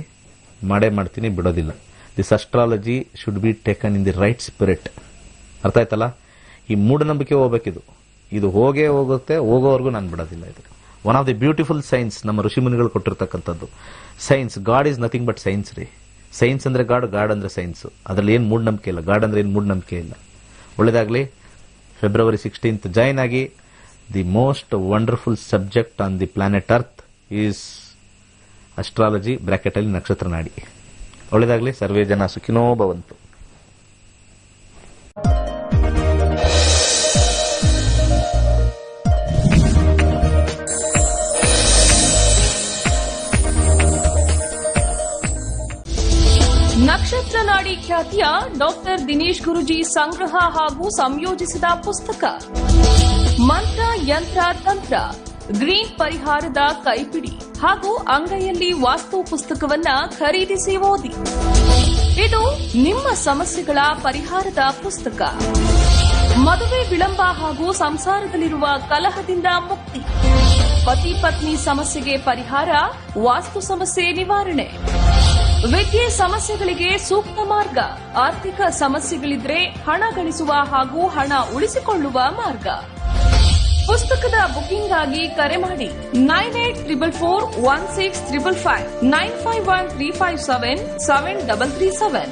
ಬಿಡೋದಿಲ್ಲ. This astrology should be taken in the right spirit. ಅರ್ಥ ಆಯ್ತಲ್ಲ? ಈ ಮೂಢನಂಬಿಕೆ ಹೋಗ್ಬೇಕಿದು. ಇದು ಹೋಗುತ್ತೆ, ಹೋಗೋವರೆಗೂ ನಾನು ಬಿಡೋದಿಲ್ಲ. ಇದು one of the beautiful science ನಮ್ಮ ಋಷಿಮುನಿಗಳು ಕೊಟ್ಟಿರ್ತಕ್ಕಂಥದ್ದು. Science, God is nothing but science ರೀ. ಸೈನ್ಸ್ ಅಂದ್ರೆ ಗಾಡ್ ಅಂದ್ರೆ ಸೈನ್ಸ್. ಅದ್ರಲ್ಲಿ ಏನು ಮೂಢನಂಬಿಕೆ ಇಲ್ಲ. ಗಾಡ್ ಅಂದ್ರೆ ಏನು ಮೂಢನಂಬಿಕೆ ಇಲ್ಲ. ಒಳ್ಳೇದಾಗ್ಲಿ. February 16th ಜಾಯಿನ್ ಆಗಿ. The most wonderful subject on the planet earth is astrology, bracket ಅಲ್ಲಿ ನಕ್ಷತ್ರ ನಾಡಿ. ಒಳ್ಳೇದಾಗ್ಲಿ. ಸರ್ವೇ ಜನ ಸುಖಿನೋ ಭವಂತು. ನಕ್ಷತ್ರ ನಾಡಿ ಖ್ಯಾತಿಯ ಡಾಕ್ಟರ್ ದಿನೇಶ್ ಗುರುಜಿ ಸಂಗ್ರಹ ಹಾಗೂ ಸಂಯೋಜಿಸಿದ ಪುಸ್ತಕ ಮಂತ್ರ ಯಂತ್ರ ತಂತ್ರ, ಗ್ರೀನ್ ಪರಿಹಾರದ ಕೈಪಿಡಿ ಹಾಗೂ ಅಂಗೈಯಲ್ಲಿ ವಾಸ್ತು ಪುಸ್ತಕವನ್ನ ಖರೀದಿಸಿ ಓದಿ. ಇದು ನಿಮ್ಮ ಸಮಸ್ಯೆಗಳ ಪರಿಹಾರದ ಪುಸ್ತಕ. ಮದುವೆ ವಿಳಂಬ ಹಾಗೂ ಸಂಸಾರದಲ್ಲಿರುವ ಕಲಹದಿಂದ ಮುಕ್ತಿ, ಪತಿ ಪತ್ನಿ ಸಮಸ್ಯೆಗೆ ಪರಿಹಾರ, ವಾಸ್ತು ಸಮಸ್ಯೆ ನಿವಾರಣೆ, ವಿದ್ಯೆ ಸಮಸ್ಯೆಗಳಿಗೆ ಸೂಕ್ತ ಮಾರ್ಗ, ಆರ್ಥಿಕ ಸಮಸ್ಯೆಗಳಿದ್ರೆ ಹಣ ಗಳಿಸುವ ಹಾಗೂ ಹಣ ಉಳಿಸಿಕೊಳ್ಳುವ ಮಾರ್ಗ. ಪುಸ್ತಕದ ಬುಕಿಂಗ್ ಆಗಿ ಕರೆ ಮಾಡಿ 98441655 951357 7337.